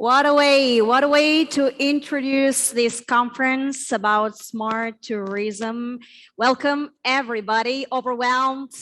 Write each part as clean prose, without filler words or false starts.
What a way to introduce this conference about smart tourism. Welcome everybody, overwhelmed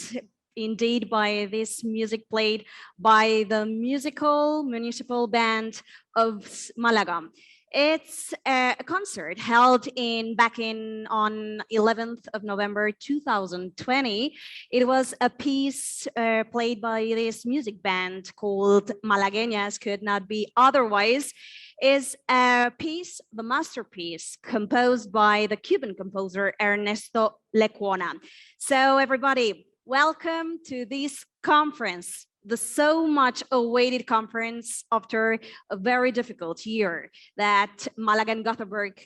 indeed by this music played by the musical municipal band of Malaga. It's a concert held back on 11th of November 2020. It was a piece played by this music band called Malagueñas Could Not Be Otherwise. Is a piece, the masterpiece, composed by the Cuban composer Ernesto Lecuona. So everybody, welcome to this conference, the so much awaited conference after a very difficult year that Malaga and Gothenburg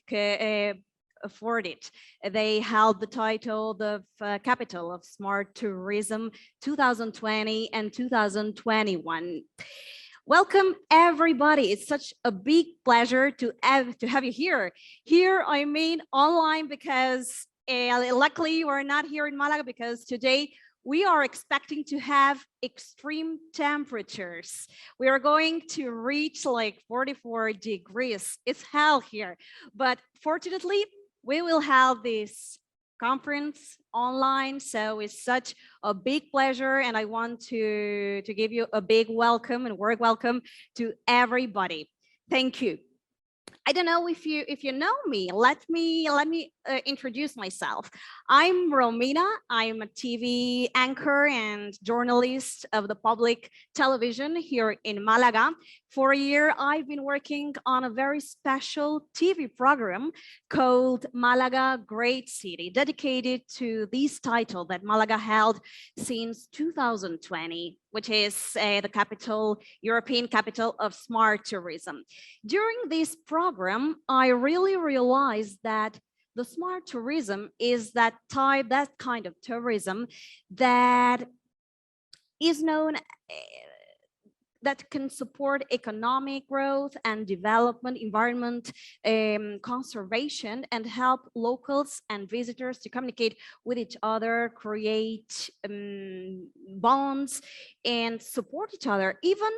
afforded. They held the title of Capital of Smart Tourism 2020 and 2021. Welcome everybody. It's such a big pleasure to have you here. Here I mean online because luckily we're not here in Malaga because today we are expecting to have extreme temperatures. We are going to reach like 44 degrees. It's hell here. But fortunately, we will have this conference online. So it's such a big pleasure. And I want to give you a big welcome and warm welcome to everybody. Thank you. I don't know if you know me. Let me introduce myself. I'm Romina. I'm a TV anchor and journalist of the public television here in Malaga. For a year, I've been working on a very special TV program called Malaga Great City, dedicated to this title that Malaga held since 2020, which is the European capital of smart tourism. During this program, I really realized that the smart tourism is that kind of tourism that is known that can support economic growth and development, environment conservation, and help locals and visitors to communicate with each other, create bonds, and support each other, even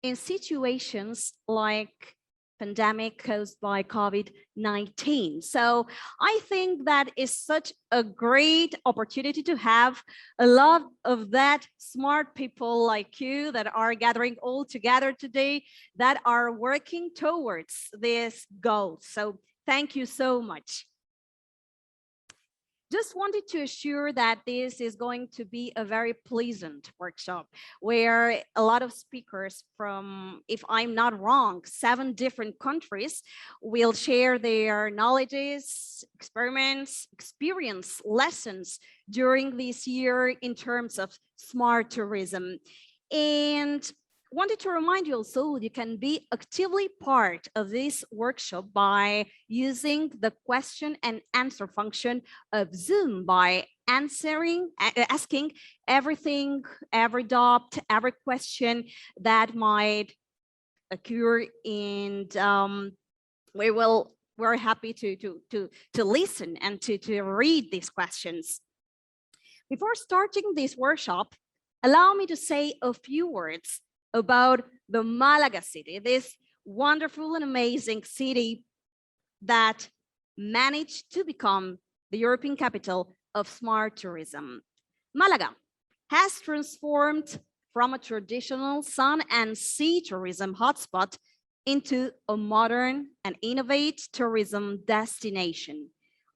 in situations like pandemic caused by COVID-19. So I think that is such a great opportunity to have a lot of that smart people like you that are gathering all together today that are working towards this goal. So thank you so much. Just wanted to assure that this is going to be a very pleasant workshop where a lot of speakers from, if I'm not wrong, 7 different countries will share their knowledges, experiments, experience, lessons during this year in terms of smart tourism. And wanted to remind you also you can be actively part of this workshop by using the question and answer function of Zoom, by asking everything, every doubt, every question that might occur, and we're happy to listen and to read these questions. Before starting this workshop, allow me to say a few words about the Malaga city, this wonderful and amazing city that managed to become the European capital of smart tourism. Malaga has transformed from a traditional sun and sea tourism hotspot into a modern and innovative tourism destination.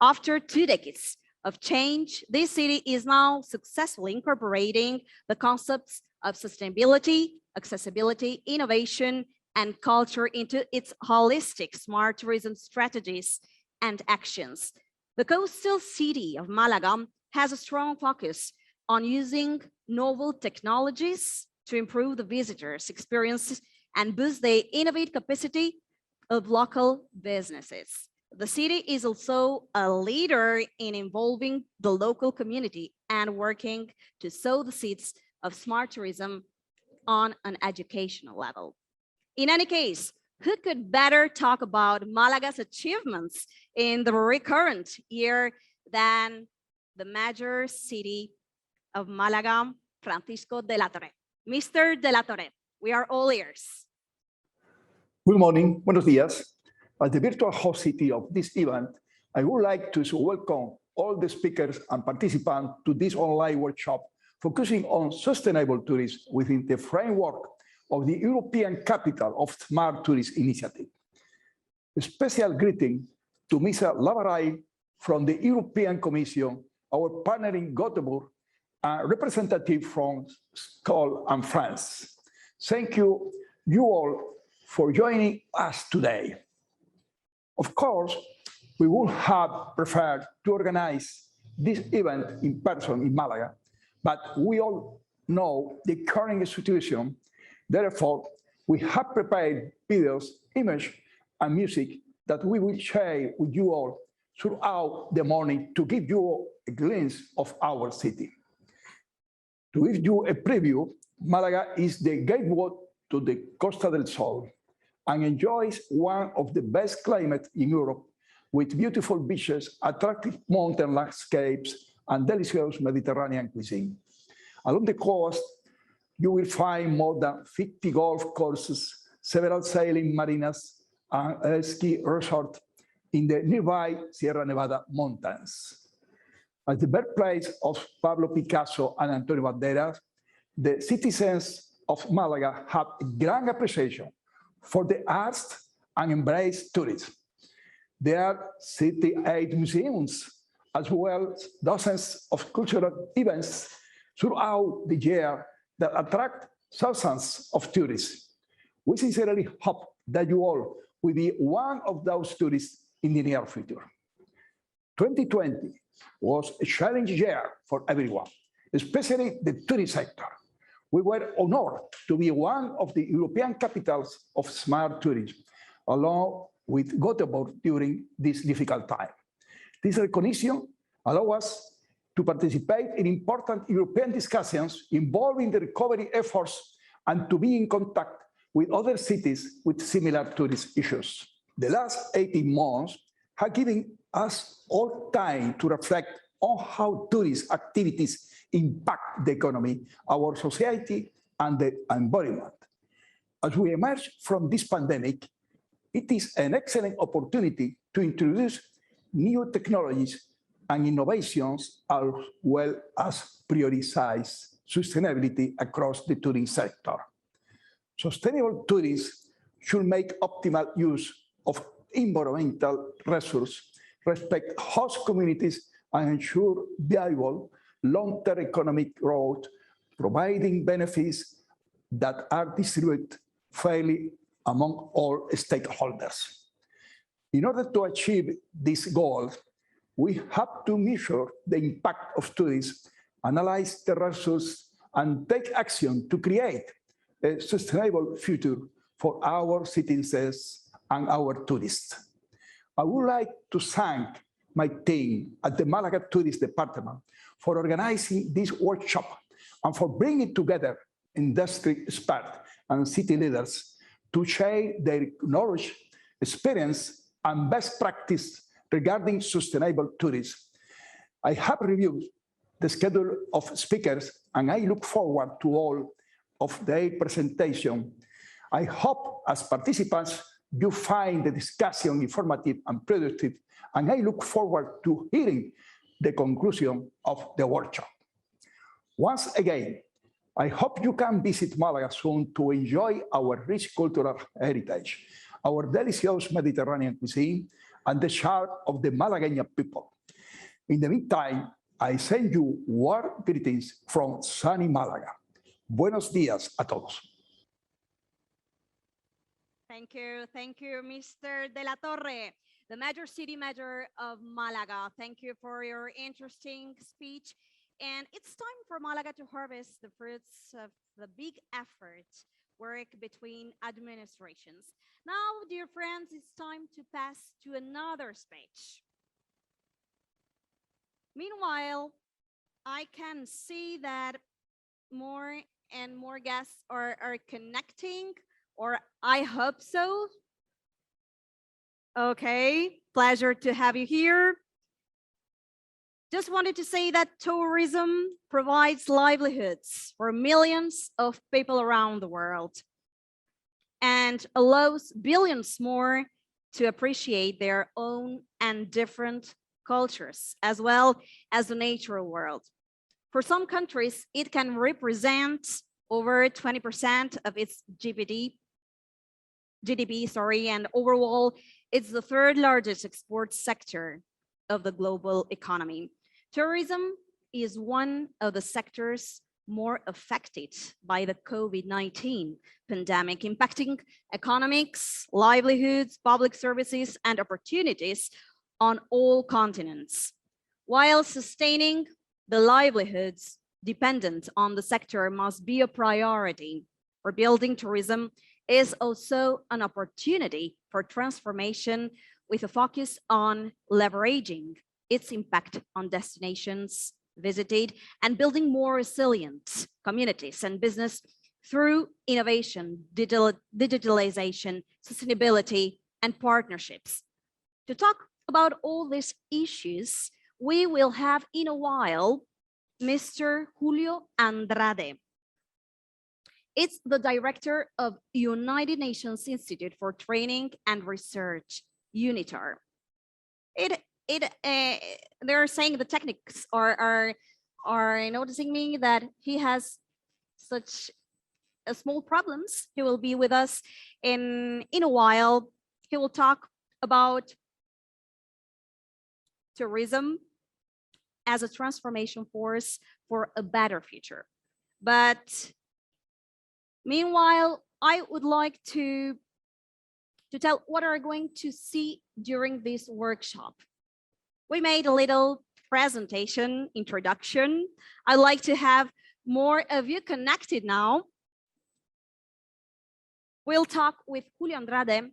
After 2 decades of change, this city is now successfully incorporating the concepts of sustainability, accessibility, innovation, and culture into its holistic smart tourism strategies and actions. The coastal city of Malaga has a strong focus on using novel technologies to improve the visitors' experience and boost the innovative capacity of local businesses. The city is also a leader in involving the local community and working to sow the seeds of smart tourism on an educational level. In any case, who could better talk about Malaga's achievements in the recurrent year than the major city of Malaga, Francisco de la Torre. Mr. de la Torre, we are all ears. Good morning, buenos días. As the virtual host city of this event, I would like to welcome all the speakers and participants to this online workshop focusing on sustainable tourism within the framework of the European Capital of Smart Tourism Initiative. A special greeting to Mr. Lavaray from the European Commission, our partner in Gothenburg, a representative from School and France. Thank you all for joining us today. Of course, we would have preferred to organize this event in person in Málaga, but we all know the current situation. Therefore, we have prepared videos, images, and music that we will share with you all throughout the morning to give you a glimpse of our city. To give you a preview, Málaga is the gateway to the Costa del Sol and enjoys one of the best climates in Europe, with beautiful beaches, attractive mountain landscapes, and delicious Mediterranean cuisine. Along the coast, you will find more than 50 golf courses, several sailing marinas, and a ski resort in the nearby Sierra Nevada mountains. As the birthplace of Pablo Picasso and Antonio Banderas, the citizens of Málaga have a grand appreciation for the arts and embrace tourism. There are 38 museums, as well as dozens of cultural events throughout the year that attract thousands of tourists. We sincerely hope that you all will be one of those tourists in the near future. 2020 was a challenging year for everyone, especially the tourist sector. We were honored to be one of the European capitals of smart tourism, along with Gothenburg during this difficult time. This recognition allows us to participate in important European discussions involving the recovery efforts and to be in contact with other cities with similar tourist issues. The last 18 months have given us all time to reflect on how tourist activities impact the economy, our society, and the environment. As we emerge from this pandemic, it is an excellent opportunity to introduce new technologies and innovations, as well as prioritize sustainability across the tourism sector. Sustainable tourism should make optimal use of environmental resources, respect host communities, and ensure viable long-term economic growth, providing benefits that are distributed fairly among all stakeholders. In order to achieve this goal, we have to measure the impact of tourism, analyze the resources, and take action to create a sustainable future for our citizens and our tourists. I would like to thank my team at the Málaga Tourist Department for organizing this workshop and for bringing together industry experts and city leaders to share their knowledge, experience, and best practice regarding sustainable tourism. I have reviewed the schedule of speakers and I look forward to all of their presentation. I hope as participants you find the discussion informative and productive, and I look forward to hearing the conclusion of the workshop. Once again, I hope you can visit Málaga soon to enjoy our rich cultural heritage, our delicious Mediterranean cuisine, and the charm of the Malagueña people. In the meantime, I send you warm greetings from sunny Málaga. Buenos días a todos. Thank you, Mr. De la Torre, the Major City Manager of Málaga. Thank you for your interesting speech. And it's time for Málaga to harvest the fruits of the big effort work between administrations. Now, dear friends, it's time to pass to another speech. Meanwhile, I can see that more and more guests are connecting, or I hope so. Okay, pleasure to have you here. Just wanted to say that tourism provides livelihoods for millions of people around the world. and allows billions more to appreciate their own and different cultures, as well as the natural world. For some countries, it can represent over 20% of its GDP, and overall, it's the third largest export sector of the global economy. Tourism is one of the sectors more affected by the COVID-19 pandemic, impacting economics, livelihoods, public services, and opportunities on all continents. While sustaining the livelihoods dependent on the sector must be a priority, rebuilding tourism is also an opportunity for transformation with a focus on leveraging its impact on destinations visited and building more resilient communities and business through innovation, digitalization, sustainability, and partnerships. To talk about all these issues, we will have in a while Mr. Julio Andrade. It's the director of United Nations Institute for Training and Research, UNITAR. They're saying the techniques are noticing me that he has such small problems. He will be with us in a while. He will talk about tourism as a transformation force for a better future. But meanwhile, I would like to tell what are going to see during this workshop. We made a little presentation, introduction. I'd like to have more of you connected now. We'll talk with Julio Andrade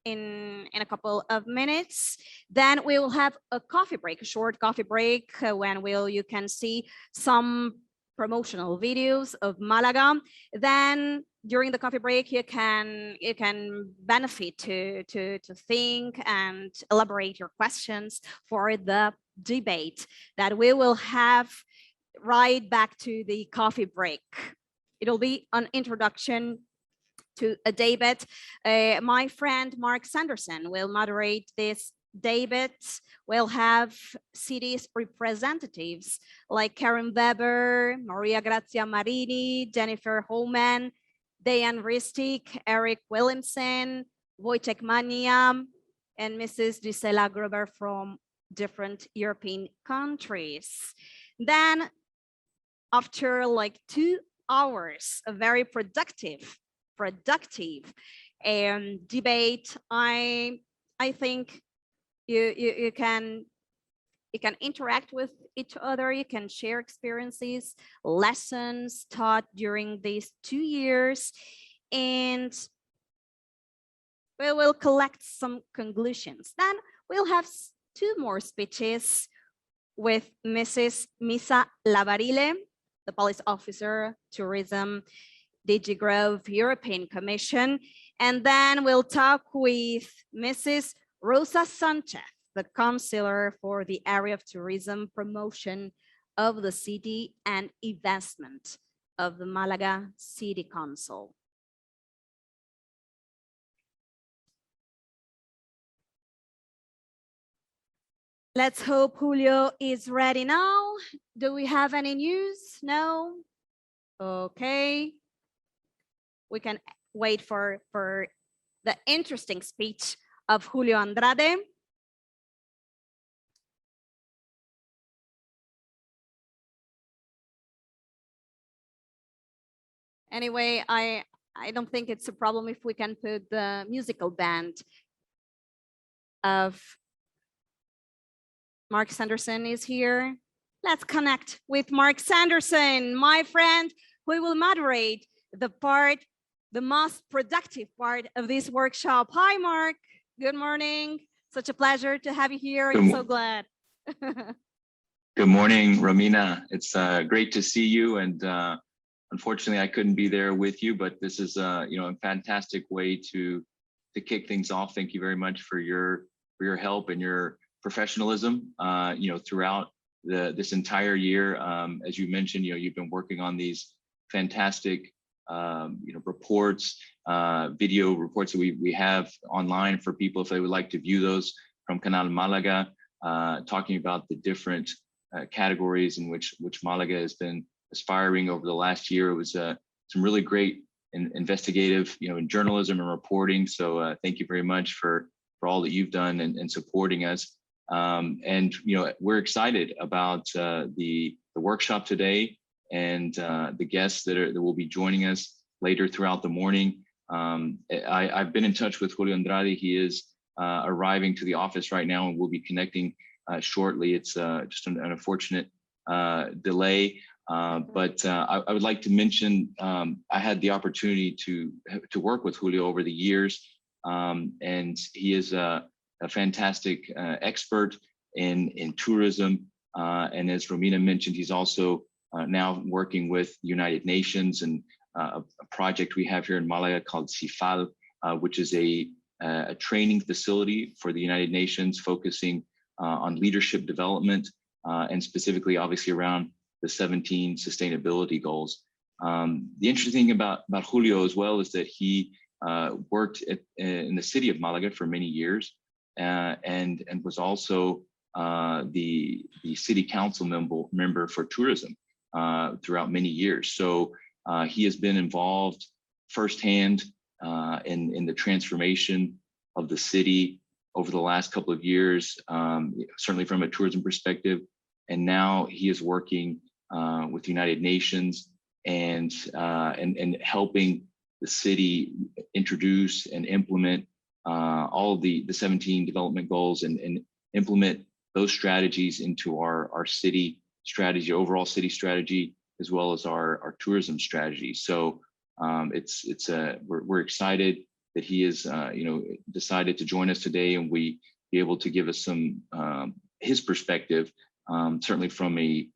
in a couple of minutes. Then we will have a coffee break, a short coffee break, when you can see some promotional videos of Malaga. Then during the coffee break, you can benefit to think and elaborate your questions for the debate that we will have right back to the coffee break. It'll be an introduction to a debate. My friend Mark Sanderson will moderate this debate. We'll have cities representatives like Karen Weber, Maria Grazia Marini, Jennifer Holman, Diane Ristic, Eric Williamson, Wojciech Mania, and Mrs. Gisela Gruber from different European countries. Then after like 2 hours, a very productive debate, I think you can interact with each other, you can share experiences, lessons taught during these 2 years, and we will collect some conclusions. Then we'll have 2 more speeches with Mrs. Misa Lavarile, the police officer, tourism, DG Grove, European Commission. And then we'll talk with Mrs. Rosa Sanchez, the counselor for the area of tourism promotion of the city and investment of the Malaga City Council. Let's hope Julio is ready now. Do we have any news? No? Okay. We can wait for the interesting speech of Julio Andrade. Anyway, I don't think it's a problem if we can put the musical band of Mark Sanderson is here. Let's connect with Mark Sanderson, my friend, who will moderate the most productive part of this workshop. Hi, Mark. Good morning. Such a pleasure to have you here. I'm so glad. Good morning, Romina. It's great to see you. And unfortunately, I couldn't be there with you, but this is a fantastic way to kick things off. Thank you very much for your help and your professionalism. Throughout this entire year. As you mentioned, you've been working on these fantastic reports, video reports that we have online for people if they would like to view those from Canal Málaga, talking about the different categories in which Málaga has been aspiring over the last year. It was some really great investigative, in journalism and reporting. So thank you very much for all that you've done and supporting us. And we're excited about the workshop today and the guests that will be joining us later throughout the morning. I've been in touch with Julio Andrade. He is arriving to the office right now, and we'll be connecting shortly. It's just an unfortunate delay. But I would like to mention, I had the opportunity to work with Julio over the years, and he is a fantastic expert in tourism. And as Romina mentioned, he's also now working with the United Nations and a project we have here in Málaga called CIFAL, which is a training facility for the United Nations focusing on leadership development and specifically obviously around the 17 sustainability goals. The interesting thing about Julio as well is that he worked in the city of Málaga for many years and was also the city council member for tourism throughout many years. So he has been involved firsthand in the transformation of the city over the last couple of years, certainly from a tourism perspective. And now he is working with the United Nations and helping the city introduce and implement all of the 17 development goals and implement those strategies into our city strategy, overall city strategy, as well as our tourism strategy. So we're excited that he has decided to join us today, and we be able to give us some his perspective, certainly from a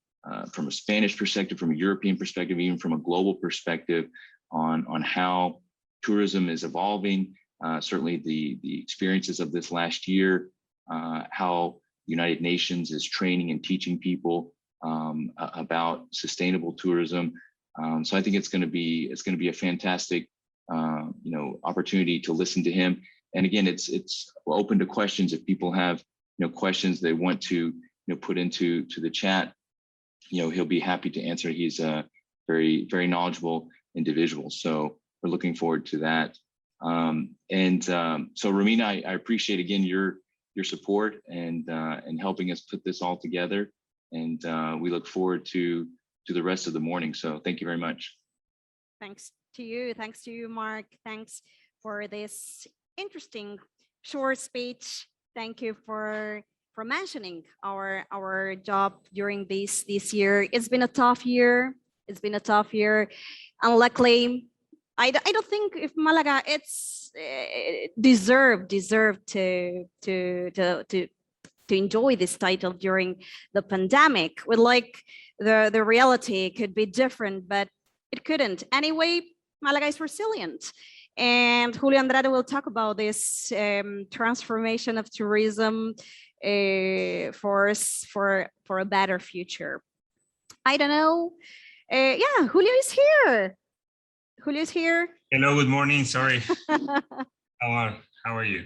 Spanish perspective, from a European perspective, even from a global perspective on how tourism is evolving. Certainly the experiences of this last year, how the United Nations is training and teaching people about sustainable tourism. So I think it's going to be a fantastic opportunity to listen to him. And again, it's open to questions. If people have questions they want to put into the chat, he'll be happy to answer. He's a very, very knowledgeable individual. So we're looking forward to that. So Romina, I appreciate again your support and helping us put this all together. And we look forward to the rest of the morning. So thank you very much. Thanks to you, Mark. Thanks for this interesting short speech. Thank you for mentioning our job during this year. It's been a tough year. And luckily, I don't think if Málaga it's deserved to enjoy this title during the pandemic. With like the reality could be different, but it couldn't. Anyway, Málaga is resilient. And Julio Andrade will talk about this transformation of tourism for a better future. I don't know. Yeah, Julio is here. Hello, good morning. Sorry. How are you?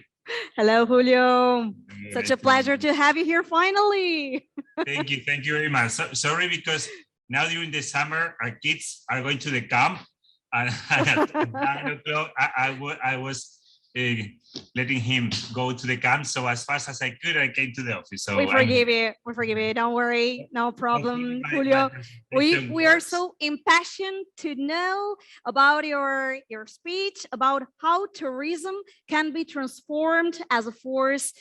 Hello, Julio. Such a pleasure to have you here finally. Thank you very much. Sorry, because now during the summer, our kids are going to the camp, and at 9 o'clock, I was letting him go to the camp. So as fast as I could, I came to the office. So we forgive you. Don't worry, no problem, Julio. We are so impassioned to know about your speech about how tourism can be transformed as a force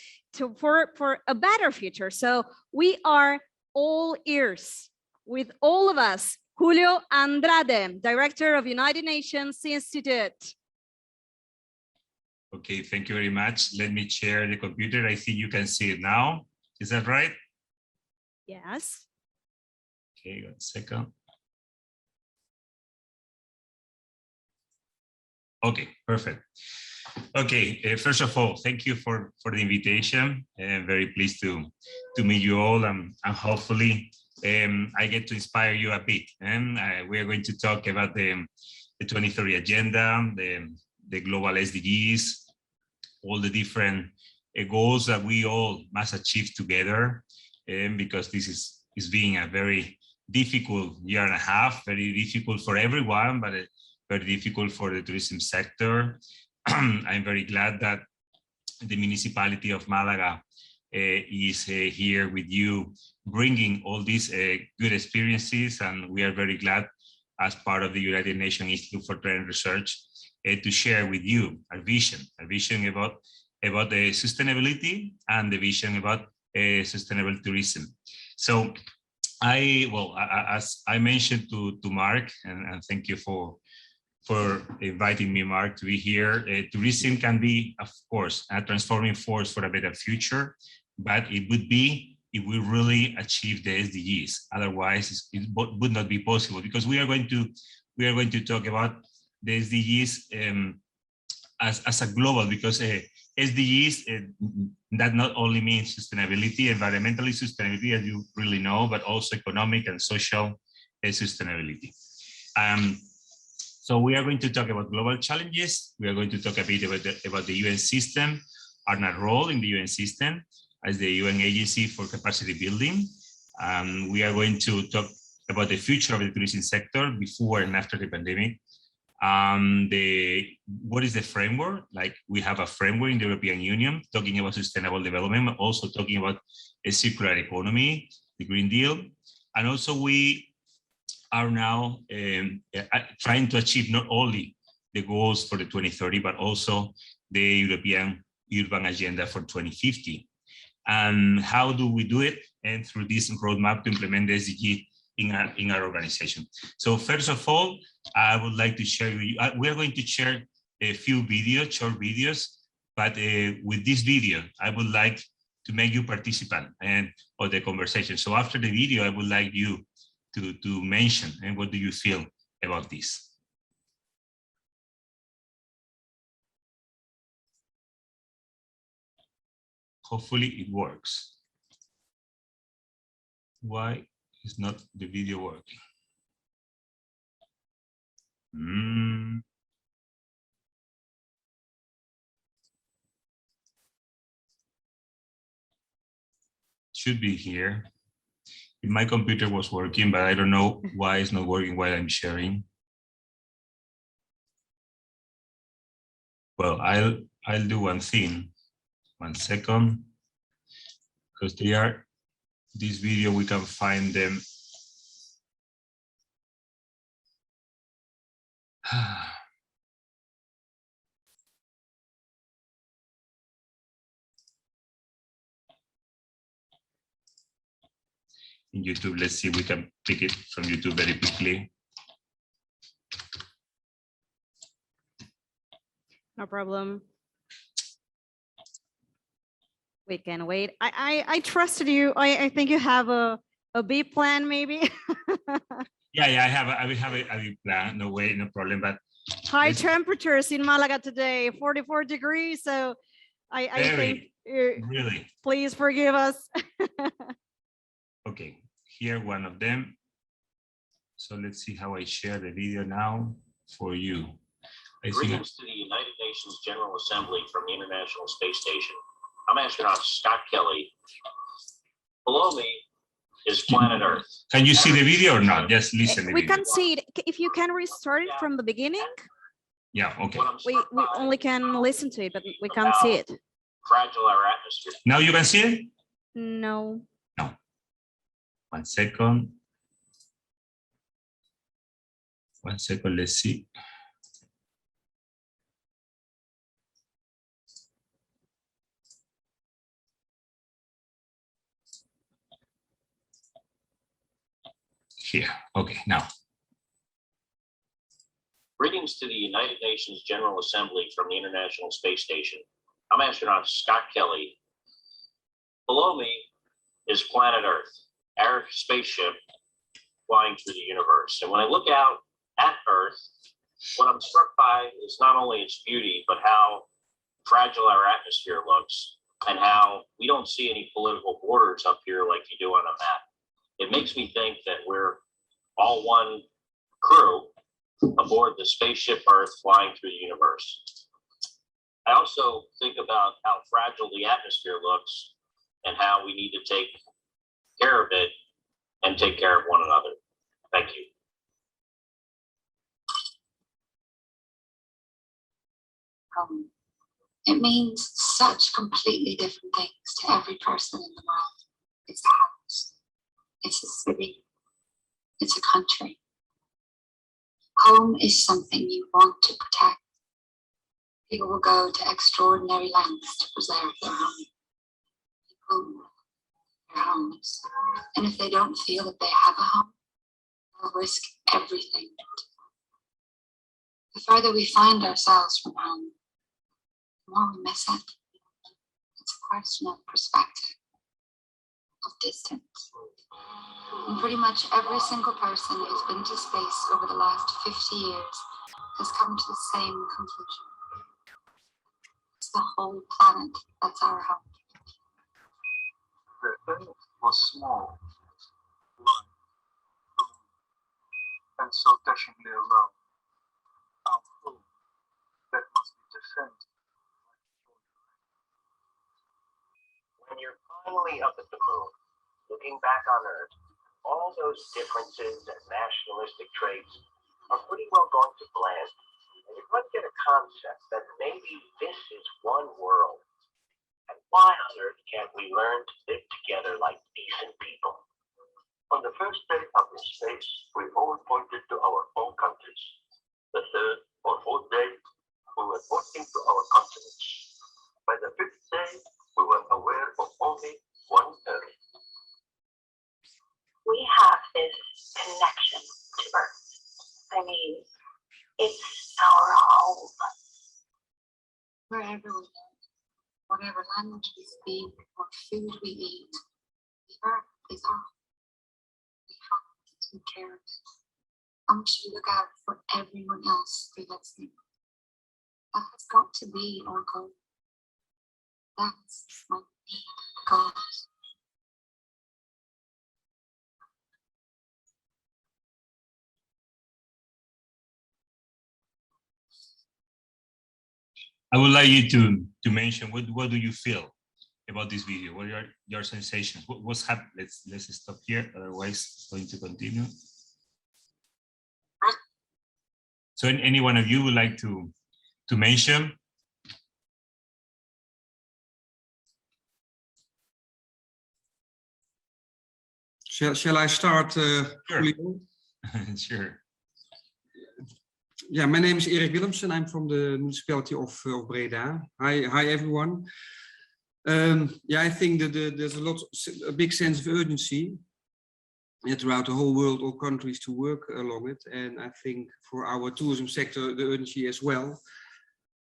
for a better future. So we are all ears with all of us. Julio Andrade, Director of United Nations Institute. Okay, thank you very much. Let me share the computer. I think you can see it now. Is that right? Yes. Okay, 1 second. Okay, perfect. Okay, first of all, thank you for the invitation. I'm very pleased to meet you all, and hopefully I get to inspire you a bit. And we are going to talk about the 2030 agenda, the global SDGs, all the different goals that we all must achieve together, because this is being a very difficult year and a half, very difficult for everyone, but very difficult for the tourism sector. I'm very glad that the municipality of Málaga is here with you, bringing all these good experiences, and we are very glad as part of the United Nations Institute for Trade and Research to share with you our vision about the sustainability and the vision about sustainable tourism. So as I mentioned to Mark, and thank you for inviting me, Mark, to be here. Tourism can be, of course, a transforming force for a better future, but it would be if we really achieve the SDGs. Otherwise, it would not be possible, because we are going to talk about the SDGs as a global, because SDGs that not only means sustainability, environmentally sustainability, as you really know, but also economic and social sustainability. So we are going to talk about global challenges. We are going to talk a bit about the UN system and our role in the UN system as the UN agency for capacity building. We are going to talk about the future of the tourism sector before and after the pandemic. What is the framework? Like, we have a framework in the European Union talking about sustainable development, but also talking about a circular economy, the Green Deal. And also we are now trying to achieve not only the goals for the 2030, but also the European Urban Agenda for 2050. And how do we do it? And through this roadmap to implement the SDG in our organization. So first of all, I would like to share with you, we are going to share a few videos, short videos, but with this video, I would like to make you participant of the conversation. So after the video, I would like you to mention, and what do you feel about this? Hopefully it works. Why is not the video working? Should be here. If my computer was working, but I don't know why it's not working while I'm sharing. Well, I'll do one thing. 1 second, because they are this video, we can find them. In YouTube, let's see if we can pick it from YouTube very quickly. No problem. We can wait. I trusted you. I think you have a B plan, maybe. Yeah, I will have a B plan. No way, no problem. But high temperatures in Malaga today, 44 degrees. So I think really. Please forgive us. Okay, here one of them. So let's see how I share the video now for you. Greetings to the United Nations General Assembly from the International Space Station. I'm astronaut Scott Kelly. Below me is planet Earth. Can you see the video or not? Just listen. We can see it. If you can restart it from the beginning. Yeah, okay. We only can listen to it, but we can't see it. Fragile our atmosphere. Now you can see it? No. No. 1 second. 1 second, let's see. Here, okay, now. Greetings to the United Nations General Assembly from the International Space Station. I'm astronaut Scott Kelly. Below me is planet Earth, our spaceship flying through the universe. And when I look out at Earth, what I'm struck by is not only its beauty, but how fragile our atmosphere looks and how we don't see any political borders up here like you do on a map. It makes me think that we're all one crew aboard the spaceship Earth flying through the universe. I also think about how fragile the atmosphere looks and how we need to take care of it and take care of one another. Thank you. It means such completely different things to every person in the world. It's a house, it's a city, it's a country. Home is something you want to protect. People will go to extraordinary lengths to preserve their home. People, their homes. And if they don't feel that they have a home, they'll risk everything. The further we find ourselves from home, the more we miss it. It's a question of perspective, of distance. And pretty much every single person who's been to space over the last 50 years has come to the same conclusion. It's the whole planet that's our home. The Earth was small, blind, and so dashingly alone. Our home that must be defended. When you're finally up at the moon, looking back on Earth, all those differences and nationalistic traits are pretty well going to blend. And you might get a concept that maybe this is one world. And why on earth can't we learn to live together like decent people? On the first day up in space, we all pointed to our own countries. The third or fourth day, we were pointing to our continents. By the fifth day, we were aware of only one Earth. We have this connection to Earth. I mean, it's our home. Wherever we live, whatever language we speak, what food we eat, the Earth is our home. We have to take care of it. And we should look out for everyone else who lives here. That has got to be our goal. That's my goal. I would like you to mention what do you feel about this video? What are your sensations? What's happening? Let's stop here. Otherwise, it's going to continue. So, any one of you would like to mention? Shall I start, Sure. Julio? Sure. Yeah, my name is Erik Willemsen. I'm from the municipality of Breda. Hi everyone. Yeah, I think that there's a big sense of urgency throughout the whole world, all countries to work along it. And I think for our tourism sector, the urgency as well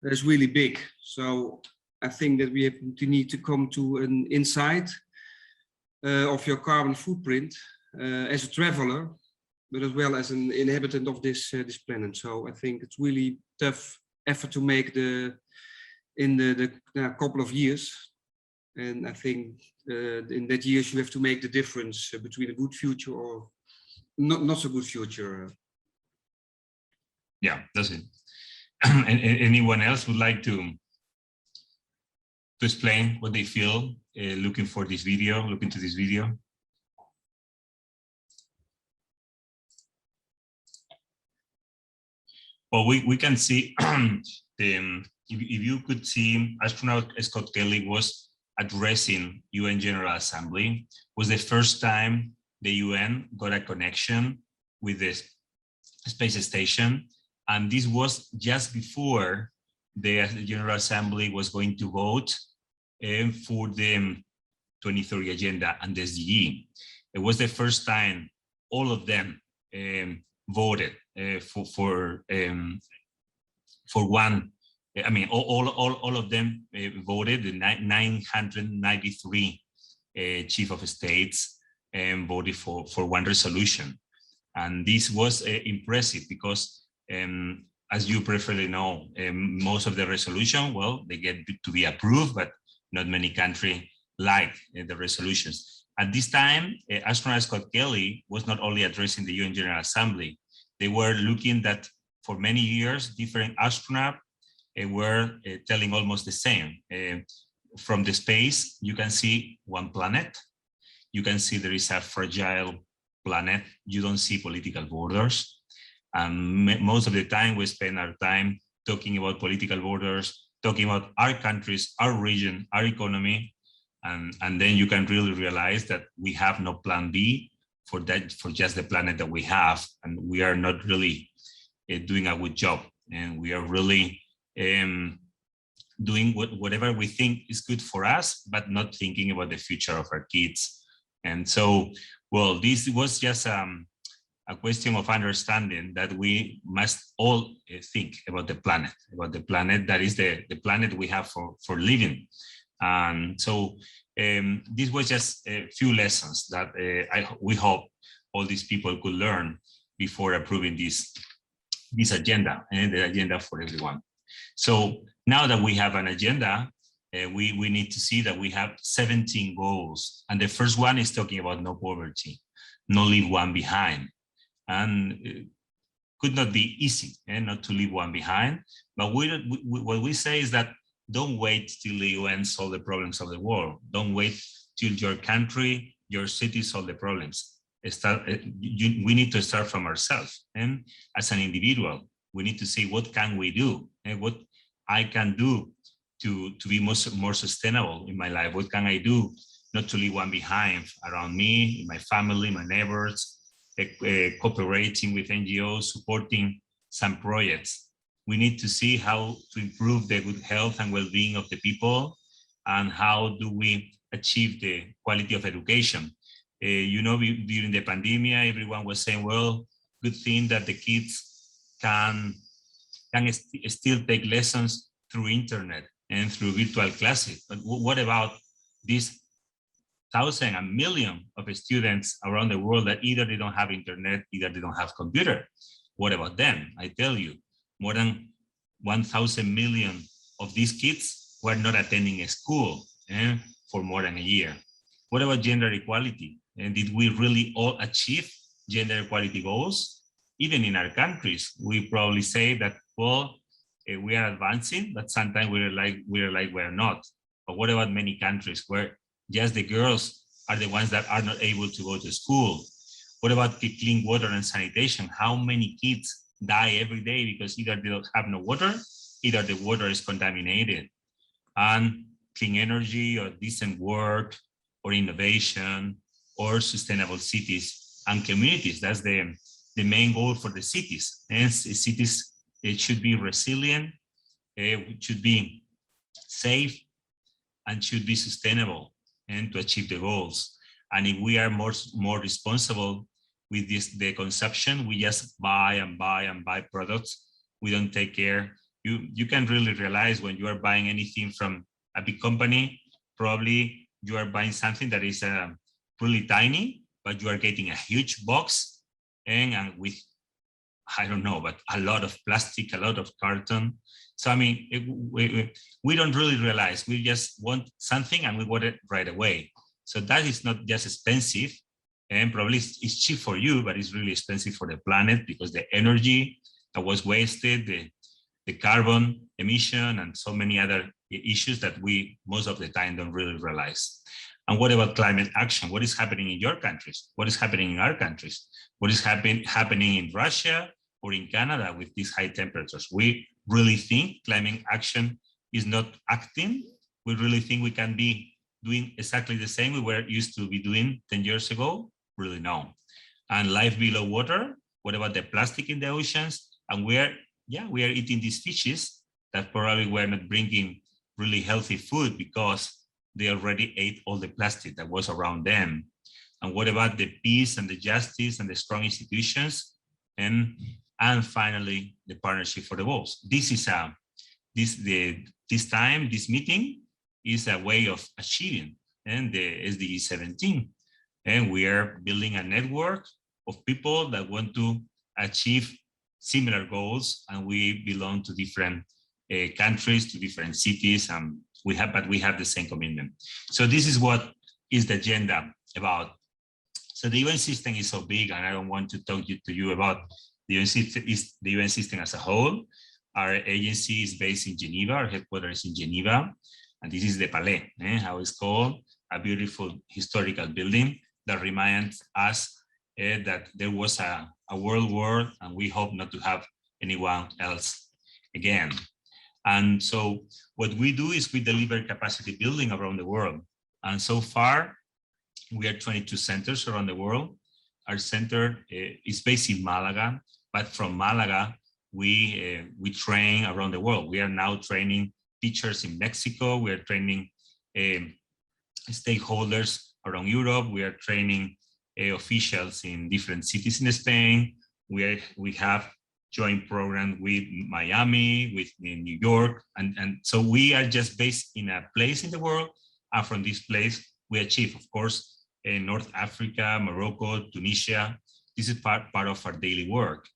is really big. So I think that we need to come to an insight of your carbon footprint as a traveler, but as well as an inhabitant of this planet. So I think it's really tough effort to make in the couple of years. And I think in that years you have to make the difference between a good future or not so good future. Yeah, that's it. And anyone else would like to explain what they feel looking to this video? Well, we can see if you could see, astronaut Scott Kelly was addressing UN General Assembly. Was the first time the UN got a connection with the space station, and this was just before the General Assembly was going to vote for the 2030 agenda and the SDG. It was the first time all of them voted for one. I mean, all of them voted. The 993 chief of states voted for one resolution, and this was impressive because, as you preferably know, most of the resolution, well, they get to be approved, but not many countries like the resolutions. At this time, astronaut Scott Kelly was not only addressing the UN General Assembly, they were looking that for many years, different astronauts were telling almost the same. From the space, you can see one planet. You can see there is a fragile planet. You don't see political borders. And most of the time we spend our time talking about political borders, talking about our countries, our region, our economy. And then you can really realize that we have no plan B for just the planet that we have. And we are not really doing a good job. And we are really doing whatever we think is good for us, but not thinking about the future of our kids. And so, well, this was just a question of understanding that we must all think about the planet that is the planet we have for living. And so this was just a few lessons that we hope all these people could learn before approving this agenda and the agenda for everyone. So now that we have an agenda, we need to see that we have 17 goals. And the first one is talking about no poverty, no leave one behind. And it could not be easy not to leave one behind. But what we say is that don't wait till the UN solve the problems of the world. Don't wait till your country, your city solve the problems. We need to start from ourselves. And as an individual, we need to say, what can we do? And what I can do to be more sustainable in my life? What can I do not to leave one behind around me, in my family, my neighbors, cooperating with NGOs, supporting some projects. We need to see how to improve the good health and well-being of the people, and how do we achieve the quality of education. During the pandemic, everyone was saying, well, good thing that the kids can still take lessons through internet and through virtual classes. But what about these thousands and millions of students around the world that either they don't have internet, either they don't have computer? What about them? I tell you, more than 1,000 million of these kids were not attending a school for more than a year. What about gender equality? And did we really all achieve gender equality goals? Even in our countries, we probably say that, well, we are advancing, but sometimes we're like we're not. But what about many countries where just the girls are the ones that are not able to go to school? What about the clean water and sanitation? How many kids die every day because either they don't have no water, either the water is contaminated? And clean energy, or decent work, or innovation, or sustainable cities and communities. That's the main goal for the cities. And cities, it should be resilient, it should be safe, and should be sustainable, and to achieve the goals. And if we are more responsible with the consumption, we just buy and buy products. We don't take care. You can really realize when you are buying anything from a big company, probably you are buying something that is really tiny, but you are getting a huge box and with, I don't know, but a lot of plastic, a lot of carton. So, I mean, we don't really realize. We just want something and we want it right away. So that is not just expensive, and probably it's cheap for you, but it's really expensive for the planet, because the energy that was wasted, the carbon emission, and so many other issues that we most of the time don't really realize. And what about climate action? What is happening in your countries? What is happening in our countries? What is happening in Russia or in Canada with these high temperatures? We really think climate action is not acting. We really think we can be doing exactly the same we were used to be doing 10 years ago? Really no. And life below water, what about the plastic in the oceans? And we are eating these fishes that probably were not bringing really healthy food because they already ate all the plastic that was around them. And what about the peace and the justice and the strong institutions? And finally, the partnership for the goals. This meeting is a way of achieving and the SDG 17. And we are building a network of people that want to achieve similar goals, and we belong to different countries, to different cities, and we have the same commitment. So this is what is the agenda about. So the UN system is so big, and I don't want to talk to you about the UN system as a whole. Our agency is based in Geneva, our headquarters is in Geneva, and this is the Palais, how it's called, a beautiful historical building that reminds us that there was a world war, and we hope not to have anyone else again. And so what we do is we deliver capacity building around the world. And so far, we are 22 centers around the world. Our center is based in Málaga, but from Málaga, we train around the world. We are now training teachers in Mexico. We are training stakeholders around Europe. We are training officials in different cities in Spain. We have joint program with Miami, with New York. And so we are just based in a place in the world. And from this place, we achieve, of course, North Africa, Morocco, Tunisia. This is part of our daily work.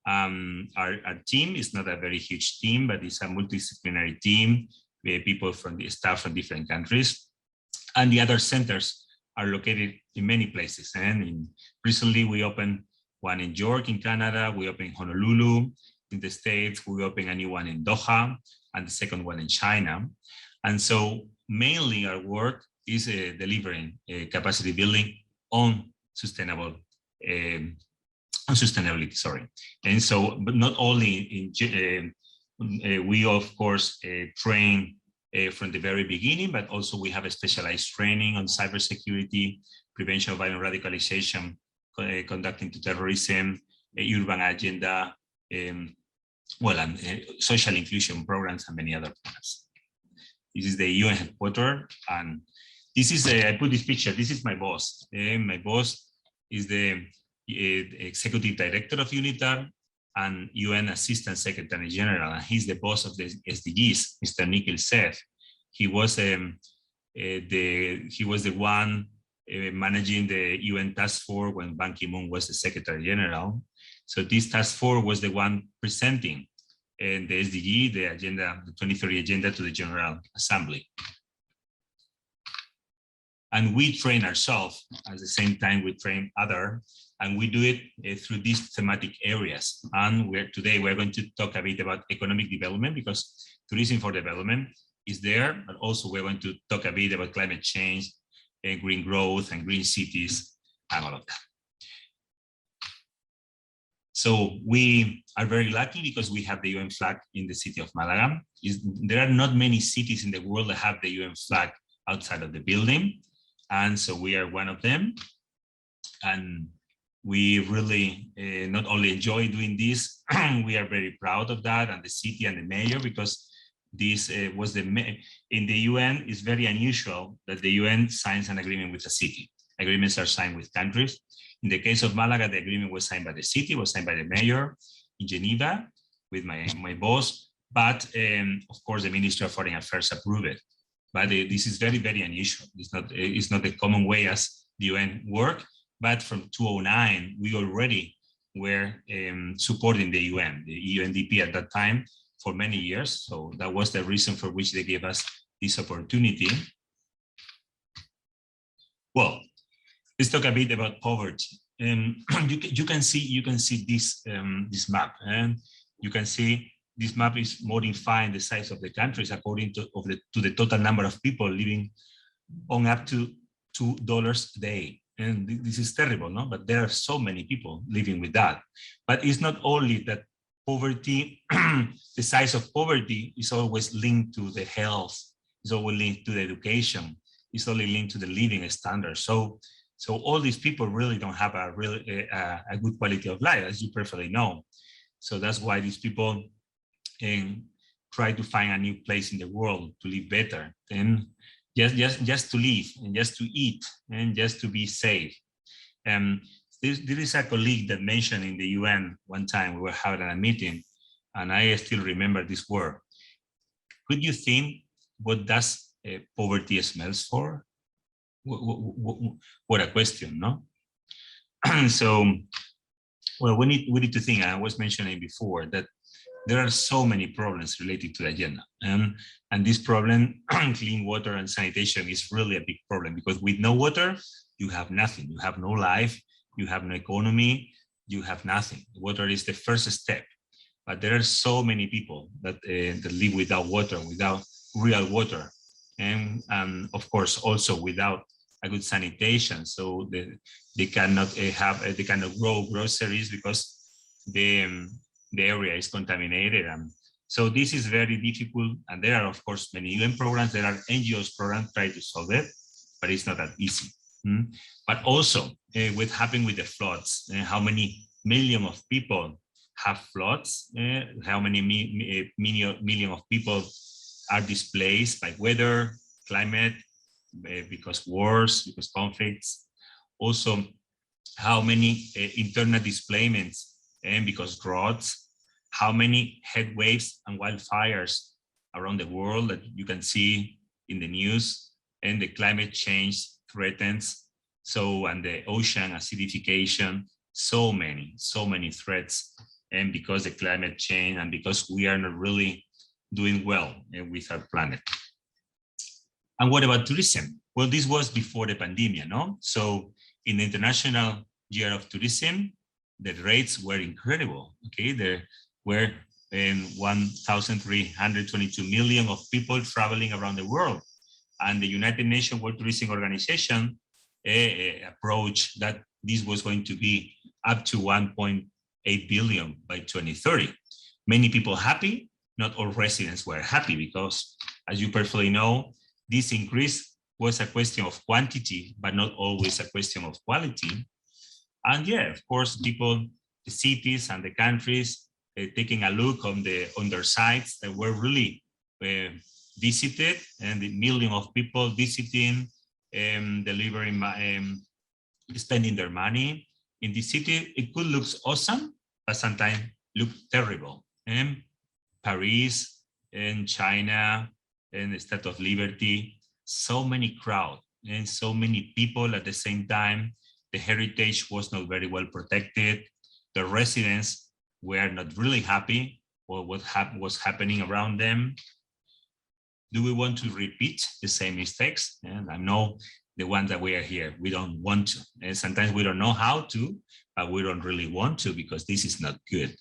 Our team is not a very huge team, but it's a multidisciplinary team. We have people from the staff from different countries. And the other centers are located in many places. And recently we opened one in York in Canada, we opened Honolulu in the States, we opened a new one in Doha, and the second one in China. And so mainly our work is delivering capacity building on sustainability, sorry. And so, but not only in, we of course train from the very beginning, but also we have a specialized training on cybersecurity, prevention of violent radicalization, conducting to terrorism, urban agenda, and social inclusion programs and many other programs. This is the UN headquarters, and this is I put this picture. This is my boss. My boss is the executive director of UNITAR and UN Assistant Secretary General, and he's the boss of the SDGs, Mr. Nikhil Seth. He was the one managing the UN task force when Ban Ki-moon was the Secretary General. So this task force was the one presenting the SDG, the agenda, the 2030 agenda to the General Assembly. And we train ourselves at the same time we train others, and we do it through these thematic areas. And today we're going to talk a bit about economic development, because tourism for development is there, but also we're going to talk a bit about climate change and green growth and green cities and all of that. So we are very lucky because we have the UN flag in the city of Málaga. There are not many cities in the world that have the UN flag outside of the building. And so we are one of them. And we really not only enjoy doing this, we are very proud of that, and the city and the mayor, because this was in the UN. It's very unusual that the UN signs an agreement with a city. Agreements are signed with countries. In the case of Málaga, the agreement was signed by the city, was signed by the mayor in Geneva with my boss, but of course the Ministry of Foreign Affairs approved it. But this is very, very unusual. It's not the common way as the UN work, but from 2009, we already were supporting the UN, the UNDP at that time, for many years. So that was the reason for which they gave us this opportunity. Well, let's talk a bit about poverty. You can see this this map, and you can see this map is modifying the size of the countries according to the total number of people living on up to $2 a day. And this is terrible, no? But there are so many people living with that. But it's not only that poverty, the size of poverty is always linked to the health, it's always linked to the education, it's only linked to the living standards. So all these people really don't have a good quality of life, as you perfectly know. So that's why these people try to find a new place in the world to live better, and just to live and just to eat and just to be safe. There is a colleague that mentioned in the UN one time, we were having a meeting, and I still remember this word. Could you think what does poverty smells for? What a question, no? So, well, we need to think, I was mentioning before, that there are so many problems related to the agenda. And this problem, clean water and sanitation, is really a big problem, because with no water, you have nothing. You have no life, you have no economy, you have nothing. Water is the first step, but there are so many people that, that live without water, without real water, and of course also without a good sanitation. So they cannot they cannot grow groceries because the area is contaminated. So this is very difficult, and there are of course many UN programs, there are NGOs programs trying to solve it, but it's not that easy. But also what happened with the floods, how many million of people have floods, how many million of people are displaced by weather, climate, because wars, because conflicts. Also, how many internal displacements, and because droughts, how many heat waves and wildfires around the world that you can see in the news, and the climate change threatens. So, and the ocean acidification, so many threats. And because the climate change, and because we are not really doing well with our planet. And what about tourism? Well, this was before the pandemic, no? So in the International Year of Tourism, the rates were incredible, okay? There were 1,322 million of people traveling around the world. And the United Nations World Tourism Organization approached that this was going to be up to 1.8 billion by 2030. Many people happy, not all residents were happy, because as you perfectly know, this increase was a question of quantity, but not always a question of quality. And yeah, of course, people, the cities and the countries taking a look on their sites that were really visited, and the million of people visiting, delivering, spending their money in the city. It could look awesome, but sometimes look terrible. Paris and China and the Statue of Liberty, so many crowd and so many people at the same time. The heritage was not very well protected. The residents were not really happy with what was happening around them. Do we want to repeat the same mistakes? And I know the ones that we are here, we don't want to. And sometimes we don't know how to, but we don't really want to, because this is not good.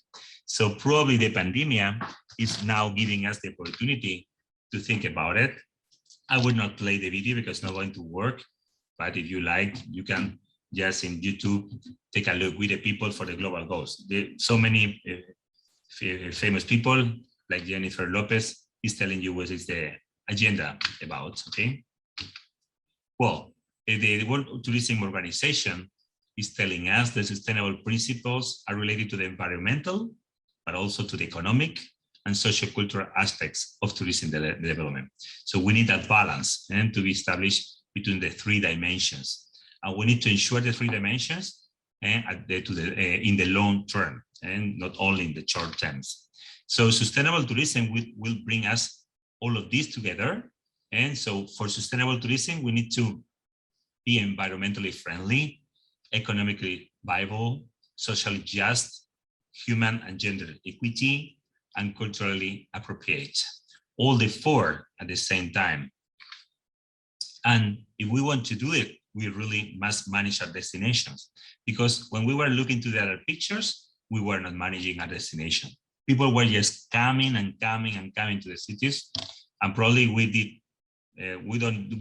So probably the pandemic is now giving us the opportunity to think about it. I would not play the video because it's not going to work, but if you like, you can just in YouTube take a look with the people for the global goals. So many famous people like Jennifer Lopez is telling you what is the agenda about, okay? Well, the World Tourism Organization is telling us the sustainable principles are related to the environmental, but also to the economic and socio-cultural aspects of tourism development. So we need that balance and to be established between the three dimensions. And we need to ensure the three dimensions in the long term and not only in the short terms. So sustainable tourism will bring us all of these together. And so for sustainable tourism, we need to be environmentally friendly, economically viable, socially just, human and gender equity, and culturally appropriate. All the four at the same time. And if we want to do it, we really must manage our destinations, because when we were looking to the other pictures, we were not managing our destination. People were just coming and coming and coming to the cities, and probably we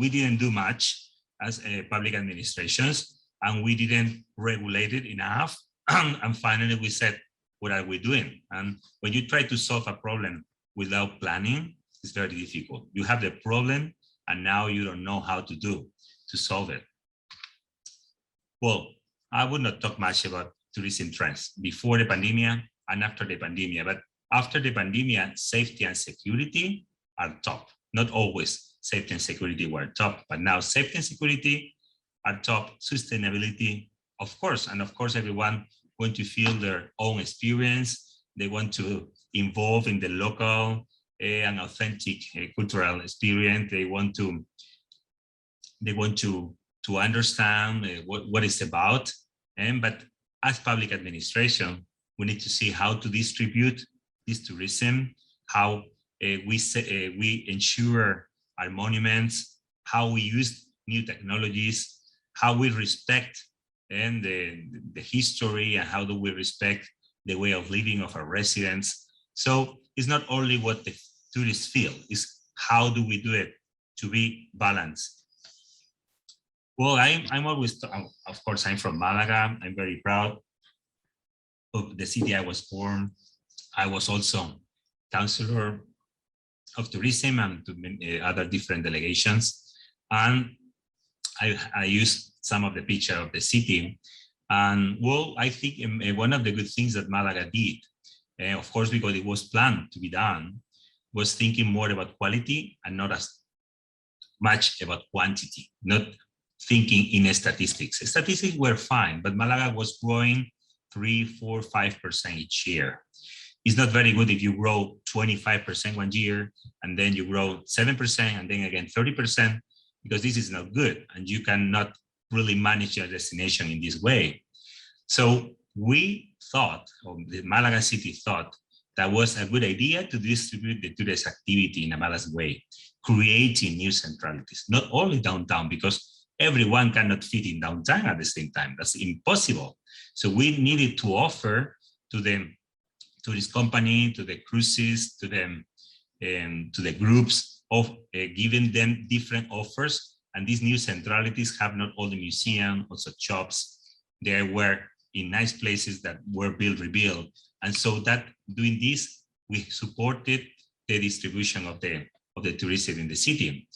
didn't do much as public administrations, and we didn't regulate it enough. And finally we said, what are we doing? And when you try to solve a problem without planning, it's very difficult. You have the problem and now you don't know how to solve it. Well, I would not talk much about tourism trends before the pandemic and after the pandemic, but after the pandemic, safety and security are top. Not always safety and security were top, but now safety and security are top. Sustainability, of course, and of course everyone want to feel their own experience. They want to involve in the local and authentic cultural experience. They want to understand what it's about. But as public administration, we need to see how to distribute this tourism, how we ensure our monuments, how we use new technologies, how we respect and the history and how do we respect the way of living of our residents. So it's not only what the tourists feel, it's how do we do it to be balanced. Well, I'm always, of course, I'm from Málaga. I'm very proud of the city I was born. I was also councillor of tourism and to other different delegations. And I used some of the picture of the city. And well, I think one of the good things that Málaga did, of course, because it was planned to be done, was thinking more about quality and not as much about quantity, not thinking in statistics. Statistics were fine, but Málaga was growing 3, 4, 5% each year. It's not very good if you grow 25% one year and then you grow 7% and then again 30%, because this is not good and you cannot really manage your destination in this way. So we thought, or the Málaga city thought, that was a good idea to distribute the tourist activity in a balanced way, creating new centralities, not only downtown, because everyone cannot fit in downtown at the same time. That's impossible. So we needed to offer to the tourist company, to the cruises, to the groups of giving them different offers. And these new centralities have not only museum, also shops. They were in nice places that were rebuilt. And so that doing this, we supported the distribution of the tourism in the city.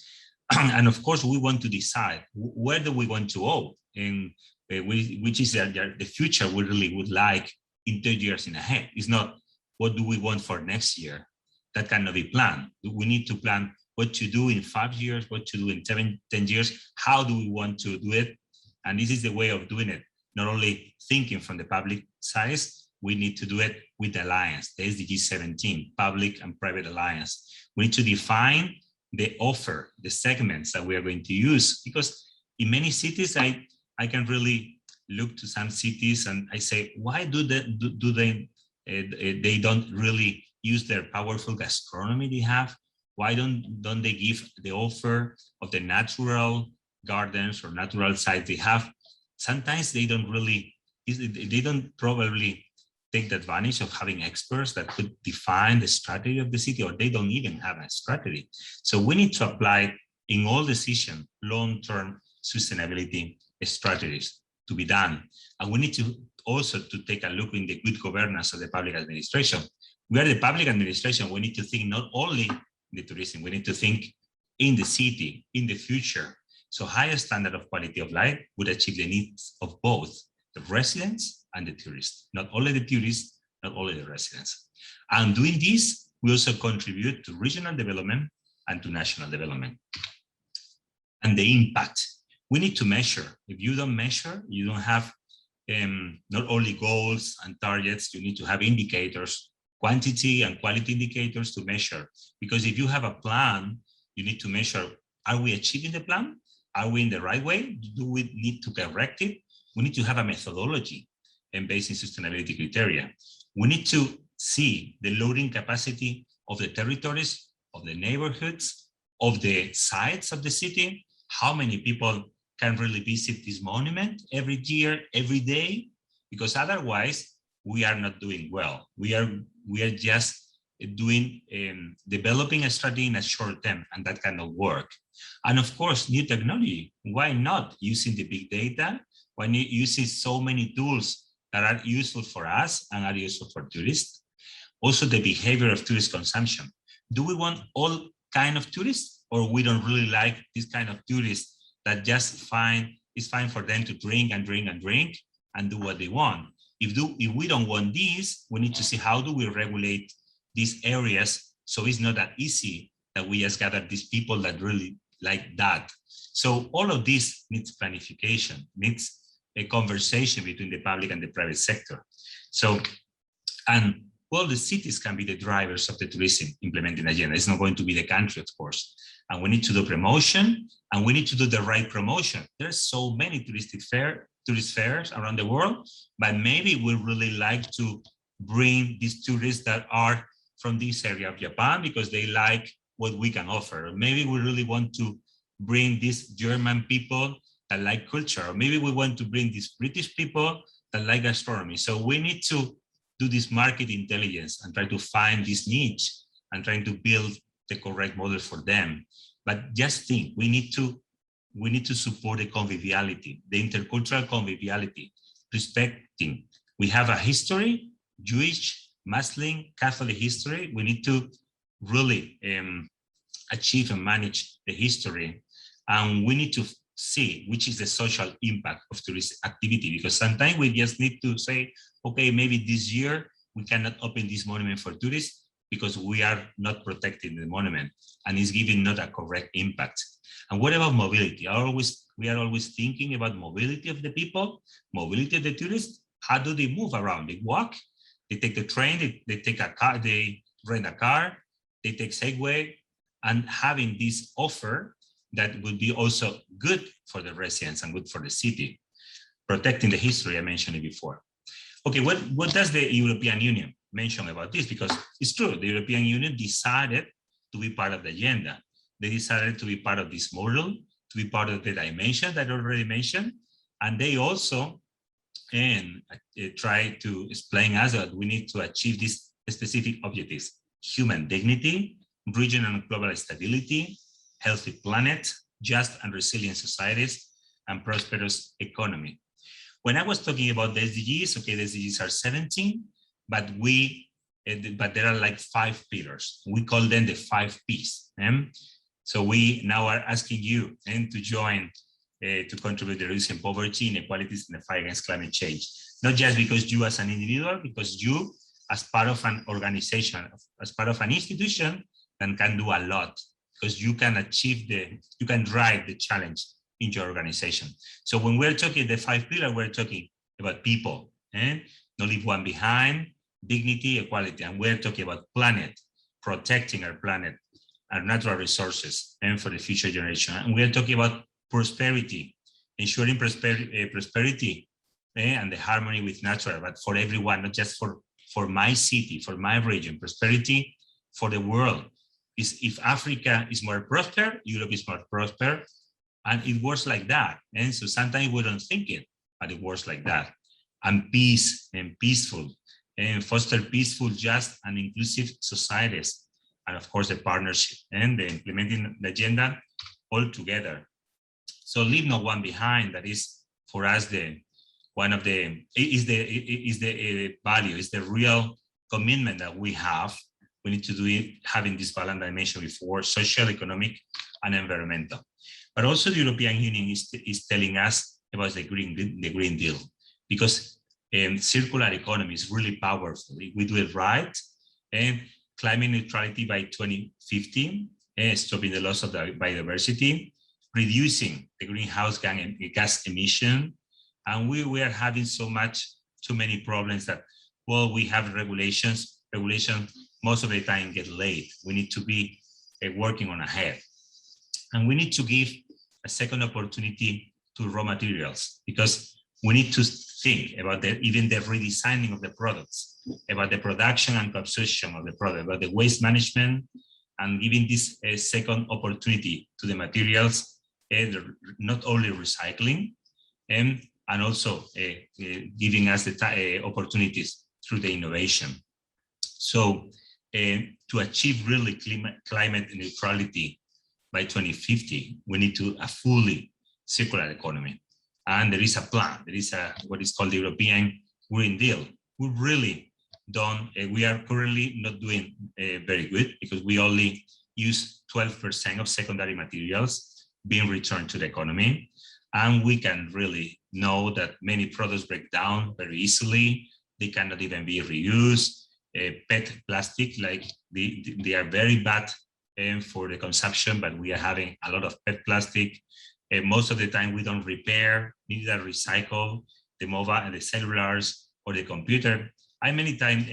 And of course, we want to decide where do we want to go, and which is the future we really would like in 10 years in ahead. It's not what do we want for next year. That cannot be planned. We need to plan what to do in 5 years, what to do in 10 years, how do we want to do it? And this is the way of doing it. Not only thinking from the public side, we need to do it with the alliance, the SDG 17, public and private alliance. We need to define the offer, the segments that we are going to use, because in many cities, I can really look to some cities and I say, why do they don't really use their powerful gastronomy they have? Why don't they give the offer of the natural gardens or natural sites they have? Sometimes they don't probably take the advantage of having experts that could define the strategy of the city, or they don't even have a strategy. So we need to apply in all decisions long-term sustainability strategies to be done. And we need to also to take a look in the good governance of the public administration. We are the public administration. We need to think not only in the tourism, we need to think in the city, in the future. So higher standard of quality of life would achieve the needs of both the residents and the tourists, not only the tourists, not only the residents. And doing this, we also contribute to regional development and to national development. And the impact, we need to measure. If you don't measure, you don't have not only goals and targets, you need to have indicators, quantity and quality indicators to measure. Because if you have a plan, you need to measure, are we achieving the plan? Are we in the right way? Do we need to correct it? We need to have a methodology and based in sustainability criteria. We need to see the loading capacity of the territories, of the neighborhoods, of the sites of the city, how many people can really visit this monument every year, every day, because otherwise we are not doing well. We are just doing developing a strategy in a short term, and that cannot work. And of course, new technology. Why not using the big data? Why not using so many tools that are useful for us and are useful for tourists? Also, the behavior of tourist consumption. Do we want all kind of tourists, or we don't really like this kind of tourists that just it's fine for them to drink and drink and drink and do what they want? If we don't want this, we need to see how do we regulate these areas so it's not that easy that we just gather these people that really like that. So all of this needs planification, needs a conversation between the public and the private sector. So, and well, the cities can be the drivers of the tourism implementing agenda. It's not going to be the country, of course. And we need to do promotion, and we need to do the right promotion. There's so many tourist fairs around the world, but maybe we really like to bring these tourists that are from this area of Japan because they like what we can offer. Maybe we really want to bring these German people that like culture, or maybe we want to bring these British people that like gastronomy. So we need to do this market intelligence and try to find this niche and trying to build the correct model for them. But just think, we need to support the conviviality, the intercultural conviviality, respecting. We have a history, Jewish, Muslim, Catholic history. We need to really achieve and manage the history. And we need to see which is the social impact of tourist activity, because sometimes we just need to say, okay, maybe this year we cannot open this monument for tourists because we are not protecting the monument and it's giving not a correct impact. And what about mobility? We are always thinking about mobility of the people, mobility of the tourists. How do they move around? They walk, they take the train, they take a car, they rent a car, they take Segway, and having this offer that would be also good for the residents and good for the city, protecting the history, I mentioned it before. Okay, what does the European Union mention about this? Because it's true, the European Union decided to be part of the agenda. They decided to be part of this model, to be part of the dimension that I already mentioned. And they also try to explain us that we need to achieve these specific objectives: human dignity, regional and global stability, healthy planet, just and resilient societies, and prosperous economy. When I was talking about the SDGs, okay, the SDGs are 17, but there are like 5 pillars. We call them the 5 Ps. So we now are asking you to join to contribute to reducing poverty, inequalities, and the fight against climate change. Not just because you as an individual, because you as part of an organization, as part of an institution, that can do a lot, because you can achieve you can drive the challenge in your organization. So when we're talking the 5 pillars, we're talking about people, not leave one behind, dignity, equality, and we're talking about planet, protecting our planet, our natural resources, and for the future generation. And we're talking about prosperity, ensuring prosperity and the harmony with nature, but for everyone, not just for my city, for my region, prosperity for the world. If Africa is more prosper, Europe is more prosper, and it works like that. And so sometimes we don't think it, but it works like that. And peace and peaceful, and foster peaceful, just and inclusive societies. And of course, the partnership and the implementing the agenda all together. So leave no one behind. That is for us the value, is the real commitment that we have. We need to do it having this balance I mentioned before, social, economic, and environmental. But also the European Union is telling us about the Green Deal, because circular economy is really powerful. If we do it right, and climate neutrality by 2050, stopping the loss of the biodiversity, reducing the greenhouse gas emission, and we are having too many problems that, well, we have regulation most of the time get late. We need to be working on ahead. And we need to give a second opportunity to raw materials, because we need to think about even the redesigning of the products, about the production and consumption of the product, about the waste management, and giving this a second opportunity to the materials, not only recycling, and also giving us the opportunities through the innovation. So to achieve really climate neutrality by 2050, we need to a fully circular economy. And there is a plan. There is what is called the European Green Deal. We really we are currently not doing very good, because we only use 12% of secondary materials being returned to the economy. And we can really know that many products break down very easily. They cannot even be reused. PET plastic, like they are very bad for the consumption, but we are having a lot of PET plastic. Most of the time we don't repair, neither recycle the mobile and the cellulars or the computer. I many times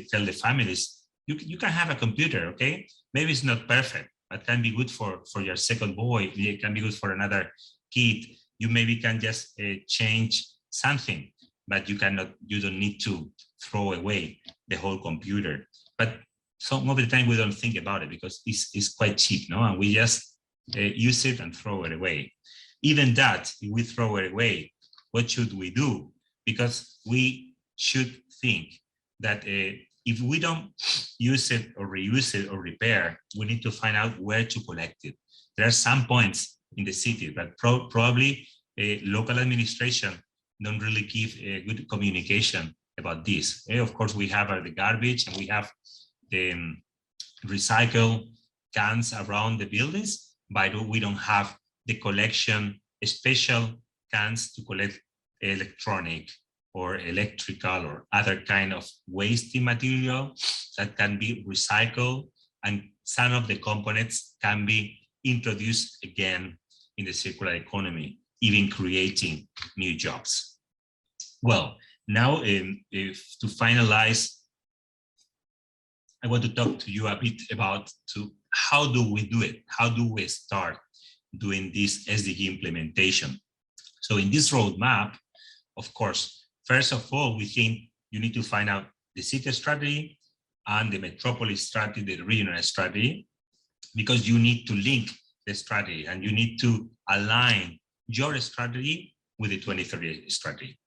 tell the families, you can have a computer, okay? Maybe it's not perfect, but can be good for your second boy. It can be good for another kid. You maybe can just change something, but you don't need to throw away the whole computer. But some of the time we don't think about it, because it's quite cheap, no? And we just use it and throw it away. Even that, if we throw it away, what should we do? Because we should think that if we don't use it or reuse it or repair, we need to find out where to collect it. There are some points in the city, but probably local administration don't really give good communication about this. Of course, we have the garbage and we have the recycle cans around the buildings, but we don't have the collection, special cans to collect electronic or electrical or other kind of wasting material that can be recycled, and some of the components can be introduced again in the circular economy, even creating new jobs. Well, now if to finalize, I want to talk to you a bit about how do we do it? How do we start doing this SDG implementation? So in this roadmap, of course, first of all, we think you need to find out the city strategy and the metropolis strategy, the regional strategy, because you need to link the strategy and you need to align your strategy with the 2030 strategy.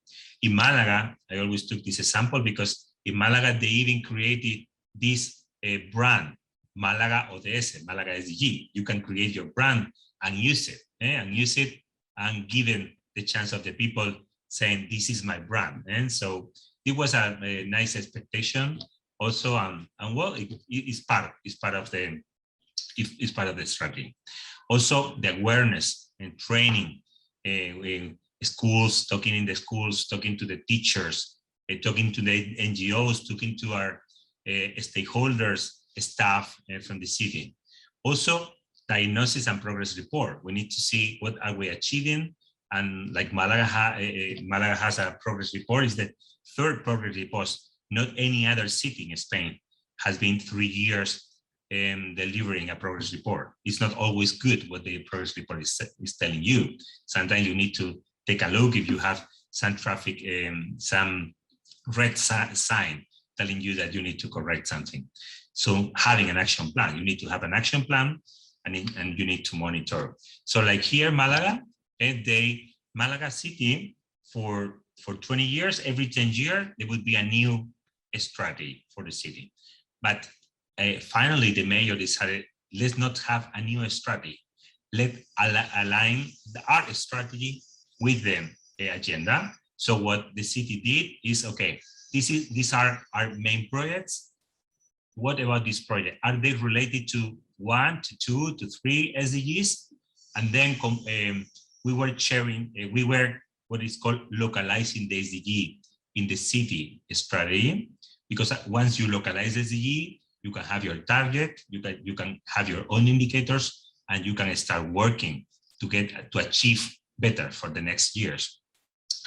In Málaga, I always took this example because in Málaga, they even created this brand, Málaga ODS, Málaga SDG. You can create your brand and use it, and given the chance of the people saying, this is my brand. And so it was a nice expectation also, and well, it's part of the strategy. Also, the awareness and training in schools, talking in the schools, talking to the teachers, talking to the NGOs, talking to our stakeholders, staff from the city. Also, diagnosis and progress report. We need to see what are we achieving, and like Málaga has a progress report. Is the third progress report. Not any other city in Spain has been 3 years delivering a progress report. It's not always good what the progress report is telling you. Sometimes you need to take a look if you have some traffic, some red sign telling you that you need to correct something. So having an action plan, you need to have an action plan, and you need to monitor. So like here, Málaga, Málaga city for 20 years, every 10 years, there would be a new strategy for the city. But finally, the mayor decided, let's not have a new strategy. Let's align our strategy with the agenda. So what the city did is, okay, these are our main projects. What about this project? Are they related to 1 to 2 to 3 SDGs? And then we were sharing, we were what is called localizing the SDG in the city strategy, because once you localize the SDG, you can have your target, you can have your own indicators, and you can start working to achieve better for the next years.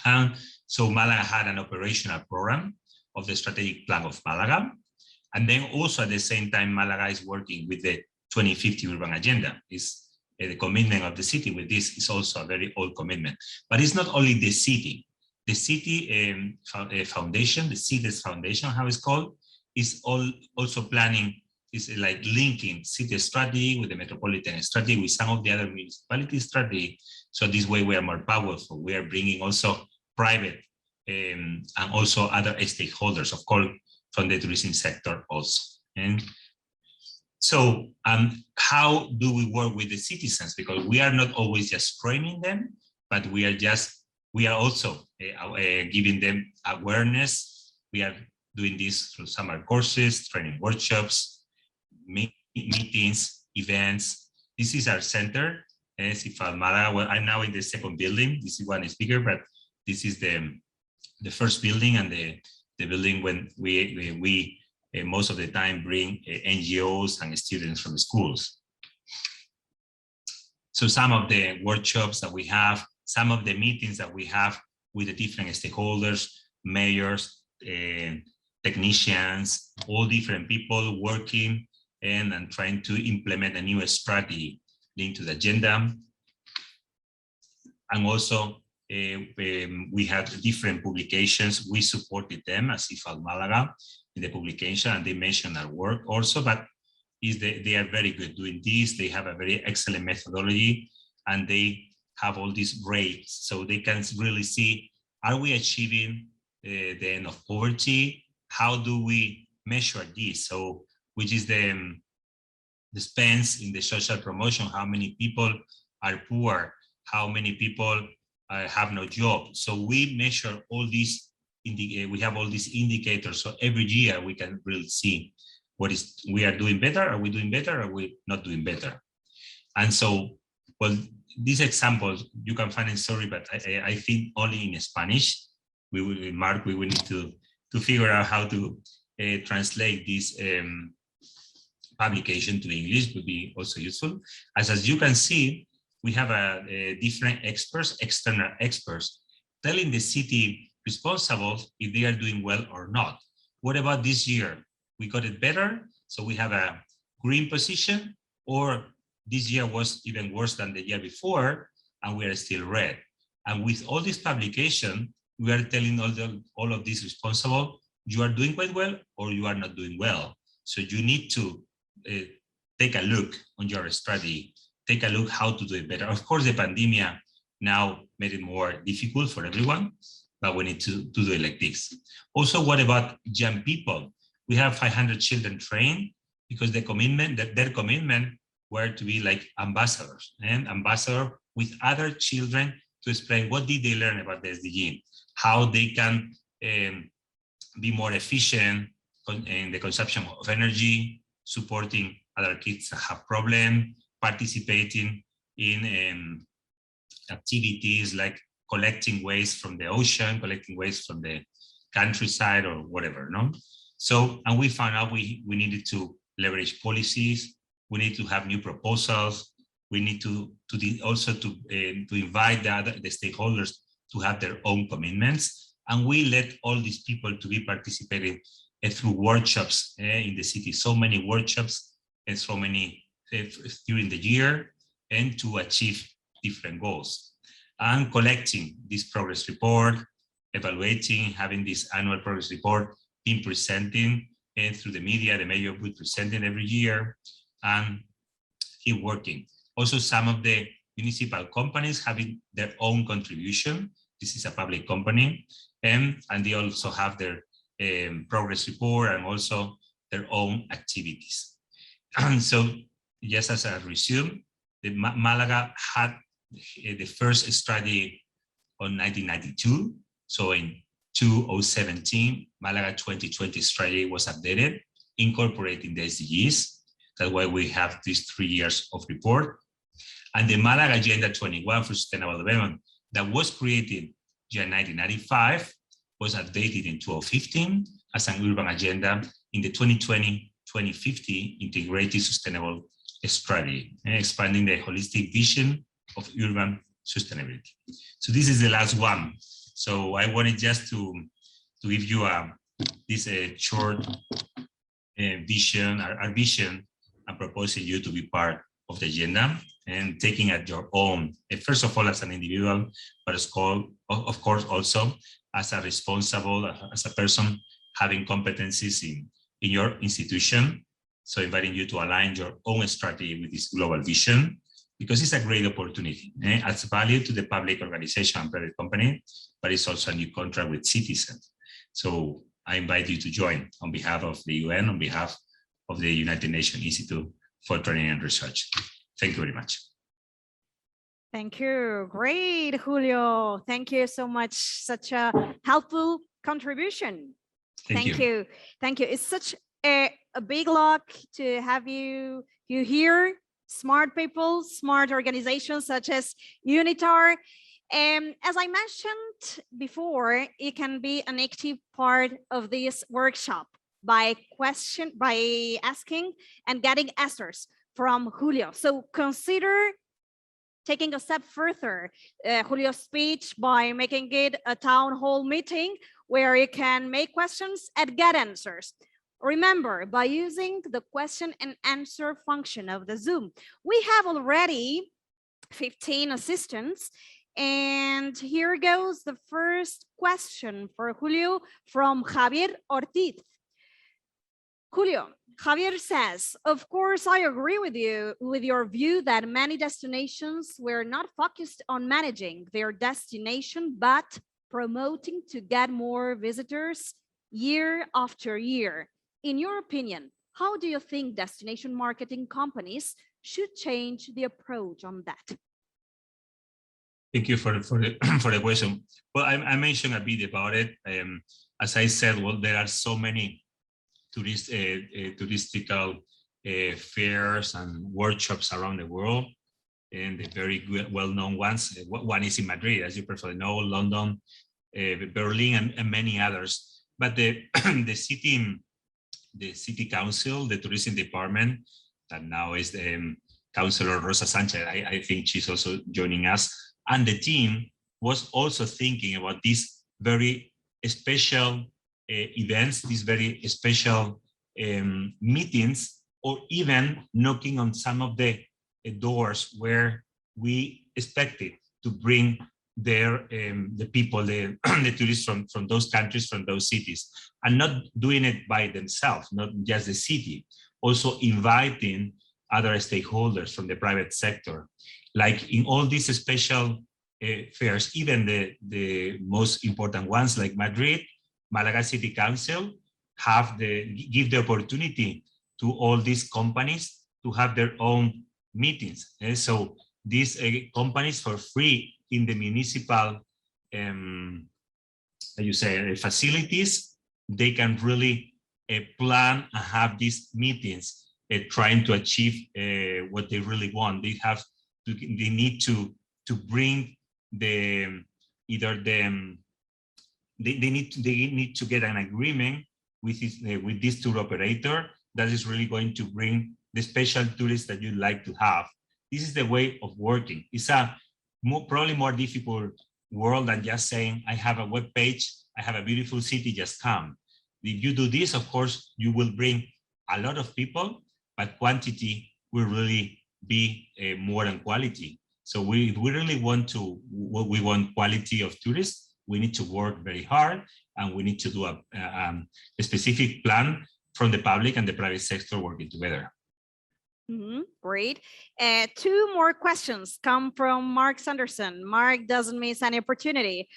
And so Málaga had an operational program of the strategic plan of Málaga. And then also at the same time, Málaga is working with the 2050 urban agenda. Is the commitment of the city with this is also a very old commitment. But it's not only the city. The city foundation, the CITES Foundation, how it's called, is also planning, is like linking city strategy with the metropolitan strategy with some of the other municipality strategy. So this way we are more powerful. We are bringing also private and also other stakeholders, of course, from the tourism sector also. And so how do we work with the citizens? Because we are not always just training them, but we are also giving them awareness. We are doing this through summer courses, training workshops, meetings, events. This is our center, Málaga. Well, I'm now in the second building. This one is bigger, but this is the first building, and the building when we most of the time bring NGOs and students from the schools. So some of the workshops that we have, some of the meetings that we have with the different stakeholders, mayors, technicians, all different people working and trying to implement a new strategy linked to the agenda. And also we had different publications. We supported them as IFAL Málaga in the publication, and they mentioned our work also, but they are very good doing this. They have a very excellent methodology, and they have all these rates, so they can really see, are we achieving the end of poverty? How do we measure this? So which is the spends in the social promotion, how many people are poor, how many people have no job. So we measure all these, we have all these indicators. So every year we can really see what is, we are doing better, are we doing better, are we not doing better? And so, well, these examples you can find in story, but I think only in Spanish. We will, Mark, we will need to figure out how to translate this publication to English, would be also useful. As you can see, we have different experts, external experts, telling the city responsible if they are doing well or not. What about this year? We got it better, so we have a green position, or this year was even worse than the year before, and we are still red. And with all this publication, we are telling all of these responsible, you are doing quite well, or you are not doing well. So you need to take a look on your strategy, take a look how to do it better. Of course, the pandemic now made it more difficult for everyone, but we need to do it like this. Also, what about young people? We have 500 children trained because the commitment, their commitment were to be like ambassadors, and ambassador with other children to explain what did they learn about the SDG, how they can be more efficient in the consumption of energy, supporting other kids that have problems, participating in activities like collecting waste from the ocean, collecting waste from the countryside or whatever, no? So, and we found out we needed to leverage policies, we need to have new proposals, we need to also invite the stakeholders to have their own commitments, and we let all these people to be participating through workshops in the city, so many workshops and so many during the year, and to achieve different goals. And collecting this progress report, evaluating, having this annual progress report, being presenting through the media, the mayor will present it every year, and keep working. Also, some of the municipal companies having their own contribution. This is a public company, and they also have their progress report and also their own activities. And so, just as a resume, the Malaga had the first study on 1992. So in 2017, Malaga 2020 strategy was updated, incorporating the SDGs. That's why we have these 3 years of report. And the Malaga Agenda 21 for Sustainable Development that was created in 1995 was updated in 2015 as an urban agenda in the 2020-2050 integrated sustainable strategy, expanding the holistic vision of urban sustainability. So this is the last one. So I wanted just to give you this short vision, our vision, and proposing you to be part of the agenda and taking at your own, first of all as an individual, but as of course also as a responsible, as a person having competencies in your institution. So inviting you to align your own strategy with this global vision, because it's a great opportunity. It adds value to the public organization and private company, but it's also a new contract with citizens. So I invite you to join on behalf of the UN, on behalf of the United Nations Institute for Training and Research. Thank you very much. Thank you. Great, Julio. Thank you so much. Such a helpful contribution. Thank you. Thank you. It's such a big luck to have you here. Smart people, smart organizations such as UNITAR. As I mentioned before, you can be an active part of this workshop by asking and getting answers from Julio. So consider taking a step further, Julio's speech by making it a town hall meeting where you can make questions and get answers. Remember, by using the question and answer function of the Zoom, we have already 15 assistants. And here goes the first question for Julio from Javier Ortiz. Julio, Javier says, of course, I agree with you with your view that many destinations were not focused on managing their destination, but promoting to get more visitors year after year. In your opinion, how do you think destination marketing companies should change the approach on that? Thank you for the for the question. Well, I mentioned a bit about it. As I said, well, there are so many touristical fairs and workshops around the world, and the very well-known ones. One is in Madrid, as you probably know, London, Berlin, and many others. But the city council, the tourism department, that now is the Councillor Rosa Sanchez, I think she's also joining us, and the team was also thinking about these very special events, these very special meetings, or even knocking on some of the doors where we expected to bring the people, the tourists from those countries, from those cities, and not doing it by themselves, not just the city, also inviting other stakeholders from the private sector. Like in all these special fairs, even the most important ones like Madrid, Málaga City Council give the opportunity to all these companies to have their own meetings. So these companies for free in the municipal facilities, they can really plan and have these meetings trying to achieve what they really want. They need to bring they need to get an agreement with this tour operator that is really going to bring the special tourists that you'd like to have. This is the way of working. It's a probably more difficult world than just saying, I have a web page, I have a beautiful city, just come. If you do this, of course, you will bring a lot of people, but quantity will really be more than quality. So we really want quality of tourists. We need to work very hard, and we need to do a specific plan from the public and the private sector working together. Great. Two more questions come from Mark Sanderson. Mark doesn't miss any opportunity.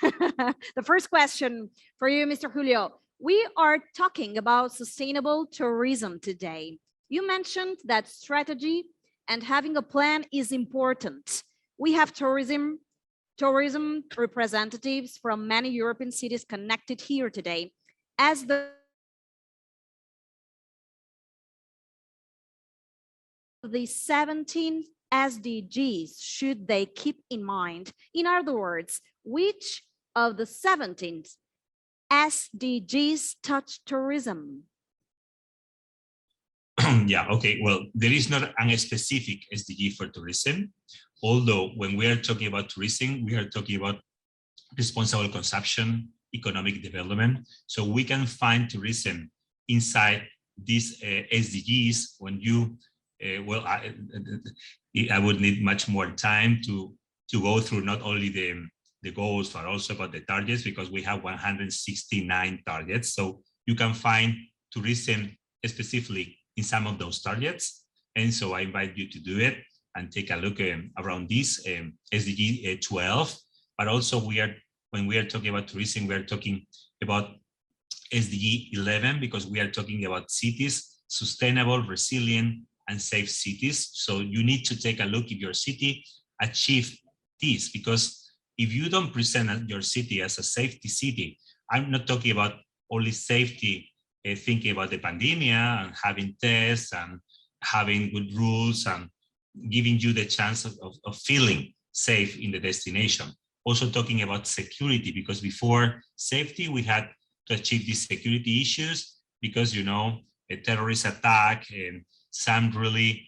The first question for you, Mr. Julio. We are talking about sustainable tourism today. You mentioned that strategy and having a plan is important. We have tourism representatives from many European cities connected here today. As the 17 SDGs should they keep in mind? In other words, which of the 17 SDGs touch tourism? Yeah, okay, well, there is not a specific SDG for tourism, although when we are talking about tourism, we are talking about responsible consumption, economic development. So we can find tourism inside these SDGs. When you, I would need much more time to go through not only the goals, but also about the targets, because we have 169 targets. So you can find tourism specifically in some of those targets. And so I invite you to do it and take a look around this SDG 12. But also when we are talking about tourism, we are talking about SDG 11, because we are talking about cities, sustainable, resilient, and safe cities. So you need to take a look if your city achieve this, because if you don't present your city as a safety city, I'm not talking about only safety, thinking about the pandemic and having tests and having good rules and giving you the chance of feeling safe in the destination. Also talking about security, because before safety, we had to achieve these security issues because, you know, a terrorist attack and some really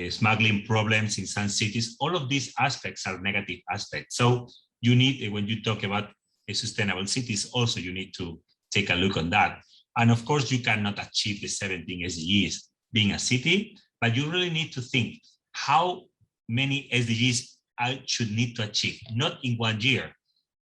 smuggling problems in some cities. All of these aspects are negative aspects. So you need, when you talk about sustainable cities, also you need to take a look on that. And of course, you cannot achieve the 17 SDGs being a city, but you really need to think how many SDGs I should need to achieve, not in 1 year.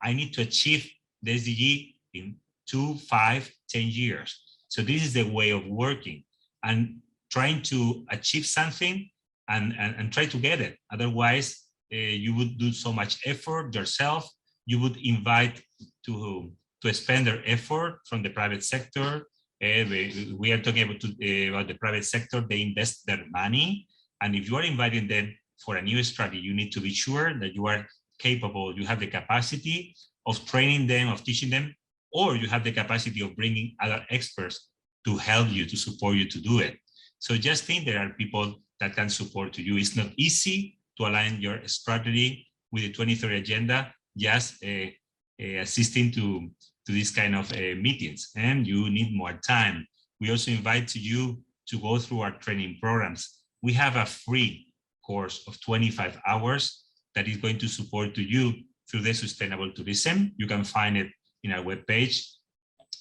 I need to achieve the SDG in 2, 5, 10 years. So this is the way of working and trying to achieve something and try to get it. Otherwise, you would do so much effort yourself. You would invite to spend their effort from the private sector. We are talking about the private sector. They invest their money. And if you are inviting them for a new strategy, you need to be sure that you are capable, you have the capacity of training them, of teaching them, or you have the capacity of bringing other experts to help you, to support you to do it. So just think there are people that can support you. It's not easy to align your strategy with the 2030 agenda, just assisting to this kind of meetings, and you need more time. We also invite you to go through our training programs. We have a free course of 25 hours that is going to support to you through the sustainable tourism. You can find it in our webpage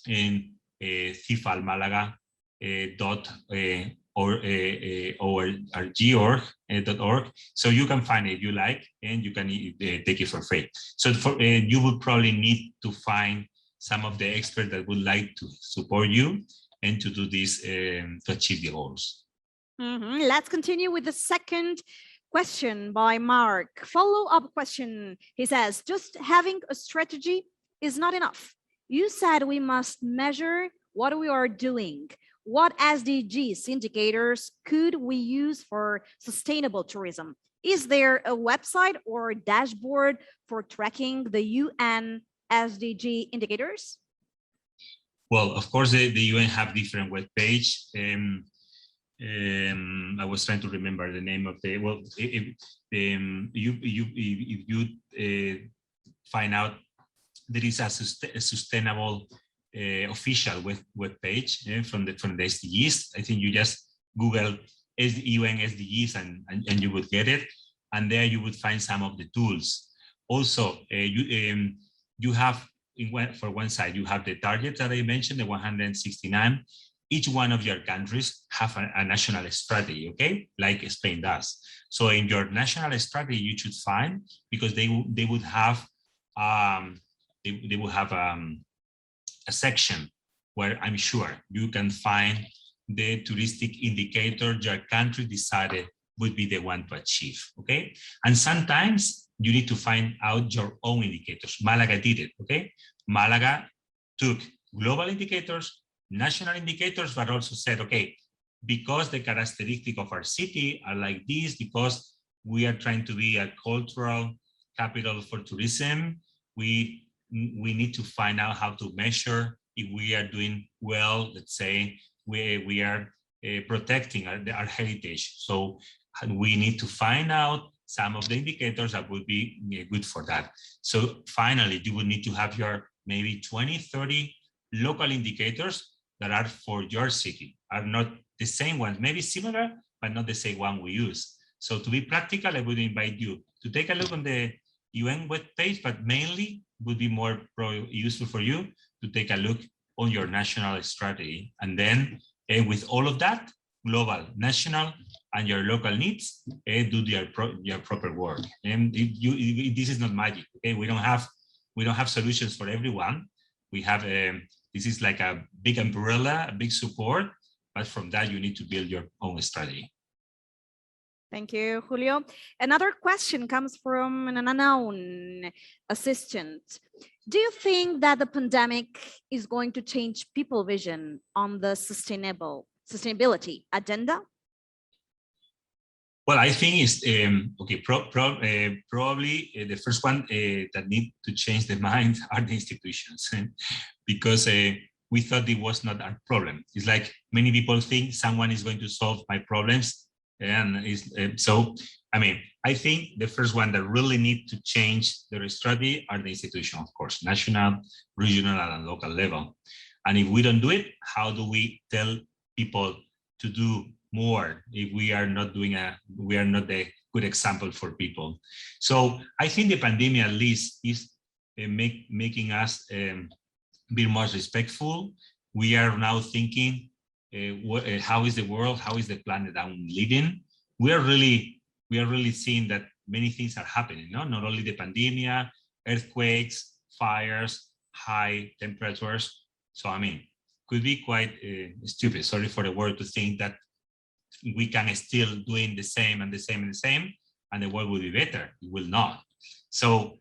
in cifalmalaga.org. So you can find it if you like, and you can take it for free. So you would probably need to find some of the experts that would like to support you and to do this to achieve the goals. Let's continue with the second question by Mark. Follow-up question. He says, just having a strategy is not enough. You said we must measure what we are doing. What SDGs indicators could we use for sustainable tourism? Is there a website or dashboard for tracking the UN SDG indicators? Well, of course, the UN have different web page. I was trying to remember the name of the, well, if you find out there is a sustainable official web page from the SDGs. I think you just Google UN SDGs and you would get it, and there you would find some of the tools. Also, you have for one side you have the targets that I mentioned, the 169. Each one of your countries have a national strategy, okay, like Spain does. So in your national strategy, you should find, because they would have a section where I'm sure you can find the touristic indicator your country decided would be the one to achieve, okay? And sometimes you need to find out your own indicators. Malaga did it, okay? Malaga took global indicators, national indicators, but also said, okay, because the characteristics of our city are like this, because we are trying to be a cultural capital for tourism, we need to find out how to measure if we are doing well. Let's say we are protecting our heritage. So we need to find out some of the indicators that would be good for that. So finally, you would need to have your maybe 20, 30 local indicators that are for your city, are not the same ones, maybe similar, but not the same one we use. So to be practical, I would invite you to take a look on the UN web page, but mainly would be more useful for you to take a look on your national strategy. And then with all of that, global, national, and your local needs, do your proper work. And this is not magic, okay? We don't have solutions for everyone. We have this is like a big umbrella, a big support, but from that you need to build your own strategy. Thank you, Julio. Another question comes from an unknown assistant. Do you think that the pandemic is going to change people's vision on the sustainability agenda? Well, I think it's okay. Probably the first one that need to change the mind are the institutions, because we thought it was not our problem. It's like many people think someone is going to solve my problems, and so. I mean, I think the first one that really need to change their strategy are the institution, of course, national, regional, and local level. And if we don't do it, how do we tell people to do more if we are not doing we are not the good example for people? So I think the pandemic at least is making us be more respectful. We are now thinking, how is the world, how is the planet that I'm living? We are really seeing that many things are happening, no? Not only the pandemic, earthquakes, fires, high temperatures. So I mean, could be quite stupid, sorry for the word, to think that we can still doing the same and the same and the same, and the world will be better. It will not. So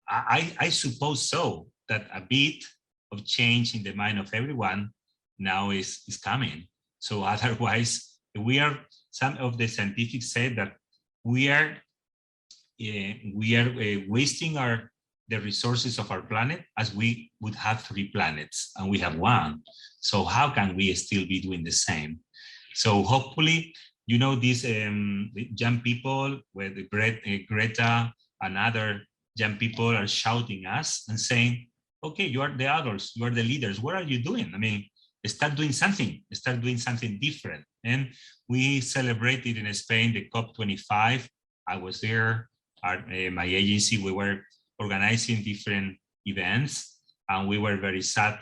I suppose so, that a bit of change in the mind of everyone now is coming. So otherwise, some of the scientifics say that we are wasting the resources of our planet as we would have 3 planets and we have 1. So how can we still be doing the same? So hopefully, you know, these young people, where the Greta and other young people are shouting us and saying, okay, you are the adults, you are the leaders, what are you doing? I mean, start doing something different. And we celebrated in Spain the COP25. I was there, my agency, we were organizing different events, and we were very sad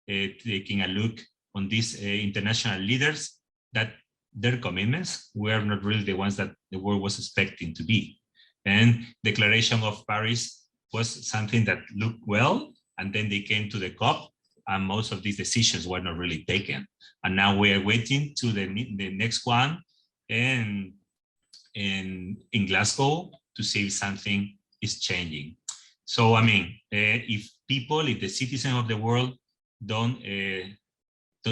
taking a look on these international leaders, that their commitments were not really the ones that the world was expecting to be. And Declaration of Paris was something that looked well, and then they came to the COP, and most of these decisions were not really taken. And now we are waiting to the next one in Glasgow to see if something is changing. So, I mean, if the citizens of the world don't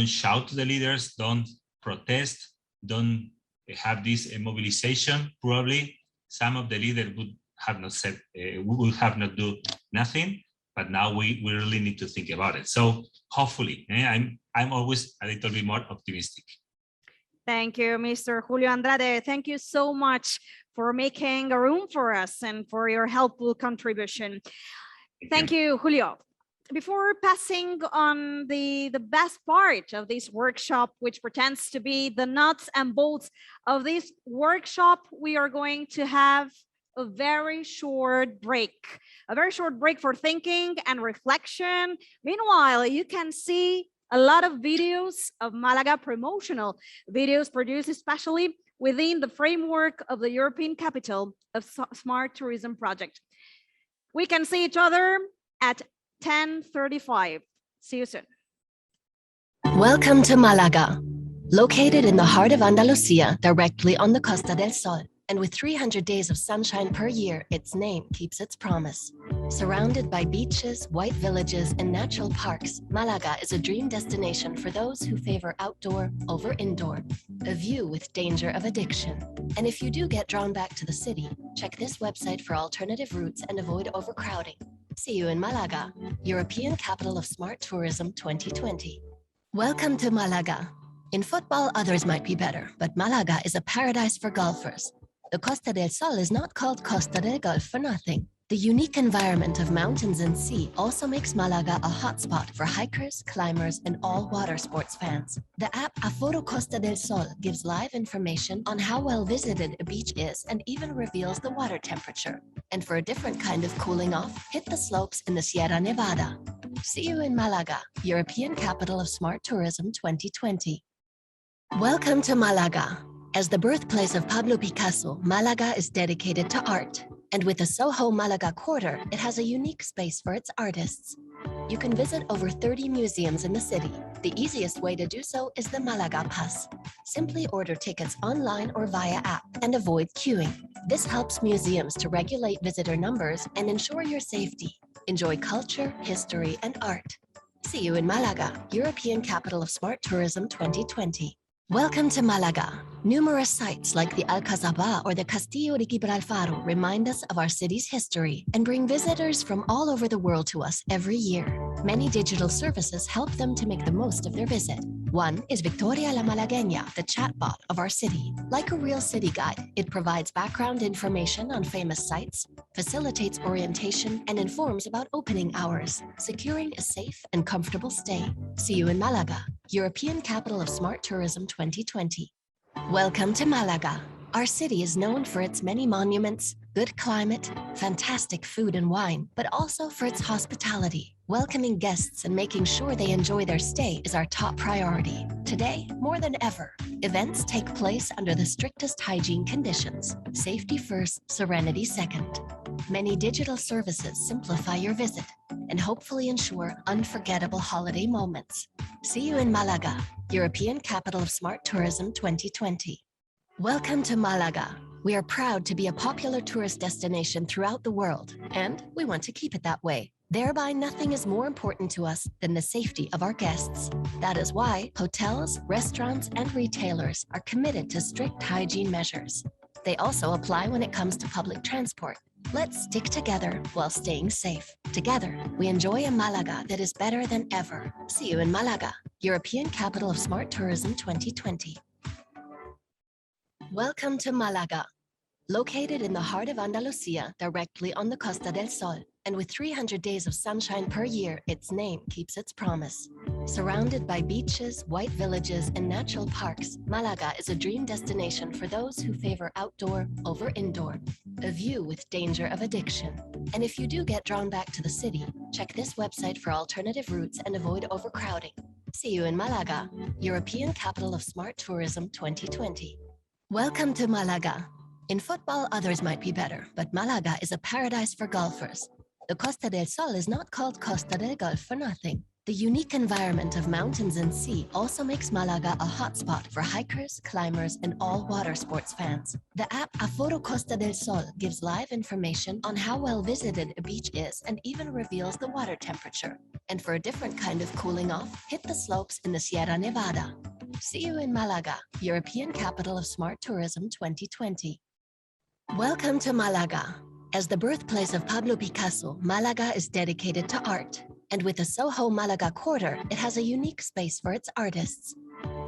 shout to the leaders, don't protest, don't have this mobilization, probably some of the leaders would have not said, would have not do nothing. But now we really need to think about it. So hopefully, I'm always a little bit more optimistic. Thank you, Mr. Julio Andrade. Thank you so much for making a room for us and for your helpful contribution. Thank you, Julio. Before passing on the best part of this workshop, which pretends to be the nuts and bolts of this workshop, we are going to have a very short break for thinking and reflection. Meanwhile, you can see a lot of videos of Malaga, promotional videos produced especially within the framework of the European Capital of Smart Tourism project. We can see each other at 10:35. See you soon. Welcome to Málaga, located in the heart of Andalusia, directly on the Costa del Sol. And with 300 days of sunshine per year, its name keeps its promise. Surrounded by beaches, white villages, and natural parks, Málaga is a dream destination for those who favor outdoor over indoor. A view with danger of addiction. And if you do get drawn back to the city, check this website for alternative routes and avoid overcrowding. See you in Málaga, European Capital of Smart Tourism 2020. Welcome to Málaga. In football, others might be better, but Málaga is a paradise for golfers. The Costa del Sol is not called Costa del Golf for nothing. The unique environment of mountains and sea also makes Málaga a hotspot for hikers, climbers, and all water sports fans. The app Aforo Costa del Sol gives live information on how well visited a beach is and even reveals the water temperature. And for a different kind of cooling off, hit the slopes in the Sierra Nevada. See you in Málaga, European Capital of Smart Tourism 2020. Welcome to Málaga. As the birthplace of Pablo Picasso, Málaga is dedicated to art. And with the Soho Málaga Quarter, it has a unique space for its artists. You can visit over 30 museums in the city. The easiest way to do so is the Málaga Pass. Simply order tickets online or via app and avoid queuing. This helps museums to regulate visitor numbers and ensure your safety. Enjoy culture, history, and art. See you in Málaga, European Capital of Smart Tourism 2020. Welcome to Málaga. Numerous sites like the Alcazaba or the Castillo de Gibraltar remind us of our city's history and bring visitors from all over the world to us every year. Many digital services help them to make the most of their visit. One is Victoria la Malagueña, the chatbot of our city. Like a real city guide, it provides background information on famous sites, facilitates orientation, and informs about opening hours, securing a safe and comfortable stay. See you in Málaga, European Capital of Smart Tourism 2020. Welcome to Málaga. Our city is known for its many monuments, good climate, fantastic food and wine, but also for its hospitality. Welcoming guests and making sure they enjoy their stay is our top priority. Today, more than ever, events take place under the strictest hygiene conditions. Safety first, serenity second. Many digital services simplify your visit and hopefully ensure unforgettable holiday moments. See you in Málaga, European Capital of Smart Tourism 2020. Welcome to Málaga. We are proud to be a popular tourist destination throughout the world, and we want to keep it that way. Thereby, nothing is more important to us than the safety of our guests. That is why hotels, restaurants, and retailers are committed to strict hygiene measures. They also apply when it comes to public transport. Let's stick together while staying safe. Together, we enjoy a Málaga that is better than ever. See you in Málaga, European Capital of Smart Tourism 2020. Welcome to Málaga. Located in the heart of Andalusia, directly on the Costa del Sol, and with 300 days of sunshine per year, its name keeps its promise. Surrounded by beaches, white villages, and natural parks, Málaga is a dream destination for those who favor outdoor over indoor. A view with danger of addiction. And if you do get drawn back to the city, check this website for alternative routes and avoid overcrowding. See you in Málaga, European Capital of Smart Tourism 2020. Welcome to Málaga. In football, others might be better, but Málaga is a paradise for golfers. The Costa del Sol is not called Costa del Golf for nothing. The unique environment of mountains and sea also makes Málaga a hotspot for hikers, climbers, and all water sports fans. The app Aforo Costa del Sol gives live information on how well visited a beach is and even reveals the water temperature. And for a different kind of cooling off, hit the slopes in the Sierra Nevada. See you in Málaga, European Capital of Smart Tourism 2020. Welcome to Málaga. As the birthplace of Pablo Picasso, Málaga is dedicated to art. And with the Soho Málaga Quarter, it has a unique space for its artists.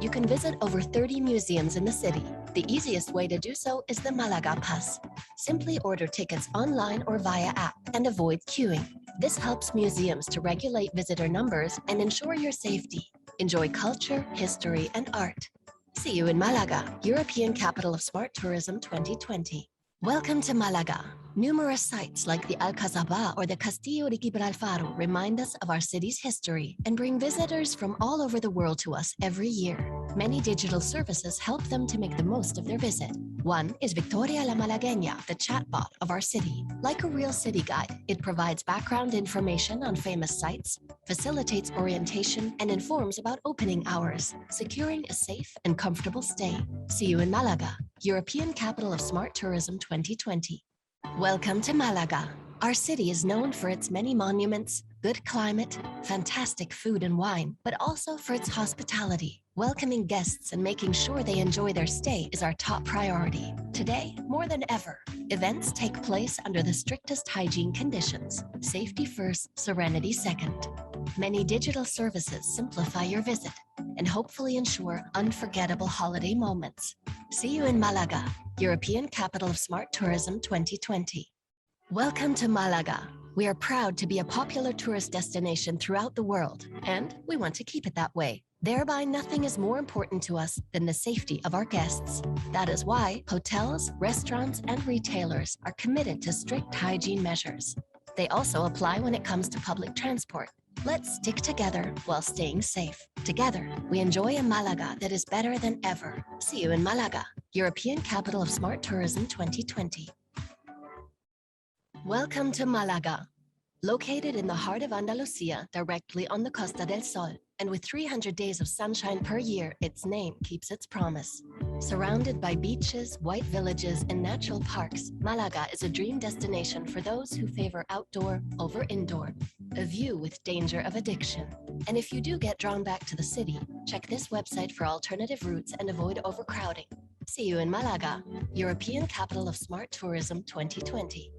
You can visit over 30 museums in the city. The easiest way to do so is the Málaga Pass. Simply order tickets online or via app and avoid queuing. This helps museums to regulate visitor numbers and ensure your safety. Enjoy culture, history, and art. See you in Málaga, European Capital of Smart Tourism 2020. Welcome to Málaga. Numerous sites like the Alcazaba or the Castillo de Gibraltar remind us of our city's history and bring visitors from all over the world to us every year. Many digital services help them to make the most of their visit. One is Victoria La Malagueña, the chatbot of our city. Like a real city guide, it provides background information on famous sites, facilitates orientation, and informs about opening hours, securing a safe and comfortable stay. See you in Málaga, European Capital of Smart Tourism 2020. Welcome to Málaga. Our city is known for its many monuments, good climate, fantastic food and wine, but also for its hospitality. Welcoming guests and making sure they enjoy their stay is our top priority. Today, more than ever, events take place under the strictest hygiene conditions. Safety first, serenity second. Many digital services simplify your visit and hopefully ensure unforgettable holiday moments. See you in Málaga, European Capital of Smart Tourism 2020. Welcome to Málaga. We are proud to be a popular tourist destination throughout the world, and we want to keep it that way. Thereby, nothing is more important to us than the safety of our guests. That is why hotels, restaurants, and retailers are committed to strict hygiene measures. They also apply when it comes to public transport. Let's stick together while staying safe. Together, we enjoy a Málaga that is better than ever. See you in Málaga, European Capital of Smart Tourism 2020. Welcome to Málaga. Located in the heart of Andalusia, directly on the Costa del Sol, and with 300 days of sunshine per year, its name keeps its promise. Surrounded by beaches, white villages, and natural parks, Málaga is a dream destination for those who favor outdoor over indoor. A view with danger of addiction. And if you do get drawn back to the city, check this website for alternative routes and avoid overcrowding. See you in Málaga, European Capital of Smart Tourism 2020.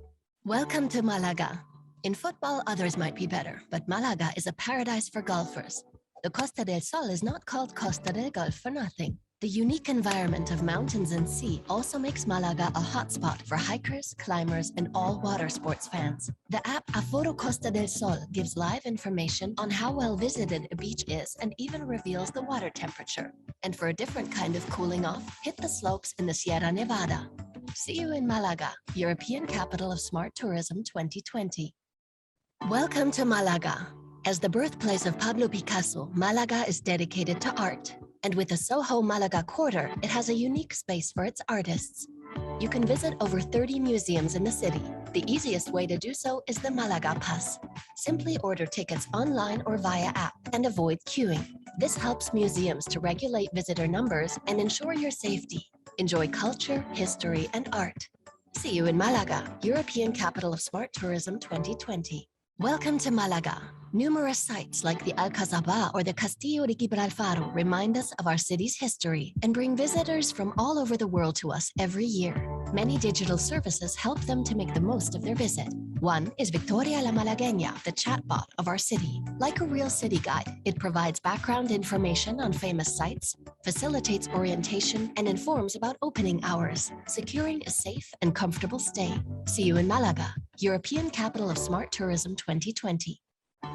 Welcome to Málaga. In football, others might be better, but Málaga is a paradise for golfers. The Costa del Sol is not called Costa del Golf for nothing. The unique environment of mountains and sea also makes Málaga a hotspot for hikers, climbers, and all water sports fans. The app Aforo Costa del Sol gives live information on how well visited a beach is and even reveals the water temperature. And for a different kind of cooling off, hit the slopes in the Sierra Nevada. See you in Málaga, European Capital of Smart Tourism 2020. Welcome to Málaga. As the birthplace of Pablo Picasso, Málaga is dedicated to art. And with the Soho Málaga Quarter, it has a unique space for its artists. You can visit over 30 museums in the city. The easiest way to do so is the Málaga Pass. Simply order tickets online or via app and avoid queuing. This helps museums to regulate visitor numbers and ensure your safety. Enjoy culture, history, and art. See you in Málaga, European Capital of Smart Tourism 2020. Welcome to Málaga. Numerous sites like the Alcazaba or the Castillo de Gibraltar remind us of our city's history and bring visitors from all over the world to us every year. Many digital services help them to make the most of their visit. One is Victoria la Malagueña, the chatbot of our city. Like a real city guide, it provides background information on famous sites, facilitates orientation, and informs about opening hours, securing a safe and comfortable stay. See you in Málaga, European Capital of Smart Tourism 2020.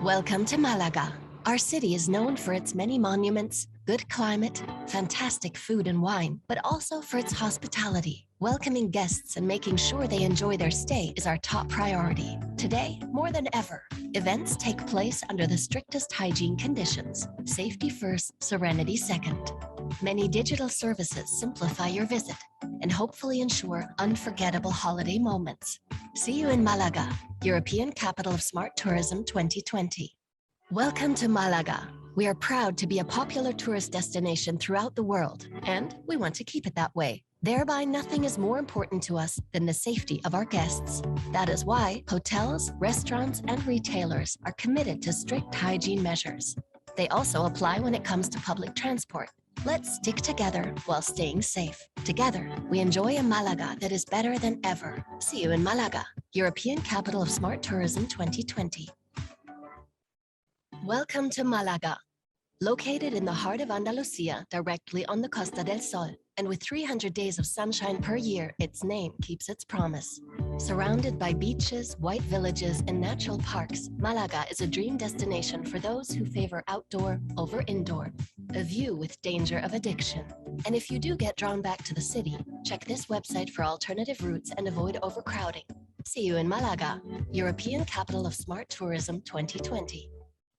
Welcome to Málaga. Our city is known for its many monuments, good climate, fantastic food and wine, but also for its hospitality. Welcoming guests and making sure they enjoy their stay is our top priority. Today, more than ever, events take place under the strictest hygiene conditions. Safety first, serenity second. Many digital services simplify your visit and hopefully ensure unforgettable holiday moments. See you in Málaga, European Capital of Smart Tourism 2020. Welcome to Málaga. We are proud to be a popular tourist destination throughout the world, and we want to keep it that way. Thereby, nothing is more important to us than the safety of our guests. That is why hotels, restaurants, and retailers are committed to strict hygiene measures. They also apply when it comes to public transport. Let's stick together while staying safe. Together, we enjoy a Málaga that is better than ever. See you in Málaga, European Capital of Smart Tourism 2020. Welcome to Málaga. Located in the heart of Andalusia, directly on the Costa del Sol, and with 300 days of sunshine per year, its name keeps its promise. Surrounded by beaches, white villages, and natural parks, Málaga is a dream destination for those who favor outdoor over indoor. A view with danger of addiction. And if you do get drawn back to the city, check this website for alternative routes and avoid overcrowding. See you in Málaga, European Capital of Smart Tourism 2020.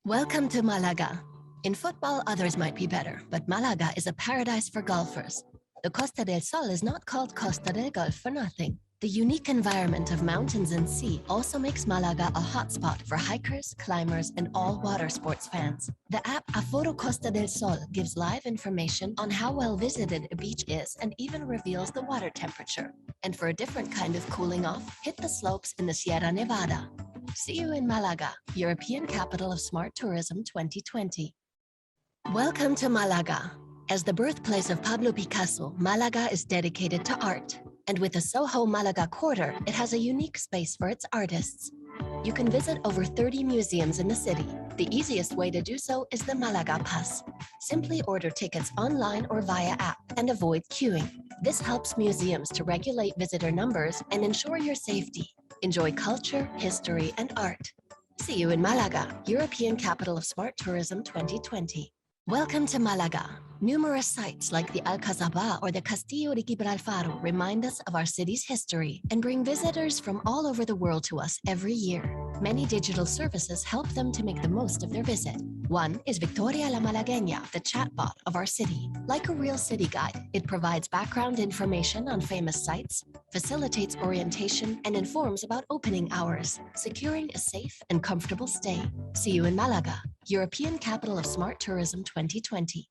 Welcome to Málaga. In football, others might be better, but Málaga is a paradise for golfers. The Costa del Sol is not called Costa del Golf for nothing. The unique environment of mountains and sea also makes Málaga a hotspot for hikers, climbers, and all water sports fans. The app Aforo Costa del Sol gives live information on how well visited a beach is and even reveals the water temperature. And for a different kind of cooling off, hit the slopes in the Sierra Nevada. See you in Málaga, European Capital of Smart Tourism 2020. Welcome to Málaga. As the birthplace of Pablo Picasso, Málaga is dedicated to art. And with the Soho Málaga Quarter, it has a unique space for its artists. You can visit over 30 museums in the city. The easiest way to do so is the Málaga Pass. Simply order tickets online or via app and avoid queuing. This helps museums to regulate visitor numbers and ensure your safety. Enjoy culture, history, and art. See you in Málaga, European Capital of Smart Tourism 2020. Welcome to Málaga. Numerous sites like the Alcazaba or the Castillo de Gibraltar remind us of our city's history and bring visitors from all over the world to us every year. Many digital services help them to make the most of their visit. One is Victoria la Malagueña, the chatbot of our city. Like a real city guide, it provides background information on famous sites, facilitates orientation, and informs about opening hours, securing a safe and comfortable stay. See you in Málaga, European Capital of Smart Tourism 2020.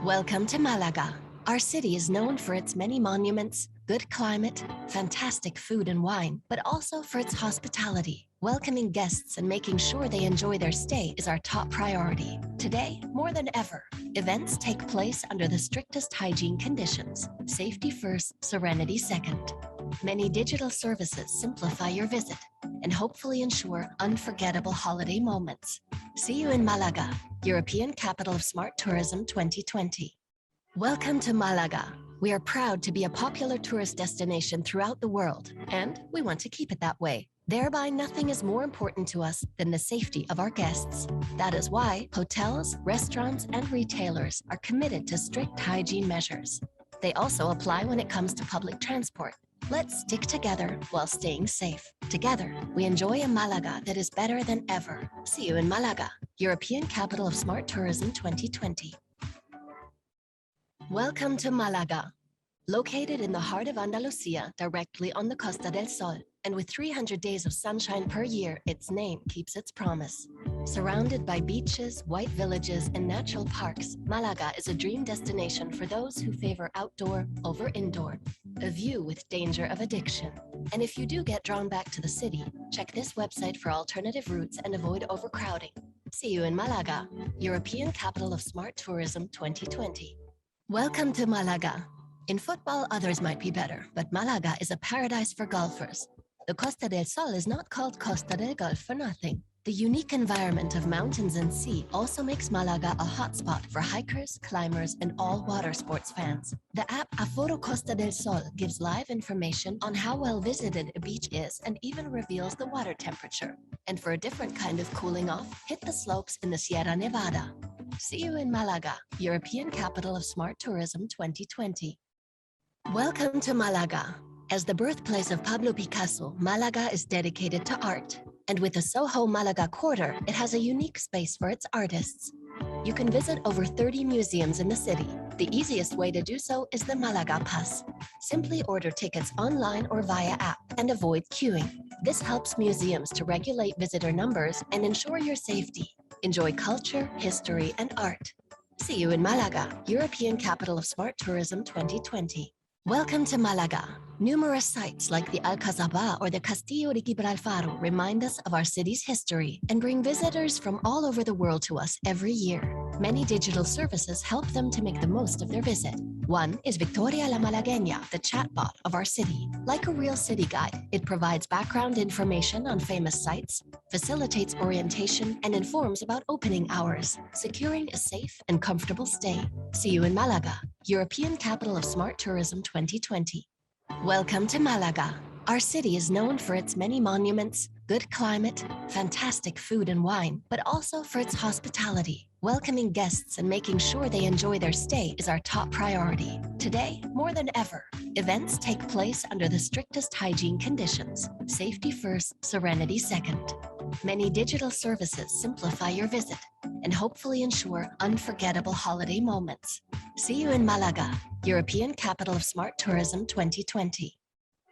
Welcome to Málaga. Our city is known for its many monuments, good climate, fantastic food and wine, but also for its hospitality. Welcoming guests and making sure they enjoy their stay is our top priority. Today, more than ever, events take place under the strictest hygiene conditions. Safety first, serenity second. Many digital services simplify your visit and hopefully ensure unforgettable holiday moments. See you in Málaga, European Capital of Smart Tourism 2020. Welcome to Málaga. We are proud to be a popular tourist destination throughout the world, and we want to keep it that way. Thereby, nothing is more important to us than the safety of our guests. That is why hotels, restaurants, and retailers are committed to strict hygiene measures. They also apply when it comes to public transport. Let's stick together while staying safe. Together, we enjoy a Málaga that is better than ever. See you in Málaga, European Capital of Smart Tourism 2020. Welcome to Málaga. Located in the heart of Andalusia, directly on the Costa del Sol, and with 300 days of sunshine per year, its name keeps its promise. Surrounded by beaches, white villages, and natural parks, Málaga is a dream destination for those who favor outdoor over indoor. A view with danger of addiction. And if you do get drawn back to the city, check this website for alternative routes and avoid overcrowding. See you in Málaga, European Capital of Smart Tourism 2020. Welcome to Málaga. In football, others might be better, but Málaga is a paradise for golfers. The Costa del Sol is not called Costa del Golf for nothing. The unique environment of mountains and sea also makes Málaga a hotspot for hikers, climbers, and all water sports fans. The app Aforo Costa del Sol gives live information on how well visited a beach is and even reveals the water temperature. And for a different kind of cooling off, hit the slopes in the Sierra Nevada. See you in Málaga, European Capital of Smart Tourism 2020. Welcome to Málaga. As the birthplace of Pablo Picasso, Málaga is dedicated to art. And with the Soho Málaga Quarter, it has a unique space for its artists. You can visit over 30 museums in the city. The easiest way to do so is the Málaga Pass. Simply order tickets online or via app and avoid queuing. This helps museums to regulate visitor numbers and ensure your safety. Enjoy culture, history, and art. See you in Málaga, European Capital of Smart Tourism 2020. Welcome to Málaga. Numerous sites like the Alcazaba or the Castillo de Gibraltar remind us of our city's history and bring visitors from all over the world to us every year. Many digital services help them to make the most of their visit. One is Victoria la Malagueña, the chatbot of our city. Like a real city guide, it provides background information on famous sites, facilitates orientation, and informs about opening hours, securing a safe and comfortable stay. See you in Málaga, European Capital of Smart Tourism 2020. Welcome to Málaga. Our city is known for its many monuments, good climate, fantastic food and wine, but also for its hospitality. Welcoming guests and making sure they enjoy their stay is our top priority. Today, more than ever, events take place under the strictest hygiene conditions. Safety first, serenity second. Many digital services simplify your visit and hopefully ensure unforgettable holiday moments. See you in Málaga, European Capital of Smart Tourism 2020.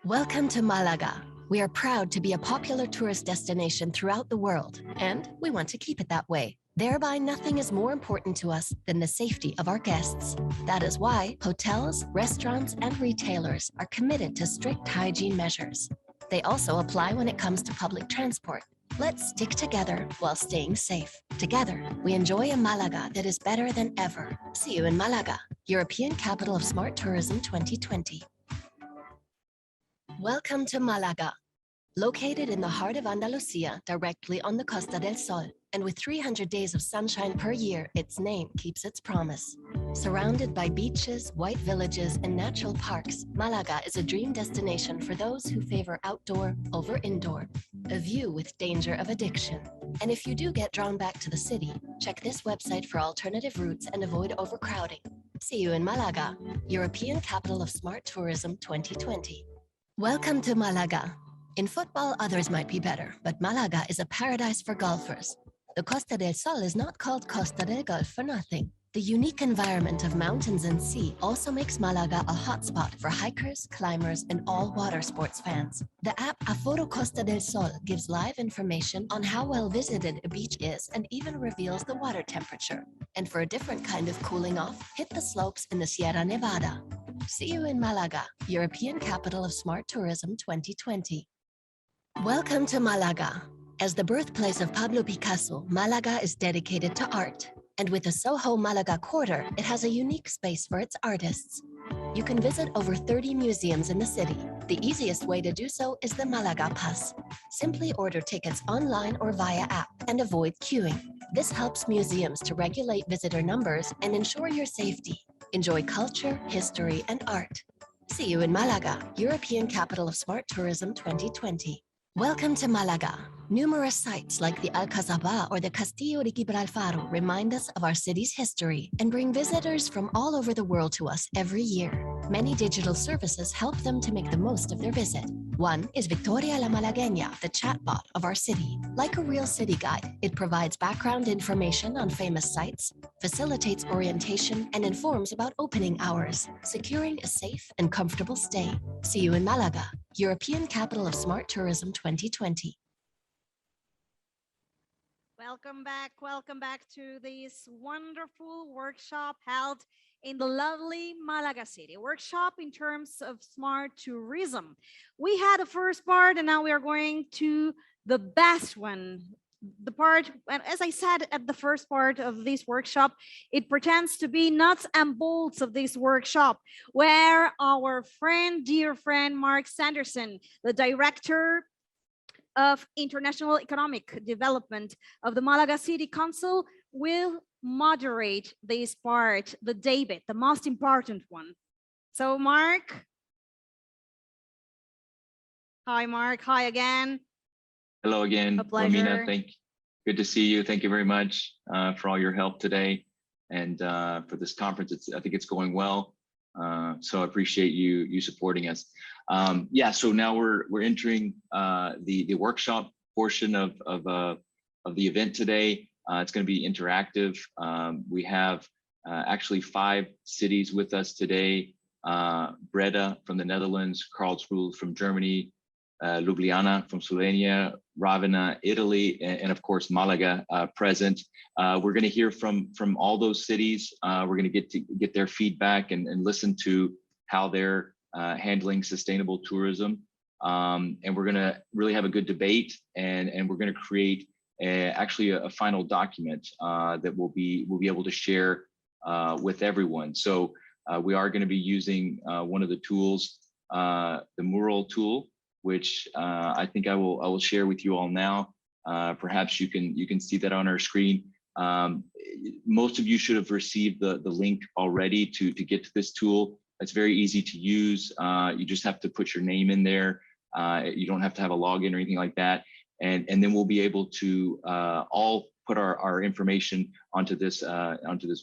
Welcome to Málaga. We are proud to be a popular tourist destination throughout the world, and we want to keep it that way. Thereby, nothing is more important to us than the safety of our guests. That is why hotels, restaurants, and retailers are committed to strict hygiene measures. They also apply when it comes to public transport. Let's stick together while staying safe. Together, we enjoy a Málaga that is better than ever. See you in Málaga, European Capital of Smart Tourism 2020. Welcome to Málaga. Located in the heart of Andalusia, directly on the Costa del Sol, and with 300 days of sunshine per year, its name keeps its promise. Surrounded by beaches, white villages, and natural parks, Málaga is a dream destination for those who favor outdoor over indoor. A view with danger of addiction. And if you do get drawn back to the city, check this website for alternative routes and avoid overcrowding. See you in Málaga, European Capital of Smart Tourism 2020. Welcome to Málaga. In football, others might be better, but Málaga is a paradise for golfers. The Costa del Sol is not called Costa del Golf for nothing. The unique environment of mountains and sea also makes Málaga a hotspot for hikers, climbers, and all water sports fans. The app Aforo Costa del Sol gives live information on how well visited a beach is and even reveals the water temperature. And for a different kind of cooling off, hit the slopes in the Sierra Nevada. See you in Málaga, European Capital of Smart Tourism 2020. Welcome to Málaga. As the birthplace of Pablo Picasso, Málaga is dedicated to art. And with the Soho Málaga Quarter, it has a unique space for its artists. You can visit over 30 museums in the city. The easiest way to do so is the Málaga Pass. Simply order tickets online or via app and avoid queuing. This helps museums to regulate visitor numbers and ensure your safety. Enjoy culture, history, and art. See you in Málaga, European Capital of Smart Tourism 2020. Welcome to Málaga. Numerous sites like the Alcazaba or the Castillo de Gibraltar remind us of our city's history and bring visitors from all over the world to us every year. Many digital services help them to make the most of their visit. One is Victoria la Malagueña, the chatbot of our city. Like a real city guide, it provides background information on famous sites, facilitates orientation, and informs about opening hours, securing a safe and comfortable stay. See you in Málaga, European Capital of Smart Tourism 2020. Welcome back to this wonderful workshop held in the lovely Malaga city. Workshop in terms of smart tourism. We had the first part and now we are going to the best one. The part, and as I said at the first part of this workshop, it pretends to be nuts and bolts of this workshop, where our friend, dear friend, Mark Sanderson, the director of International Economic Development of the Malaga City Council, will moderate this part, the debate, the most important one. So Mark. Hi, Mark. Hi again. Hello again, A pleasure. Romina. Good to see you. Thank you very much for all your help today and for this conference. I think it's going well. So I appreciate you supporting us. Yeah, so now we're entering the workshop portion of the event today. It's going to be interactive. We have actually 5 cities with us today: Breda from the Netherlands, Karlsruhe from Germany, Ljubljana from Slovenia, Ravenna, Italy, and of course Malaga present. We're going to hear from all those cities. We're going to get their feedback and listen to how they're handling sustainable tourism. And we're going to really have a good debate, and we're going to create actually a final document that we'll be able to share with everyone. So we are going to be using one of the tools, the mural tool, which I think I will share with you all now. Perhaps you can see that on our screen. Most of you should have received the link already to get to this tool. It's very easy to use. You just have to put your name in there. You don't have to have a login or anything like that. And then we'll be able to all put our information onto this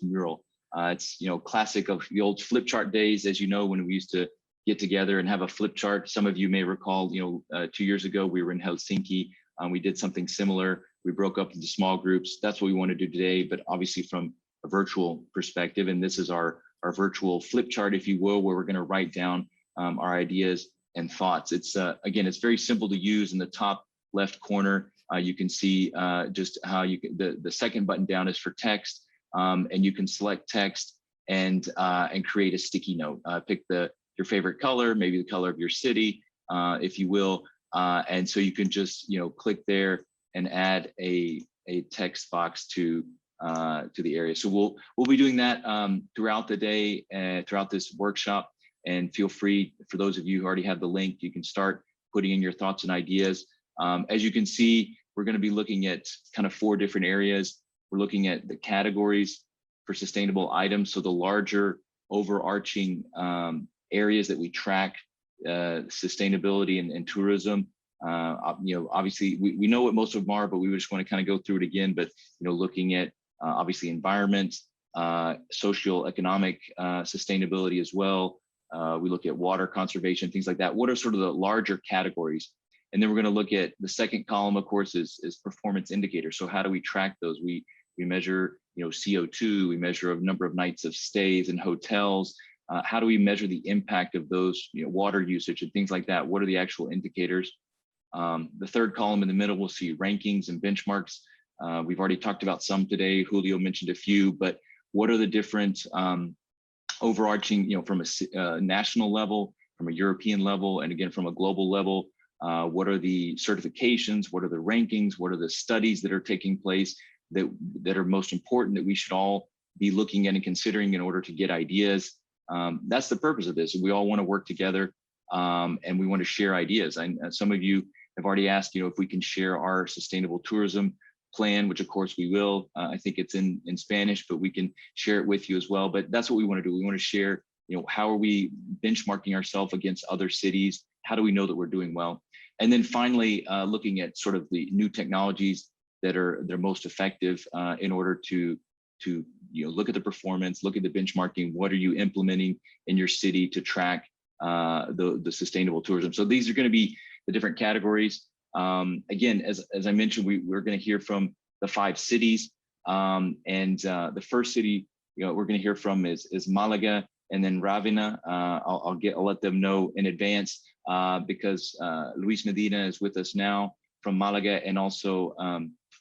mural. It's classic of the old flip chart days, as you know, when we used to get together and have a flip chart. Some of you may recall, 2 years ago, we were in Helsinki. We did something similar. We broke up into small groups. That's what we want to do today, but obviously from a virtual perspective. And this is our virtual flip chart, if you will, where we're going to write down our ideas and thoughts. It's again, it's very simple to use. In the top left corner, you can see just how you can, the second button down is for text, and you can select text and create a sticky note. Pick your favorite color, maybe the color of your city, if you will. And so you can just, click there and add a text box to the area. So we'll be doing that throughout the day and throughout this workshop. And feel free, for those of you who already have the link, you can start putting in your thoughts and ideas. As you can see, we're going to be looking at kind of 4 different areas. We're looking at the categories for sustainable items. So the larger overarching areas that we track sustainability and tourism. Obviously we know what most of them are, but we just want to kind of go through it again. But looking at obviously environment, socio-economic sustainability as well. We look at water conservation, things like that. What are sort of the larger categories? And then we're going to look at the second column, of course, is performance indicators. So how do we track those? We measure CO2. We measure a number of nights of stays in hotels. How do we measure the impact of those, water usage and things like that? What are the actual indicators? The third column in the middle, we'll see rankings and benchmarks. We've already talked about some today. Julio mentioned a few, but what are the different overarching, from a national level, from a European level, and again, from a global level? What are the certifications? What are the rankings? What are the studies that are taking place that are most important that we should all be looking at and considering in order to get ideas? That's the purpose of this. We all want to work together, and we want to share ideas. Some of you have already asked, if we can share our sustainable tourism plan, which of course we will. I think it's in Spanish, but we can share it with you as well. But that's what we want to do. We want to share, how are we benchmarking ourselves against other cities? How do we know that we're doing well? And then finally, looking at sort of the new technologies they're most effective in order to look at the performance, look at the benchmarking. What are you implementing in your city to track the sustainable tourism? So these are going to be the different categories. Again, as I mentioned, we're going to hear from the 5 cities, and the first city we're going to hear from is Malaga, and then Ravenna. I'll let them know in advance because Luis Medina is with us now from Malaga, and also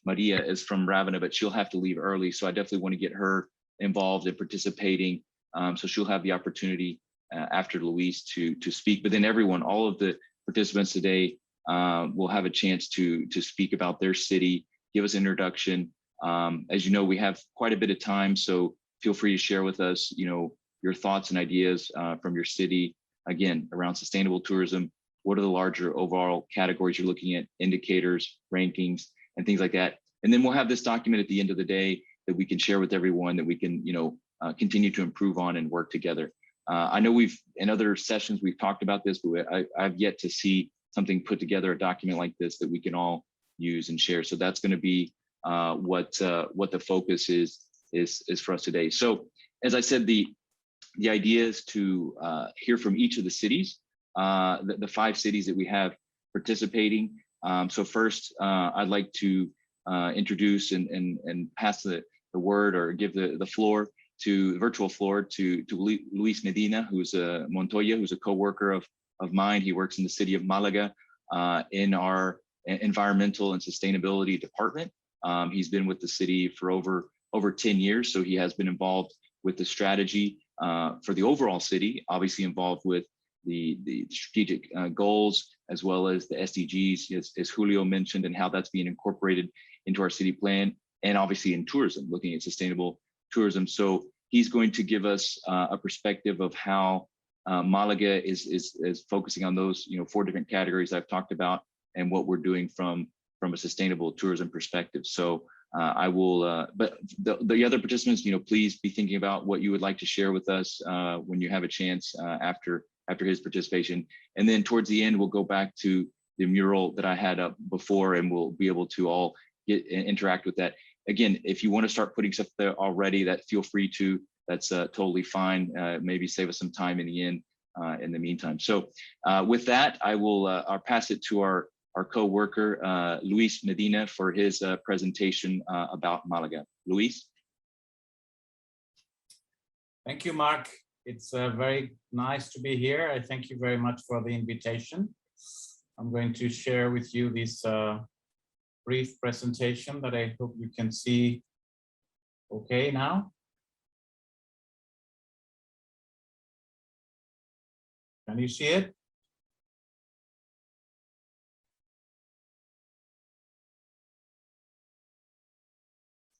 Maria is from Ravenna, but she'll have to leave early. So I definitely want to get her involved in participating. So she'll have the opportunity after Luis to speak, but then everyone, all of the participants today will have a chance to speak about their city, give us an introduction. As you know, we have quite a bit of time, so feel free to share with us, your thoughts and ideas from your city, again, around sustainable tourism. What are the larger overall categories you're looking at, indicators, rankings, and things like that. And then we'll have this document at the end of the day that we can share with everyone, that we can, continue to improve on and work together. I know in other sessions, we've talked about this, but I've yet to see something put together, a document like this that we can all use and share. So that's going to be what the focus is for us today. So as I said, the idea is to hear from each of the cities, the 5 cities that we have participating. So first, I'd like to introduce and pass the word, or give the floor to the virtual floor to Luis Medina, who's a Montoya, who's a co-worker of mine. He works in the city of Malaga in our environmental and sustainability department. He's been with the city for over 10 years, so he has been involved with the strategy for the overall city, obviously involved with the strategic goals, as well as the SDGs, as Julio mentioned, and how that's being incorporated into our city plan, and obviously in tourism, looking at sustainable tourism. So he's going to give us a perspective of how Malaga is focusing on those 4 different categories I've talked about, and what we're doing from a sustainable tourism perspective. So I will, but the other participants, please be thinking about what you would like to share with us when you have a chance after his participation. And then towards the end, we'll go back to the mural that I had up before, and we'll be able to all interact with that. Again, if you want to start putting stuff there already, feel free to. That's totally fine. Maybe save us some time in the end. In the meantime, so with that, I'll pass it to our co-worker Luis Medina for his presentation about Malaga. Luis. Thank you, Mark. It's very nice to be here. I thank you very much for the invitation. I'm going to share with you this brief presentation that I hope you can see okay now. Can you see it?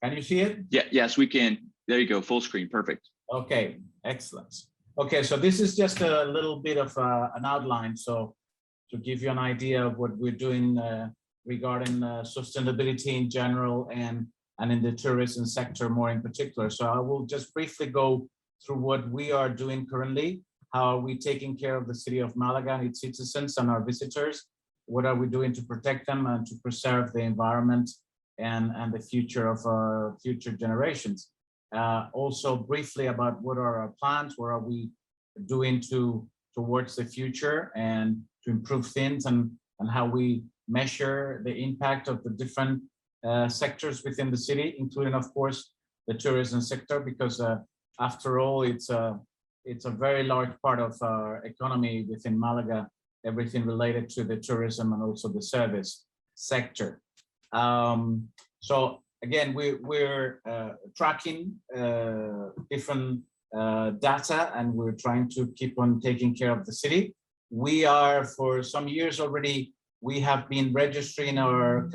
Can you see it? Yeah, yes, we can. There you go, full screen, perfect. Okay, excellent. Okay, so this is just a little bit of an outline. So to give you an idea of what we're doing regarding sustainability in general and in the tourism sector more in particular. So I will just briefly go through what we are doing currently. How are we taking care of the city of Malaga and its citizens and our visitors? What are we doing to protect them and to preserve the environment and the future of our future generations? Also briefly about what are our plans, what are we doing towards the future and to improve things, and how we measure the impact of the different sectors within the city, including of course the tourism sector, because after all it's a very large part of our economy within Malaga, everything related to the tourism and also the service sector. So again, we're tracking different data, and we're trying to keep on taking care of the city. We are, for some years already, we have been registering our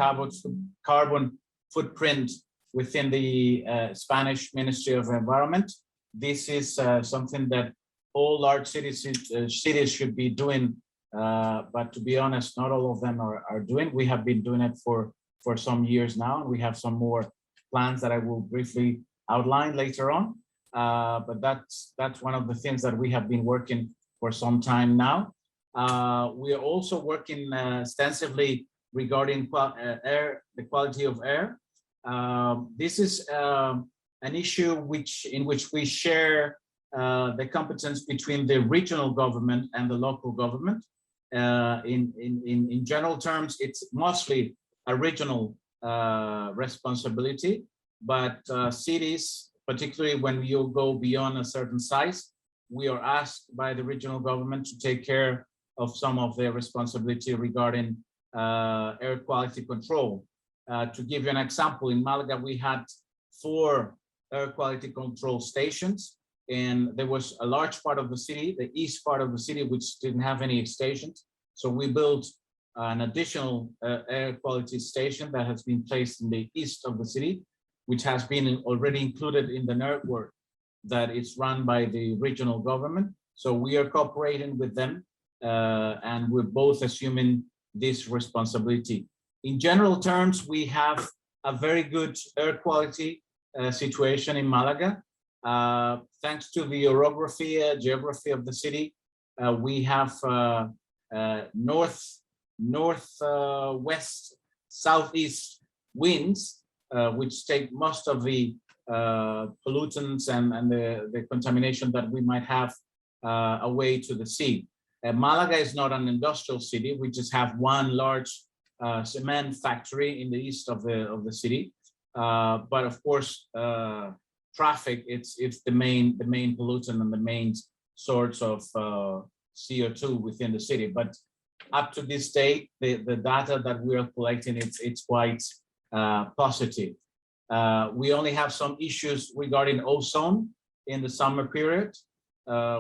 carbon footprint within the Spanish Ministry of Environment. This is something that all large cities should be doing, but to be honest, not all of them are doing. We have been doing it for some years now, and we have some more plans that I will briefly outline later on. But that's one of the things that we have been working for some time now. We are also working extensively regarding the quality of air. This is an issue in which we share the competence between the regional government and the local government. In general terms, it's mostly a regional responsibility, but cities, particularly when you go beyond a certain size, we are asked by the regional government to take care of some of their responsibility regarding air quality control. To give you an example, in Malaga, we had 4 air quality control stations, and there was a large part of the city, the east part of the city, which didn't have any stations. So we built an additional air quality station that has been placed in the east of the city, which has been already included in the network that is run by the regional government. So we are cooperating with them, and we're both assuming this responsibility. In general terms, we have a very good air quality situation in Malaga. Thanks to the geography of the city, we have northwest, southeast winds, which take most of the pollutants and the contamination that we might have away to the sea. Malaga is not an industrial city. We just have one large cement factory in the east of the city. But of course, traffic, it's the main pollutant and the main source of CO2 within the city. But up to this date, the data that we are collecting, it's quite positive. We only have some issues regarding ozone in the summer period,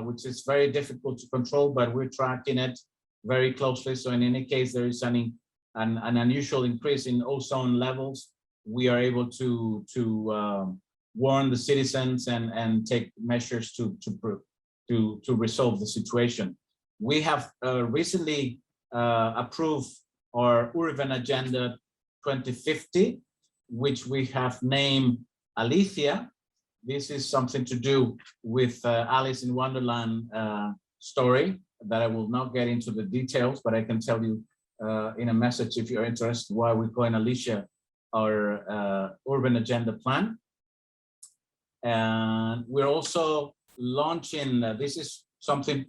which is very difficult to control, but we're tracking it very closely. So in any case, there is an unusual increase in ozone levels, we are able to warn the citizens and take measures to resolve the situation. We have recently approved our urban agenda 2050, which we have named Alicia. This is something to do with Alice in Wonderland story that I will not get into the details, but I can tell you in a message if you're interested why we're calling Alicia our urban agenda plan. And we're also launching, this is something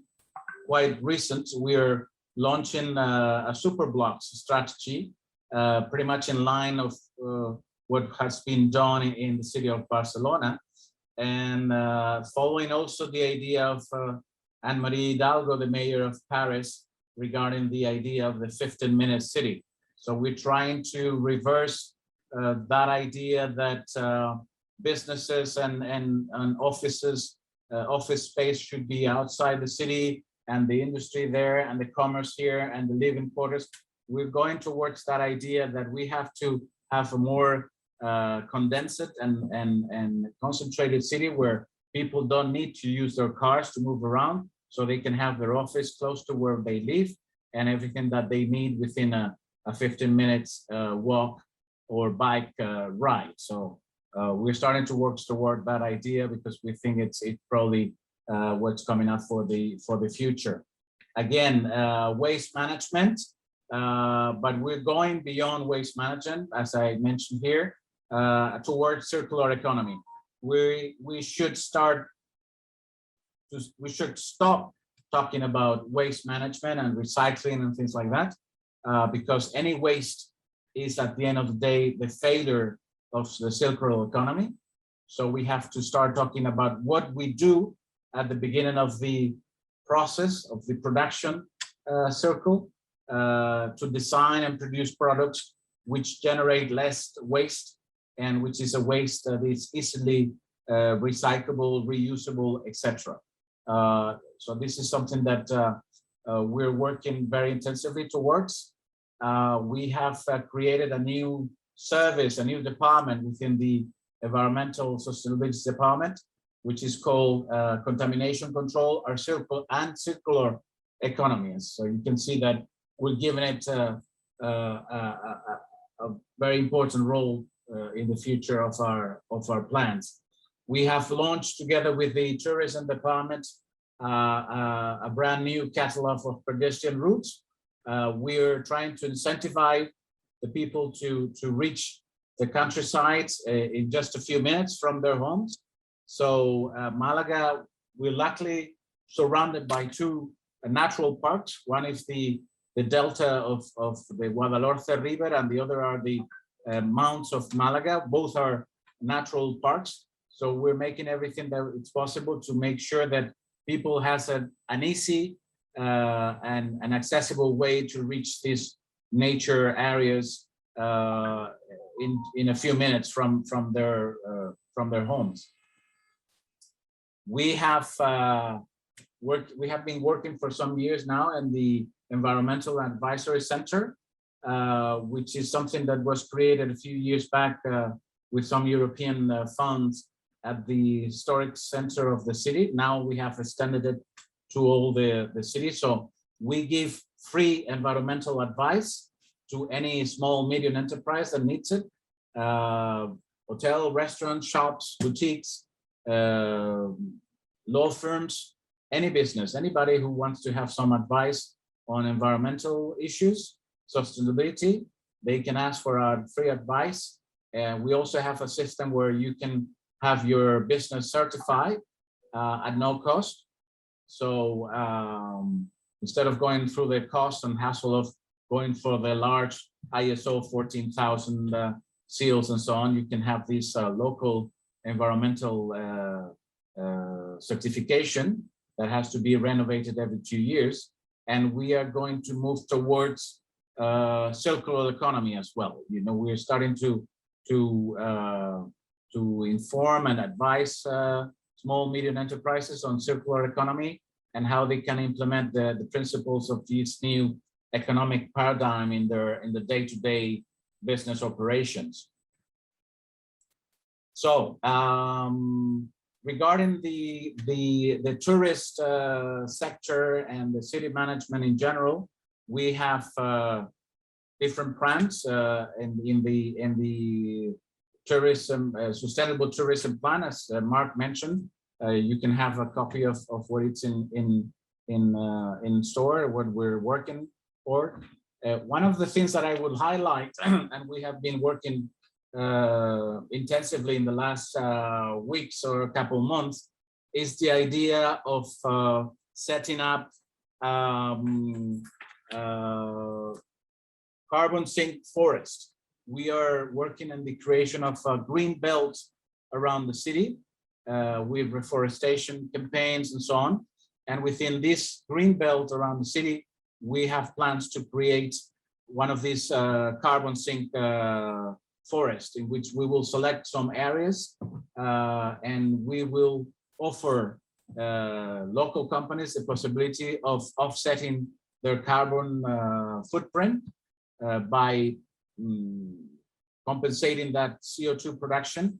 quite recent, we're launching a super blocks strategy, pretty much in line of what has been done in the city of Barcelona, and following also the idea of Anne-Marie Hidalgo, the mayor of Paris, regarding the idea of the 15-minute city. So we're trying to reverse that idea that businesses and offices, office space should be outside the city, and the industry there, and the commerce here, and the living quarters. We're going towards that idea that we have to have a more condensed and concentrated city where people don't need to use their cars to move around, so they can have their office close to where they live and everything that they need within a 15 minutes walk or bike ride. So we're starting to work toward that idea because we think it's probably what's coming up for the future. Again, waste management, but we're going beyond waste management, as I mentioned here, towards circular economy. We should stop talking about waste management and recycling and things like that, because any waste is at the end of the day the failure of the circular economy. So we have to start talking about what we do at the beginning of the process of the production circle to design and produce products which generate less waste, and which is a waste that is easily recyclable, reusable, etc. So this is something that we're working very intensively towards. We have created a new service, a new department within the environmental sustainability department, which is called contamination control, our circular economy. So you can see that we're giving it a very important role in the future of our plans. We have launched together with the tourism department a brand new catalog of pedestrian routes. We're trying to incentivize the people to reach the countryside in just a few minutes from their homes. So Malaga, we're luckily surrounded by two natural parks. One is the delta of the Guadalhorce River, and the other are the mounts of Malaga. Both are natural parks. So we're making everything that it's possible to make sure that people has an easy and an accessible way to reach these nature areas in a few minutes from their homes. We have been working for some years now in the Environmental Advisory Center, which is something that was created a few years back with some European funds at the historic center of the city. Now we have extended it to all the city. So we give free environmental advice to any small, medium enterprise that needs it. Hotel, restaurants, shops, boutiques, law firms, any business, anybody who wants to have some advice on environmental issues, sustainability, they can ask for our free advice. And we also have a system where you can have your business certified at no cost. So instead of going through the cost and hassle of going for the large ISO 14,000 seals and so on, you can have this local environmental certification that has to be renovated every 2 years. And we are going to move towards circular economy as well. You know, we're starting to inform and advise small, medium enterprises on circular economy and how they can implement the principles of this new economic paradigm in the day-to-day business operations. So regarding the tourist sector and the city management in general, we have different plans in the tourism sustainable tourism plan, as Mark mentioned. You can have a copy of what it's in store, what we're working for. One of the things that I would highlight, and we have been working intensively in the last weeks or a couple months, is the idea of setting up carbon sink forest. We are working on the creation of a green belt around the city with reforestation campaigns and so on. And within this green belt around the city, we have plans to create one of these carbon sink forests, in which we will select some areas and we will offer local companies the possibility of offsetting their carbon footprint by compensating that CO2 production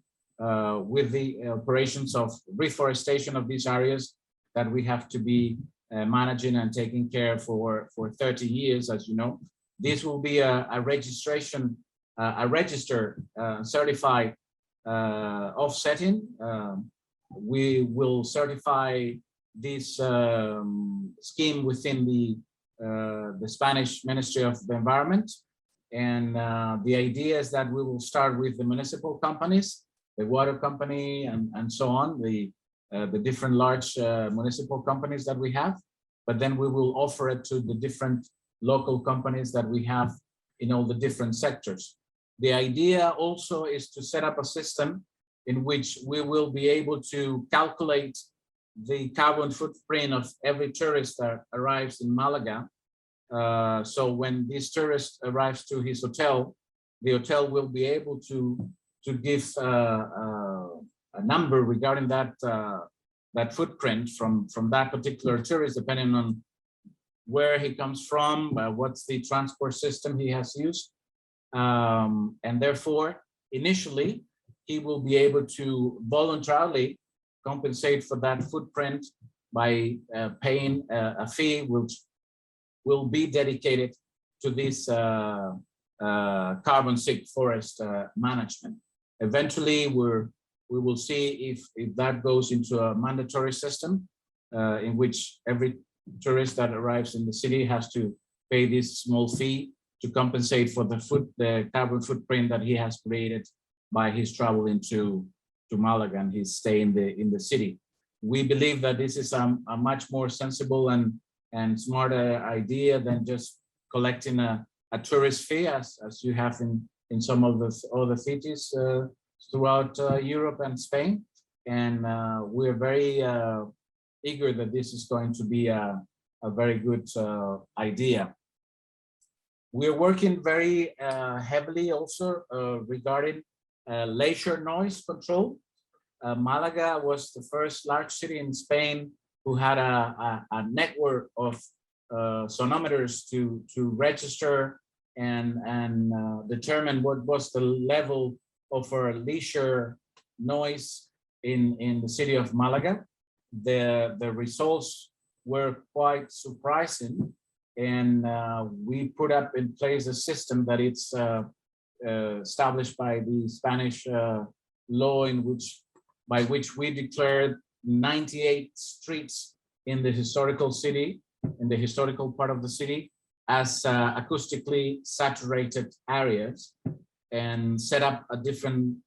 with the operations of reforestation of these areas that we have to be managing and taking care for 30 years, as you know. This will be a registration, a registered certified offsetting. We will certify this scheme within the Spanish Ministry of the Environment. And the idea is that we will start with the municipal companies, the water company, and so on, the different large municipal companies that we have, but then we will offer it to the different local companies that we have in all the different sectors. The idea also is to set up a system in which we will be able to calculate the carbon footprint of every tourist that arrives in Malaga. So when this tourist arrives to his hotel, the hotel will be able to give a number regarding that that footprint from that particular tourist, depending on where he comes from, what's the transport system he has used, and therefore initially he will be able to voluntarily compensate for that footprint by paying a fee which will be dedicated to this carbon sink forest management. Eventually, we will see if that goes into a mandatory system in which every tourist that arrives in the city has to pay this small fee to compensate for the carbon footprint that he has created by his travel into Malaga and his stay in the city. We believe that this is a much more sensible and smarter idea than just collecting a tourist fee as you have in some of the other cities throughout Europe and Spain. And we're very eager that this is going to be a very good idea. We're working very heavily also regarding leisure noise control. Malaga was the first large city in Spain who had a network of sonometers to register and determine what was the level of our leisure noise in the city of Malaga. The results were quite surprising, and we put up in place a system that it's established by the Spanish law by which we declared 98 streets in the historical city, in the historical part of the city, as acoustically saturated areas, and set up a different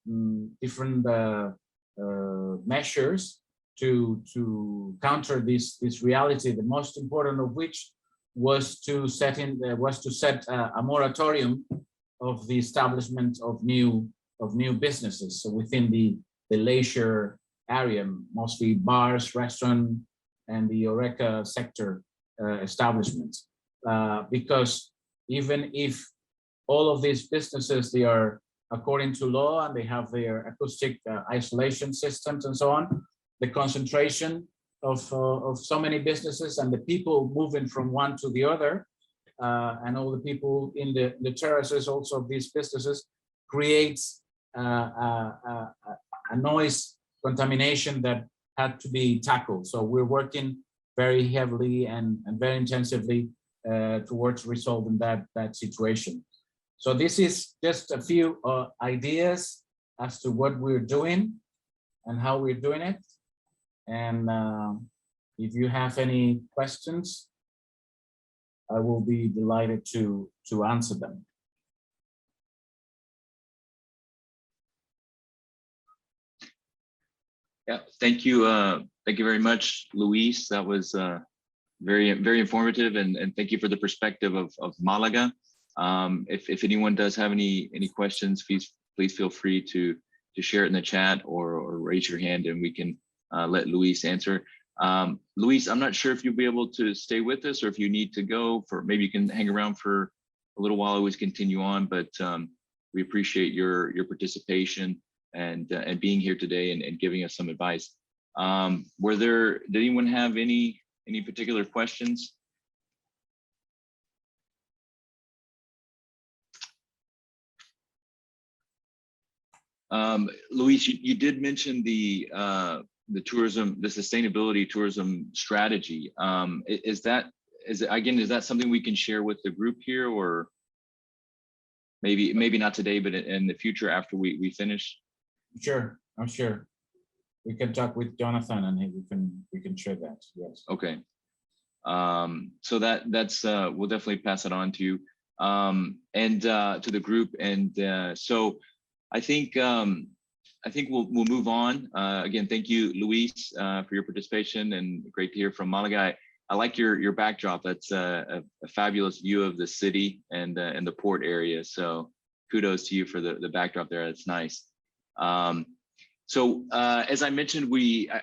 measures to counter this reality. The most important of which was to set a moratorium of the establishment of new businesses. So within the leisure area, mostly bars, restaurant, and the Eureka sector establishments. Because even if all of these businesses, they are according to law and they have their acoustic isolation systems and so on, the concentration of so many businesses and the people moving from one to the other, and all the people in the terraces also of these businesses, creates a noise contamination that had to be tackled. So we're working very heavily and very intensively towards resolving that situation. So this is just a few ideas as to what we're doing and how we're doing it. And if you have any questions, I will be delighted to answer them. Yeah, thank you. Thank you very much, Luis. That was very, very informative, and thank you for the perspective of Malaga. If anyone does have any questions, please feel free to share it in the chat or raise your hand, and we can let Luis answer. Luis, I'm not sure if you'll be able to stay with us or if you need to go. Maybe you can hang around for a little while, always continue on, but we appreciate your participation and being here today and giving us some advice. Did anyone have any particular questions? Luis, you did mention the tourism, the sustainability tourism strategy. Is that something we can share with the group here, or maybe not today, but in the future after we finish? Sure, I'm sure. We can talk with Jonathan and we can share that. Yes. Okay. So that's we'll definitely pass it on to you and to the group. And so I think we'll move on. Again, thank you, Luis, for your participation, and great to hear from Malaga. I like your backdrop. That's a fabulous view of the city and the port area. So kudos to you for the backdrop there. That's nice. So as I mentioned,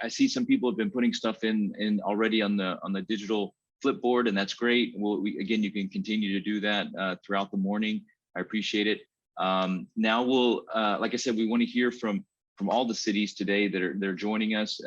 I see some people have been putting stuff in already on the digital Flipboard, and that's great. Again, you can continue to do that throughout the morning. I appreciate it. Now we'll, like I said, we want to hear from all the cities today that are joining us,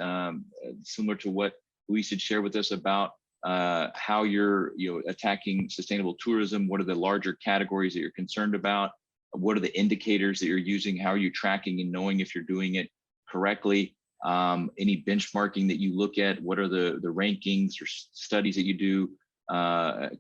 similar to what Luis had shared with us about how you're attacking sustainable tourism. What are the larger categories that you're concerned about? What are the indicators that you're using? How are you tracking and knowing if you're doing it correctly? Any benchmarking that you look at? What are the rankings or studies that you do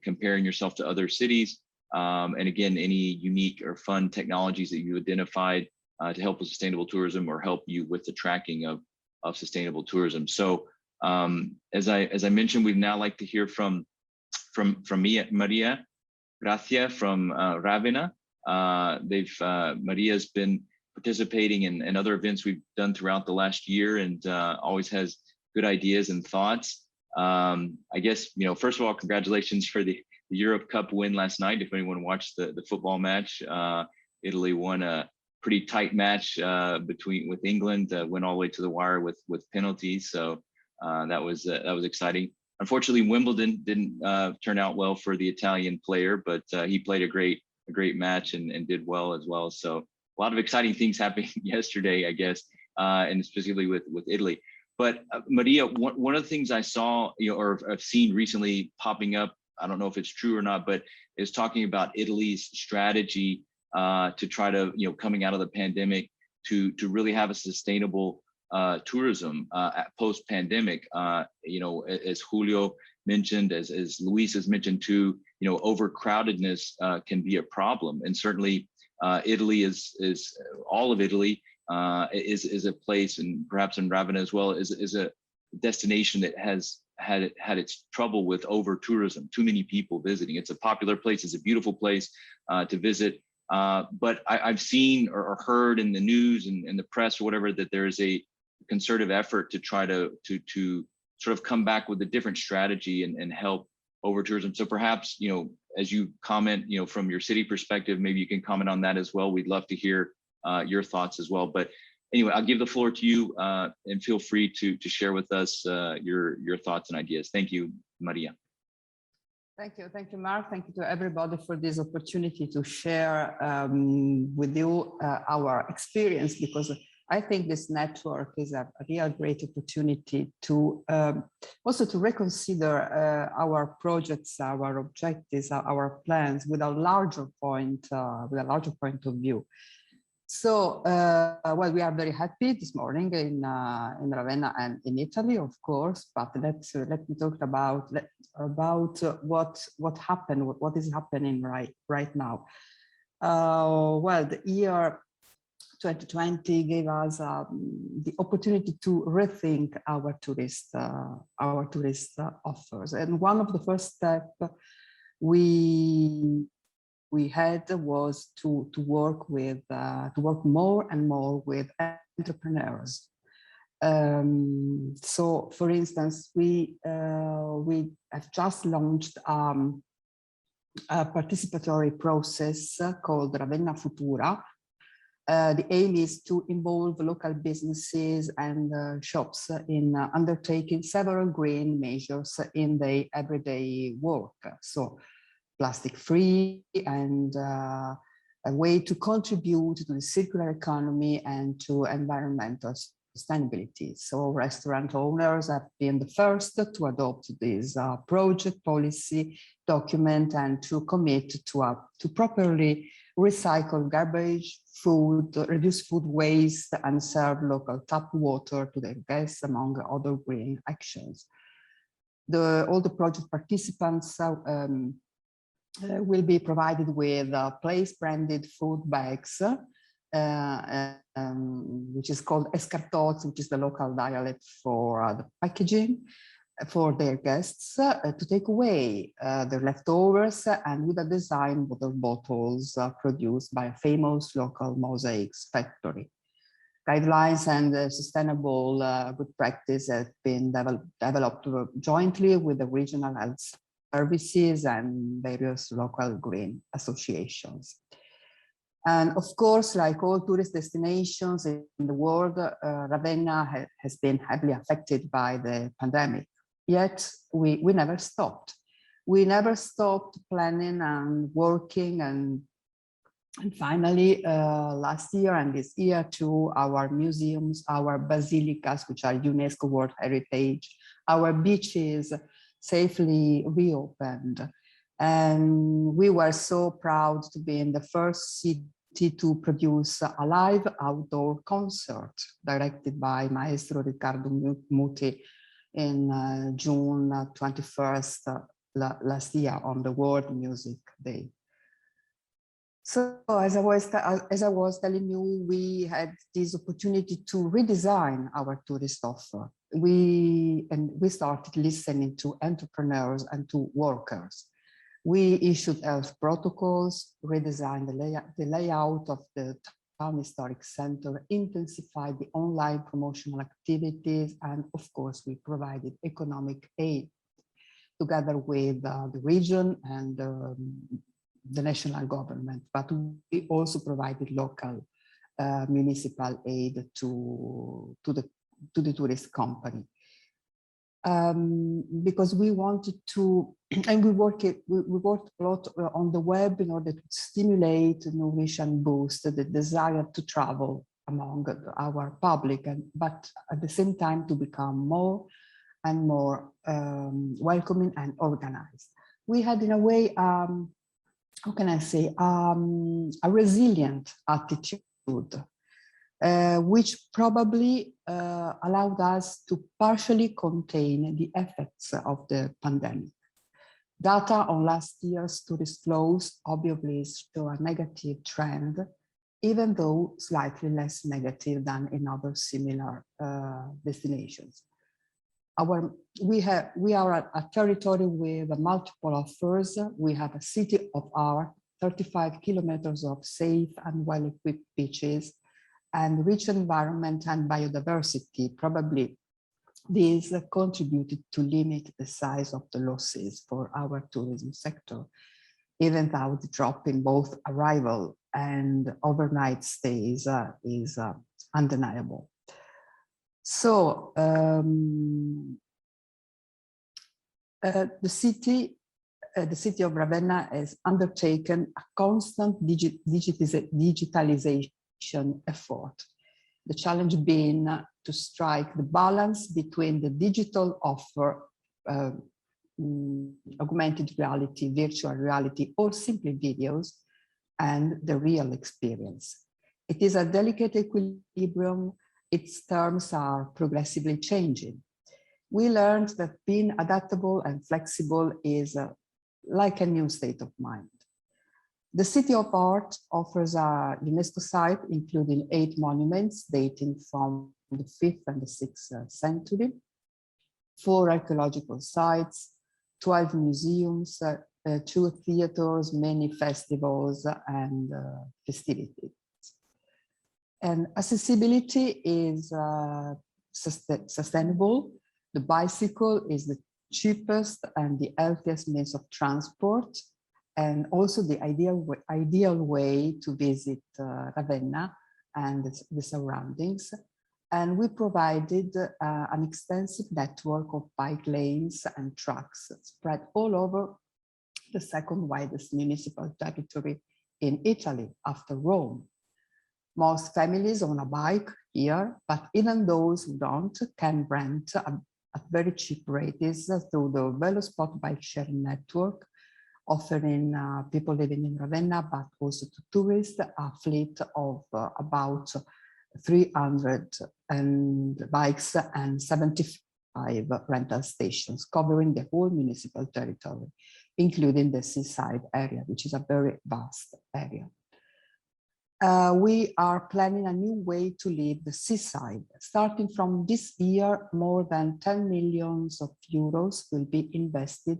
comparing yourself to other cities? And again, any unique or fun technologies that you identified to help with sustainable tourism or help you with the tracking of sustainable tourism. So as I mentioned, we'd now like to hear from Maria Gracia from Ravenna. Maria's been participating in other events we've done throughout the last year, and always has good ideas and thoughts. I guess, first of all, congratulations for the Europe Cup win last night. If anyone watched the football match, Italy won a pretty tight match with England, went all the way to the wire with penalties. So that was exciting. unfortunately, Wimbledon didn't turn out well for the Italian player, but he played a great match and did well as well. So a lot of exciting things happening yesterday, I guess, and specifically with Italy. But Maria, one of the things I saw, or I've seen recently popping up, I don't know if it's true or not, but is talking about Italy's strategy to try to, coming out of the pandemic, to really have a sustainable tourism post-pandemic. As Julio mentioned, as Luis has mentioned too, overcrowdedness can be a problem, and certainly Italy is all of Italy is a place, and perhaps in Ravenna as well, is a destination that has had its trouble with over tourism, too many people visiting. It's a popular place, it's a beautiful place to visit, but I've seen or heard in the news and the press or whatever that there is a concerted effort to try to sort of come back with a different strategy and help over tourism. So perhaps, as you comment, from your city perspective, maybe you can comment on that as well. We'd love to hear your thoughts as well. But anyway, I'll give the floor to you and feel free to share with us your thoughts and ideas. Thank you, Maria. Thank you, Mark. Thank you to everybody for this opportunity to share with you our experience, because I think this network is a real great opportunity to also to reconsider our projects, our objectives, our plans with a larger point of view. So, well, we are very happy this morning in Ravenna and in Italy, of course. But let me talk about what happened, what is happening right now. Well, the year 2020 gave us the opportunity to rethink our tourist offers, and one of the first steps we had was to work more and more with entrepreneurs. So, for instance, we have just launched a participatory process called Ravenna Futura. The aim is to involve local businesses and shops in undertaking several green measures in their everyday work. So, plastic-free and a way to contribute to the circular economy and to environmental sustainability. So, restaurant owners have been the first to adopt this project policy document and to commit to properly recycle garbage, food, reduce food waste, and serve local tap water to their guests, among other green actions. All the project participants will be provided with place-branded food bags, which is called escartots, which is the local dialect for the packaging, for their guests to take away their leftovers, and with a design water bottles produced by a famous local mosaics factory. Guidelines and sustainable good practice have been developed jointly with the regional health services and various local green associations. And of course, like all tourist destinations in the world, Ravenna has been heavily affected by the pandemic. Yet we never stopped. We never stopped planning and working, and finally, last year and this year too, our museums, our basilicas, which are UNESCO World Heritage, our beaches safely reopened. And we were so proud to be in the first city to produce a live outdoor concert directed by Maestro Riccardo Muti in June 21st last year on the World Music Day. So as I was telling you, we had this opportunity to redesign our tourist offer. We started listening to entrepreneurs and to workers. We issued health protocols, redesigned the layout of the Town Historic Center, intensified the online promotional activities, and of course, we provided economic aid together with the region and the national government, but we also provided local municipal aid to the tourist company. because we wanted to, and we worked a lot on the web in order to stimulate, nourish, and boost the desire to travel among our public, but at the same time to become more and more welcoming and organized. We had, in a way, how can I say, a resilient attitude, which probably allowed us to partially contain the effects of the pandemic. Data on last year's tourist flows obviously show a negative trend, even though slightly less negative than in other similar destinations. We are a territory with multiple offers. We have a city of art, 35 kilometers of safe and well-equipped beaches, and rich environment and biodiversity. Probably these contributed to limit the size of the losses for our tourism sector, even though the drop in both arrival and overnight stays is undeniable. So the city of Ravenna has undertaken a constant digitalization effort. The challenge being to strike the balance between the digital offer, augmented reality, virtual reality, or simply videos, and the real experience. It is a delicate equilibrium. Its terms are progressively changing. We learned that being adaptable and flexible is like a new state of mind. The City of Art offers a UNESCO site, including 8 monuments dating from the 5th and the 6th century, 4 archaeological sites, 12 museums, 2 theaters, many festivals and festivities. And accessibility is sustainable. The bicycle is the cheapest and the healthiest means of transport, and also the ideal way to visit Ravenna and the surroundings. And we provided an extensive network of bike lanes and tracks spread all over the second widest municipal territory in Italy after Rome. Most families own a bike here, but even those who don't can rent at very cheap rates through the Velospot bike sharing network, offering people living in Ravenna, but also to tourists, a fleet of about 300 bikes and 75 rental stations covering the whole municipal territory, including the seaside area, which is a very vast area. We are planning a new way to live the seaside. Starting from this year, more than 10 million euros will be invested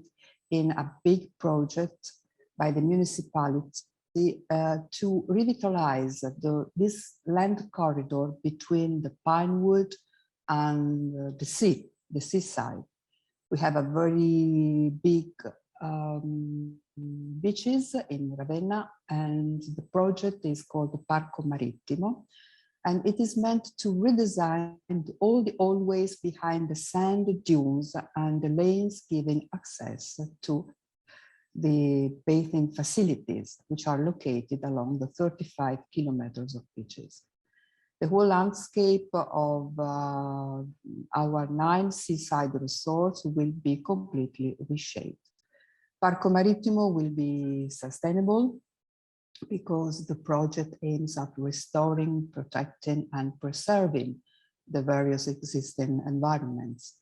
in a big project by the municipality to revitalize this land corridor between the Pinewood and the seaside. We have a very big beaches in Ravenna, and the project is called the Parco Marittimo, and it is meant to redesign all the hallways behind the sand dunes and the lanes giving access to the bathing facilities, which are located along the 35 kilometers of beaches. The whole landscape of our 9 seaside resorts will be completely reshaped. Parco Marittimo will be sustainable because the project aims at restoring, protecting, and preserving the various existing environments.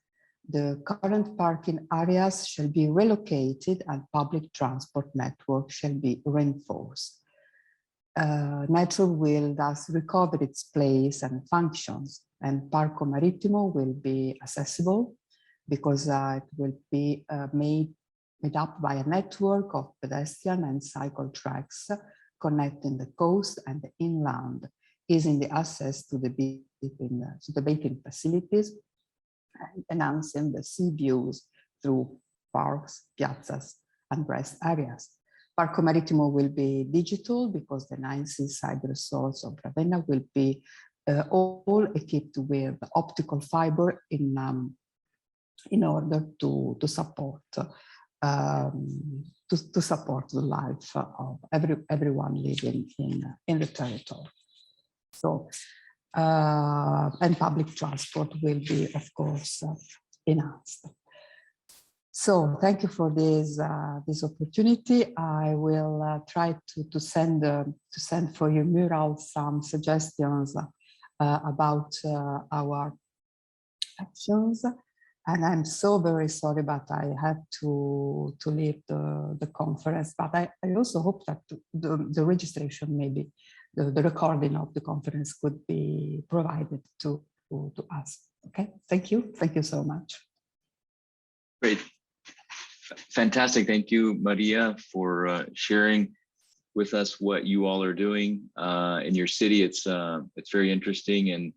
The current parking areas shall be relocated and public transport network shall be reinforced. Nature will thus recover its place and functions, and Parco Marittimo will be accessible because it will be made up by a network of pedestrian and cycle tracks connecting the coast and the inland, easing the access to the bathing facilities, and enhancing the sea views through parks, piazzas, and rest areas. Parco Marittimo will be digital because the 9 seaside resorts of Ravenna will be all equipped with optical fiber in in order to support to support the life of everyone living in the territory. So, and public transport will be, of course, enhanced. So thank you for this opportunity. I will try to send for your mural some suggestions about our actions. And I'm so very sorry, but I have to leave the conference. But I also hope that the registration, maybe the recording of the conference could be provided to us. Okay, thank you so much. Great. Fantastic. Thank you, Maria, for sharing with us what you all are doing in your city. It's very interesting, and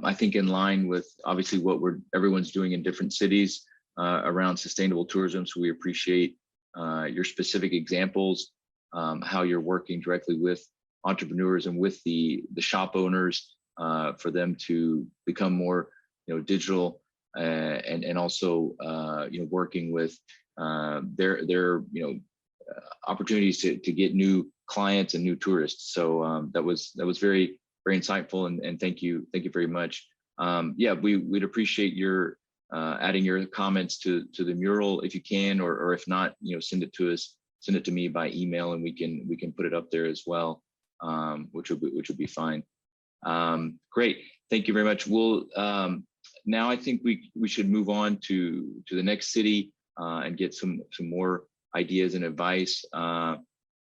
I think in line with obviously what everyone's doing in different cities around sustainable tourism. So we appreciate your specific examples, how you're working directly with entrepreneurs and with the shop owners for them to become more digital and also working with their opportunities to get new clients and new tourists. So that was very insightful, and thank you very much. Yeah, we'd appreciate your adding your comments to the mural if you can, or if not, send it to us, send it to me by email, and we can put it up there as well, which would be fine. Great, thank you very much. We'll now I think we should move on to the next city and get some more ideas and advice.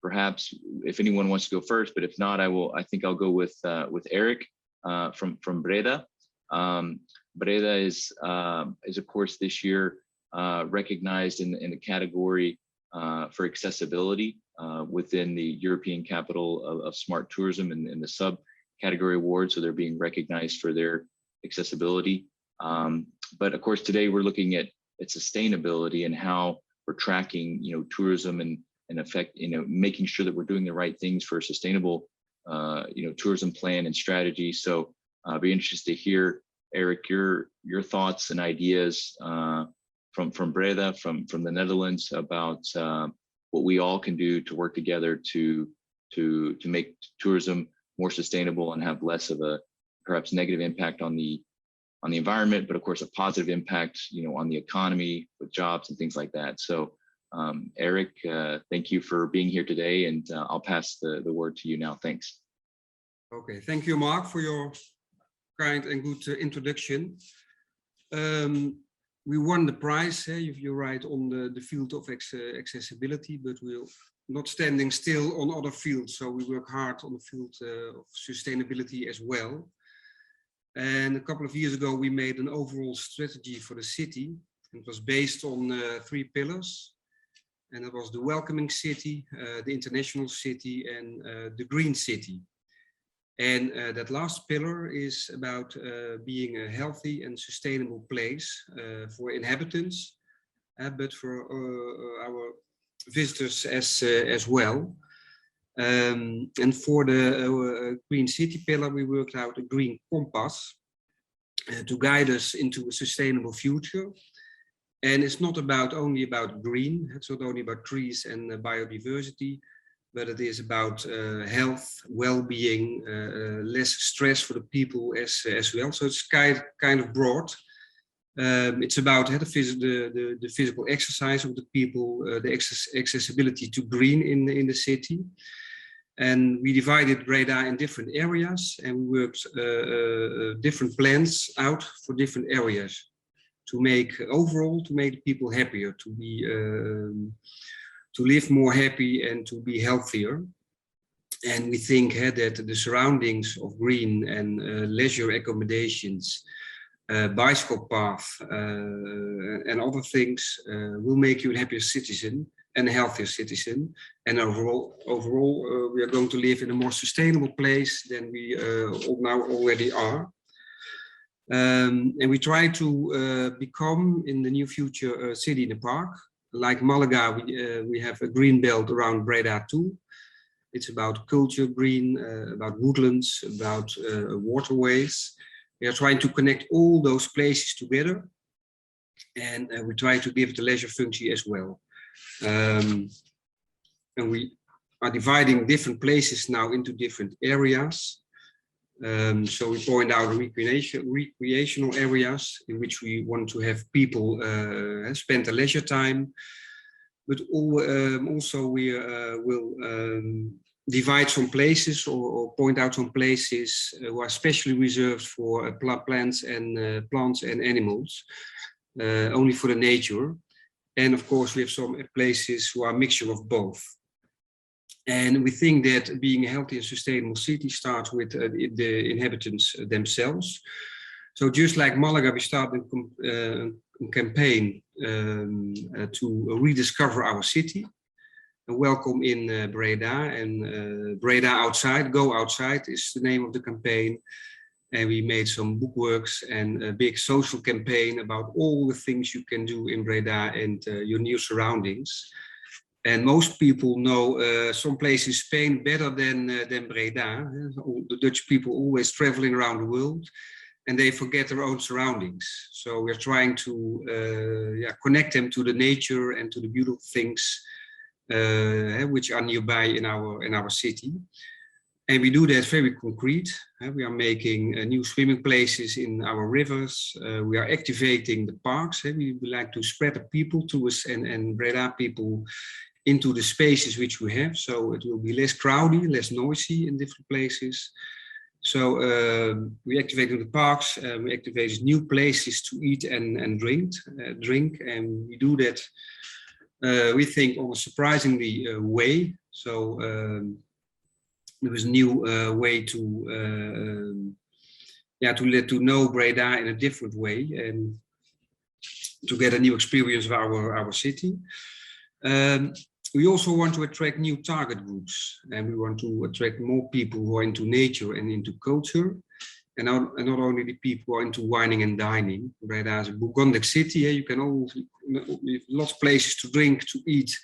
Perhaps if anyone wants to go first, but if not, I think I'll go with Eric from Breda. Breda is of course this year recognized in the category for accessibility within the European Capital of Smart Tourism in the subcategory award. So they're being recognized for their accessibility. But of course today we're looking at sustainability and how we're tracking tourism and affect making sure that we're doing the right things for a sustainable tourism plan and strategy. So I'll be interested to hear, Eric, your thoughts and ideas from Breda, from the Netherlands, about what we all can do to work together to make tourism more sustainable and have less of a perhaps negative impact on the environment, but of course a positive impact on the economy with jobs and things like that. So Eric, thank you for being here today, and I'll pass the word to you now. Thanks. Okay, thank you, Mark, for your kind and good introduction. We won the prize, you're right, on the field of accessibility, but we're not standing still on other fields. So we work hard on the field of sustainability as well. And a couple of years ago, we made an overall strategy for the city. It was based on 3 pillars. And it was the welcoming city, the international city, and the green city. And that last pillar is about being a healthy and sustainable place for inhabitants, but for our visitors as well. And for the green city pillar, we worked out a green compass to guide us into a sustainable future. And it's not only about green, it's not only about trees and biodiversity, but it is about health, well-being, less stress for the people as well. So it's kind of broad. It's about the physical exercise of the people, the accessibility to green in the city. And we divided Breda in different areas, and we worked different plans out for different areas to make people happier, to live more happy and to be healthier. And we think that the surroundings of green and leisure accommodations, bicycle path and other things will make you a happier citizen and a healthier citizen. And overall we are going to live in a more sustainable place than we now already are. And we try to become in the near future a city in a park. Like Malaga, we have a green belt around Breda too. It's about culture green, about woodlands, about waterways. We are trying to connect all those places together and we try to give it a leisure function as well. And we are dividing different places now into different areas. So we point out recreational areas in which we want to have people spend their leisure time, but also we will divide some places or point out some places who are specially reserved for plants and animals, only for the nature. And of course, we have some places who are a mixture of both. And we think that being a healthy and sustainable city starts with the inhabitants themselves. So just like Málaga, we started a campaign to rediscover our city. Welcome in Breda, and Breda Outside, Go Outside is the name of the campaign. And we made some bookworks and a big social campaign about all the things you can do in Breda and your new surroundings. And most people know some places in Spain better than Breda. The Dutch people always traveling around the world and they forget their own surroundings. So we're trying to connect them to the nature and to the beautiful things which are nearby in our city. And we do that very concrete. We are making new swimming places in our rivers. We are activating the parks. We like to spread the people to us and Breda people into the spaces which we have. So it will be less crowded, less noisy in different places. So we activated the parks, we activated new places to eat and drink. And we do that, we think, on a surprisingly way. So there was a new way to let to know Breda in a different way and to get a new experience of our city. We also want to attract new target groups, and we want to attract more people who are into nature and into culture, and not only the people who are into wining and dining. Breda is a Burgundic city. You can always have lots of places to drink, to eat,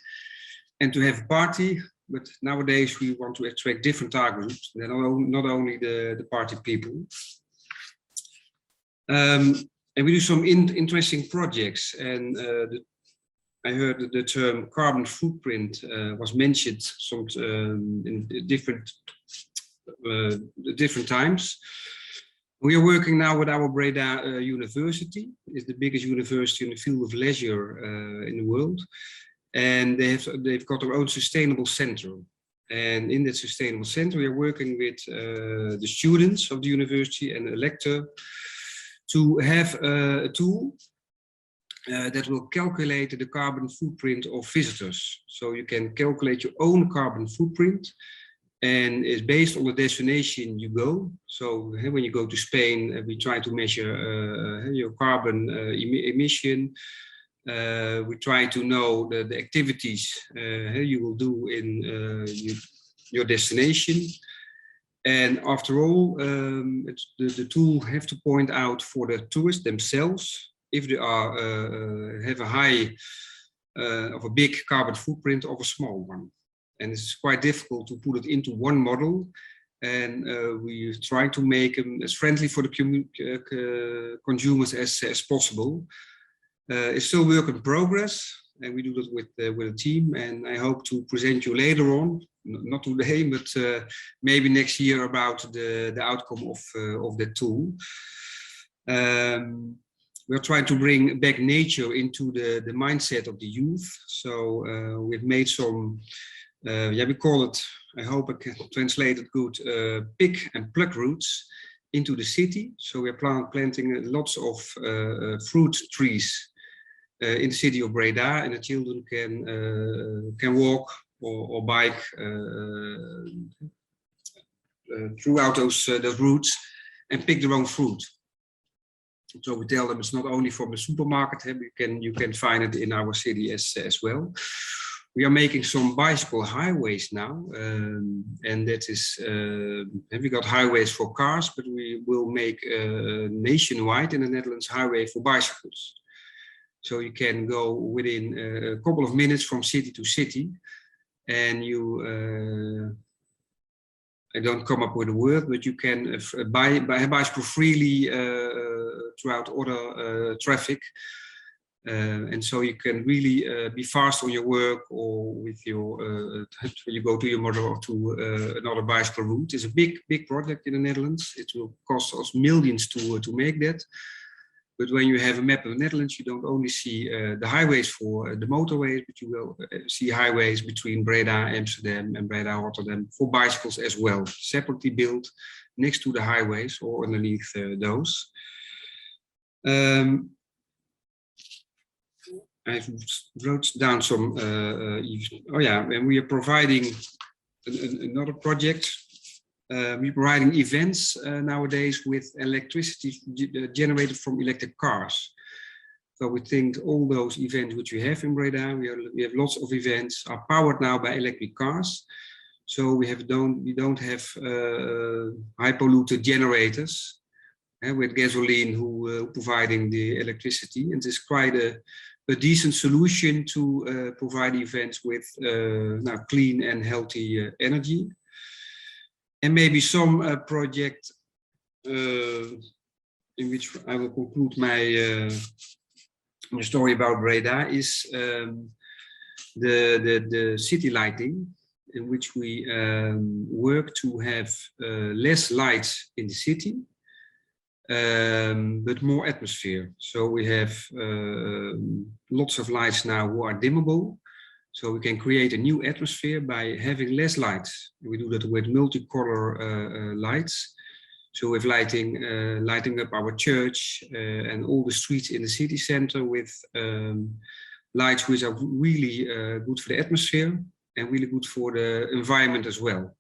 and to have a party. But nowadays we want to attract different target groups, not only the party people. And we do some interesting projects, and I heard that the term carbon footprint was mentioned in different times. We are working now with our Breda University. It's the biggest university in the field of leisure in the world. And they've got their own sustainable center. And in that sustainable center, we are working with the students of the university and the lecturer to have a tool that will calculate the carbon footprint of visitors. So you can calculate your own carbon footprint, and it's based on the destination you go. So when you go to Spain, we try to measure your carbon emission. We try to know the activities you will do in your destination. And after all, the tool have to point out for the tourists themselves if they are have a high of a big carbon footprint of a small one. And it's quite difficult to put it into one model. And we try to make them as friendly for the consumers as possible. It's still work in progress, and we do that with a team. And I hope to present you later on, not today, but maybe next year, about the outcome of the tool. We're trying to bring back nature into the mindset of the youth. So we've made some, we call it, I hope I can translate it good, pick and pluck routes into the city. So we're planting lots of fruit trees in the city of Breda, and the children can walk or bike throughout those routes and pick their own fruit. So we tell them it's not only from the supermarket, you can find it in our city as well. We are making some bicycle highways now, and that is, we got highways for cars, but we will make nationwide in the Netherlands highway for bicycles. So you can go within a couple of minutes from city to city, and you, I don't come up with a word, but you can buy bicycle freely throughout other traffic. And so you can really be fast on your work or with your, when you go to your mother or to another bicycle route. It's a big project in the Netherlands. It will cost us millions to make that. But when you have a map of the Netherlands, you don't only see the highways for the motorways, but you will see highways between Breda, Amsterdam and Breda, Rotterdam for bicycles as well, separately built next to the highways or underneath those. I wrote down some, and we are providing another project. We're providing events nowadays with electricity generated from electric cars. So we think all those events which we have in Breda, we have lots of events are powered now by electric cars. So we don't have high polluted generators with gasoline who providing the electricity, and it's quite a decent solution to provide events with clean and healthy energy. And maybe some project in which I will conclude my story about Breda is the city lighting, in which we work to have less lights in the city, but more atmosphere. So we have lots of lights now who are dimmable. So we can create a new atmosphere by having less lights. We do that with multicolor lights. So with lighting up our church and all the streets in the city center with lights which are really good for the atmosphere and really good for the environment as well.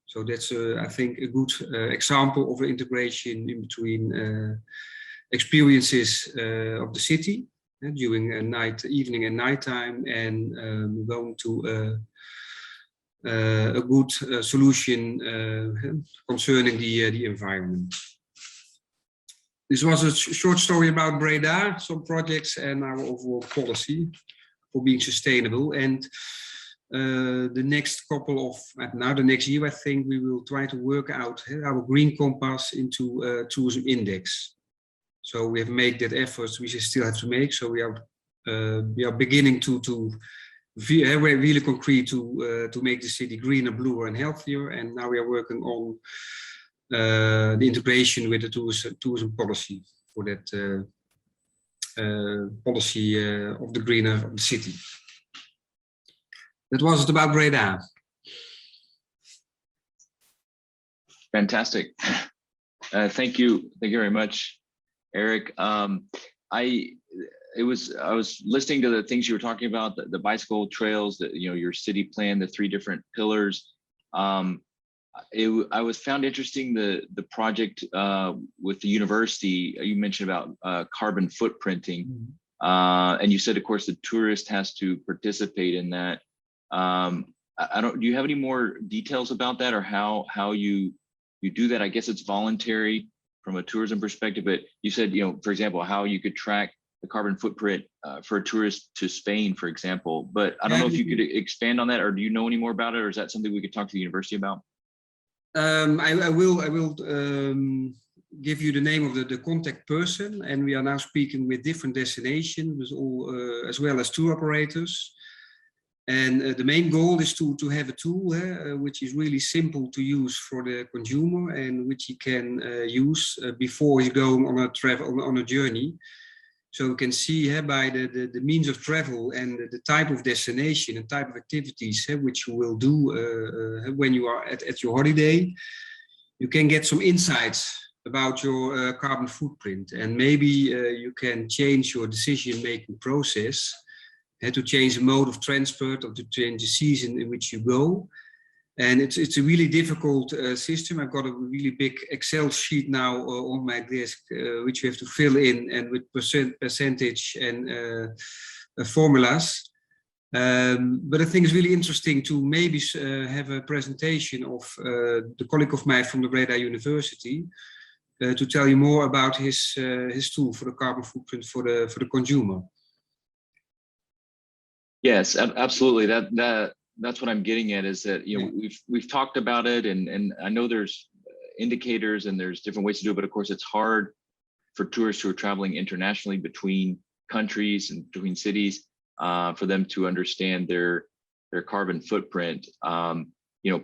So that's, I think, a good example of an integration in between experiences of the city during evening and nighttime, and going to a good solution concerning the environment. This was a short story about Breda, some projects and our overall policy for being sustainable. And the next the next year, I think we will try to work out our green compass into a tourism index. So we have made that effort, we still have to make. So we are beginning to really concrete to make the city greener, bluer, and healthier. And now we are working on the integration with the tourism policy for that policy of the greener of the city. That was it about Breda. Fantastic. Thank you very much, Eric. I was listening to the things you were talking about, the bicycle trails, your city plan, the 3 different pillars. I was found interesting the project with the university. You mentioned about carbon footprinting, and you said, of course, the tourist has to participate in that. Do you have any more details about that, or how you do that? I guess it's voluntary from a tourism perspective, but you said, for example, how you could track the carbon footprint for a tourist to Spain, for example. But I don't know if you could expand on that, or do you know any more about it, or is that something we could talk to the university about? I will give you the name of the contact person, and we are now speaking with different destinations, as well as tour operators. And the main goal is to have a tool which is really simple to use for the consumer, and which he can use before he's going on a journey. So we can see by the means of travel and the type of destination and type of activities which you will do when you are at your holiday, you can get some insights about your carbon footprint, and maybe you can change your decision-making process to change the mode of transport or to change the season in which you go. And it's a really difficult system. I've got a really big Excel sheet now on my desk, which you have to fill in, and with percentage and formulas. But I think it's really interesting to maybe have a presentation of the colleague of mine from the Breda University to tell you more about his tool for the carbon footprint for the consumer. Yes, absolutely. That's what I'm getting at, is that we've talked about it, and I know there's indicators and there's different ways to do it, but of course it's hard for tourists who are traveling internationally between countries and between cities for them to understand their carbon footprint.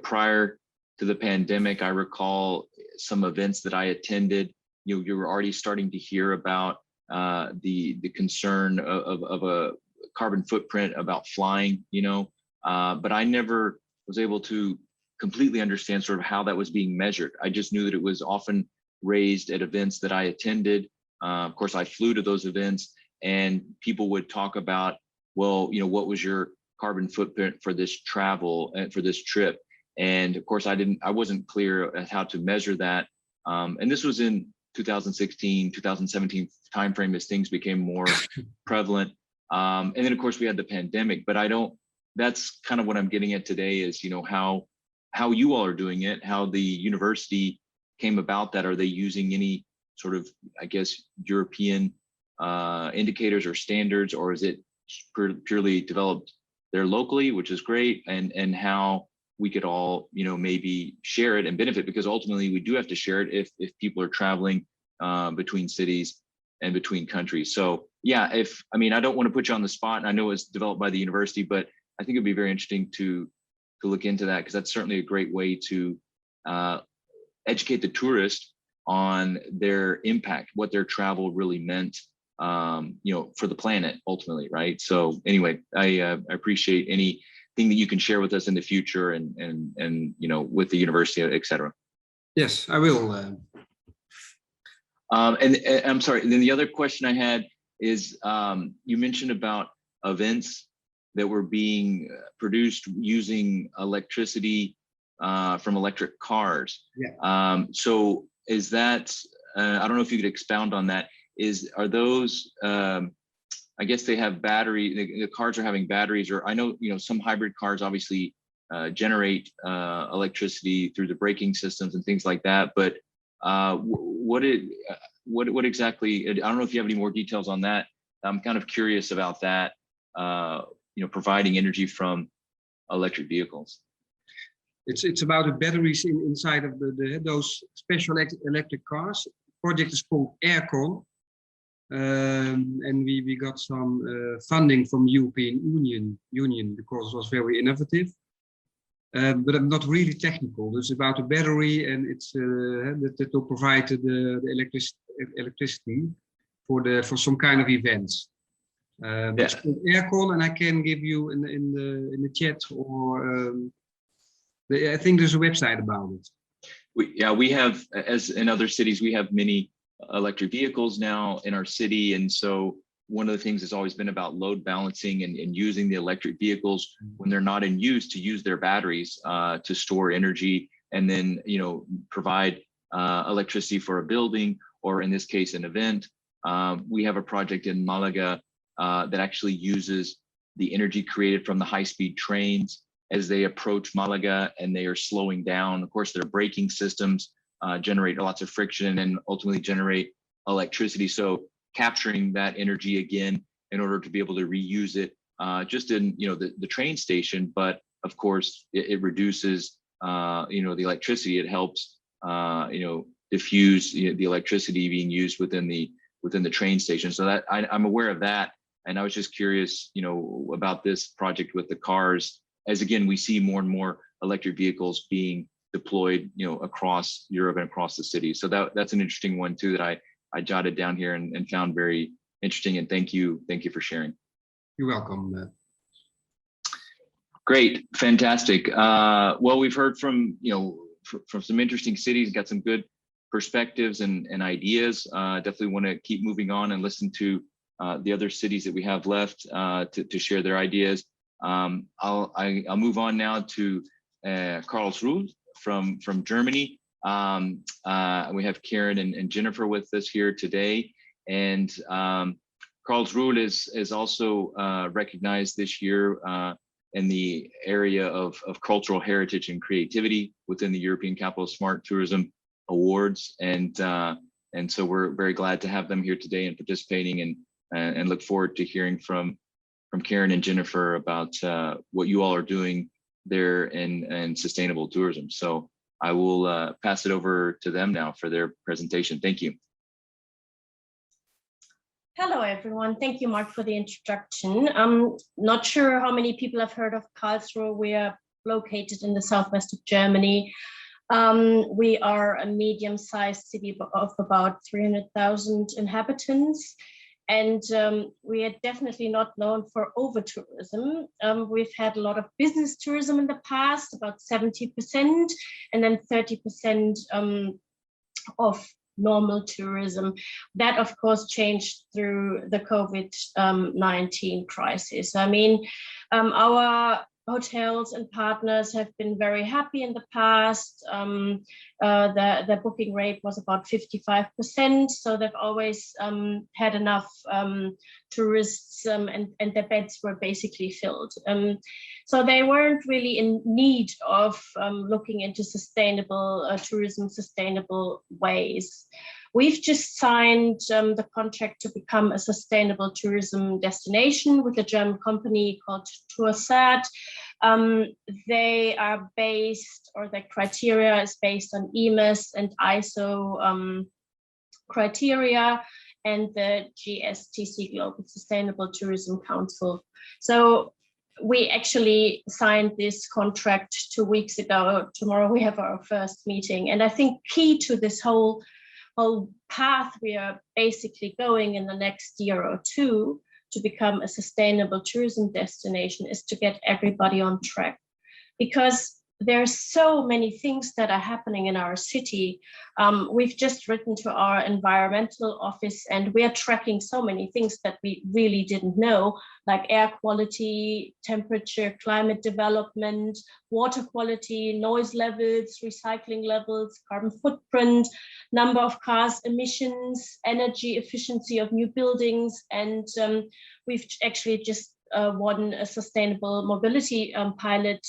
Prior to the pandemic, I recall some events that I attended. You were already starting to hear about the concern of a carbon footprint about flying, but I never was able to completely understand sort of how that was being measured. I just knew that it was often raised at events that I attended. Of course, I flew to those events, and people would talk about, well, what was your carbon footprint for this travel and for this trip? And of course, I wasn't clear at how to measure that. And this was in 2016, 2017 timeframe as things became more prevalent. And then of course we had the pandemic, but that's kind of what I'm getting at today is, how you all are doing it, how the university came about that. Are they using any sort of, I guess, European indicators or standards, or is it purely developed there locally, which is great, and how we could all, maybe share it and benefit, because ultimately we do have to share it if people are traveling between cities and between countries. So yeah, I don't want to put you on the spot, and I know it's developed by the university, but I think it'd be very interesting to look into that, because that's certainly a great way to educate the tourist on their impact, what their travel really meant, for the planet ultimately, right? So anyway, I appreciate anything that you can share with us in the future and with the university, et cetera. Yes, I will. And I'm sorry, and then the other question I had is, you mentioned about events that were being produced using electricity from electric cars. Yeah. So is that, I don't know if you could expound on that. Are those, I guess they have battery, the cars are having batteries, or I know, some hybrid cars obviously generate electricity through the braking systems and things like that, but what exactly, I don't know if you have any more details on that. I'm kind of curious about that, providing energy from electric vehicles. It's about the batteries inside of those special electric cars. Project is called Aircon, and we got some funding from European Union because it was very innovative. But I'm not really technical. It's about the battery, and it's that will provide the electricity for some kind of events. It's called Aircon, and I can give you in the chat, or I think there's a website about it. We have, as in other cities, we have many electric vehicles now in our city, and so one of the things has always been about load balancing and using the electric vehicles when they're not in use, to use their batteries to store energy, and then provide electricity for a building, or in this case an event. We have a project in Málaga that actually uses the energy created from the high-speed trains as they approach Málaga and they are slowing down. Of course, their braking systems generate lots of friction and ultimately generate electricity. So capturing that energy again in order to be able to reuse it just in the train station, but of course it reduces the electricity. It helps diffuse the electricity being used within the train station. So that I'm aware of that, and I was just curious about this project with the cars, as again we see more and more electric vehicles being deployed across Europe and across the city. So that's an interesting one too that I jotted down here and found very interesting, and thank you for sharing. You're welcome. Great, fantastic. Well, we've heard from from some interesting cities, got some good perspectives and ideas. Definitely want to keep moving on and listen to the other cities that we have left to share their ideas. I'll move on now to Karlsruhe from Germany. We have Karen and Jennifer with us here today, and Karlsruhe is also recognized this year in the area of cultural heritage and creativity within the European Capital of Smart Tourism Awards, and so we're very glad to have them here today and participating, and look forward to hearing from Karen and Jennifer about what you all are doing there in sustainable tourism. So I will pass it over to them now for their presentation. Thank you. Hello, everyone. Thank you, Mark, for the introduction. I'm not sure how many people have heard of Karlsruhe. We are located in the southwest of Germany. We are a medium-sized city of about 300,000 inhabitants. And we are definitely not known for over-tourism. We've had a lot of business tourism in the past, about 70%, and then 30% of normal tourism. That, of course, changed through the COVID-19 crisis. I mean, our hotels and partners have been very happy in the past. The booking rate was about 55%, so they've always had enough tourists, and their beds were basically filled. So they weren't really in need of looking into sustainable tourism, sustainable ways. We've just signed the contract to become a sustainable tourism destination with a German company called Torre. They are based, or their criteria is based on EMAS and ISO criteria and the GSTC Global Sustainable Tourism Council. So we actually signed this contract 2 weeks ago. Tomorrow we have our first meeting. And I think key to this whole path we are basically going in the next year or two to become a sustainable tourism destination is to get everybody on track, because there's so many things that are happening in our city. We've just written to our environmental office, and we are tracking so many things that we really didn't know, like air quality, temperature, climate development, water quality, noise levels, recycling levels, carbon footprint, number of cars, emissions, energy efficiency of new buildings. And we've actually just won a sustainable mobility pilot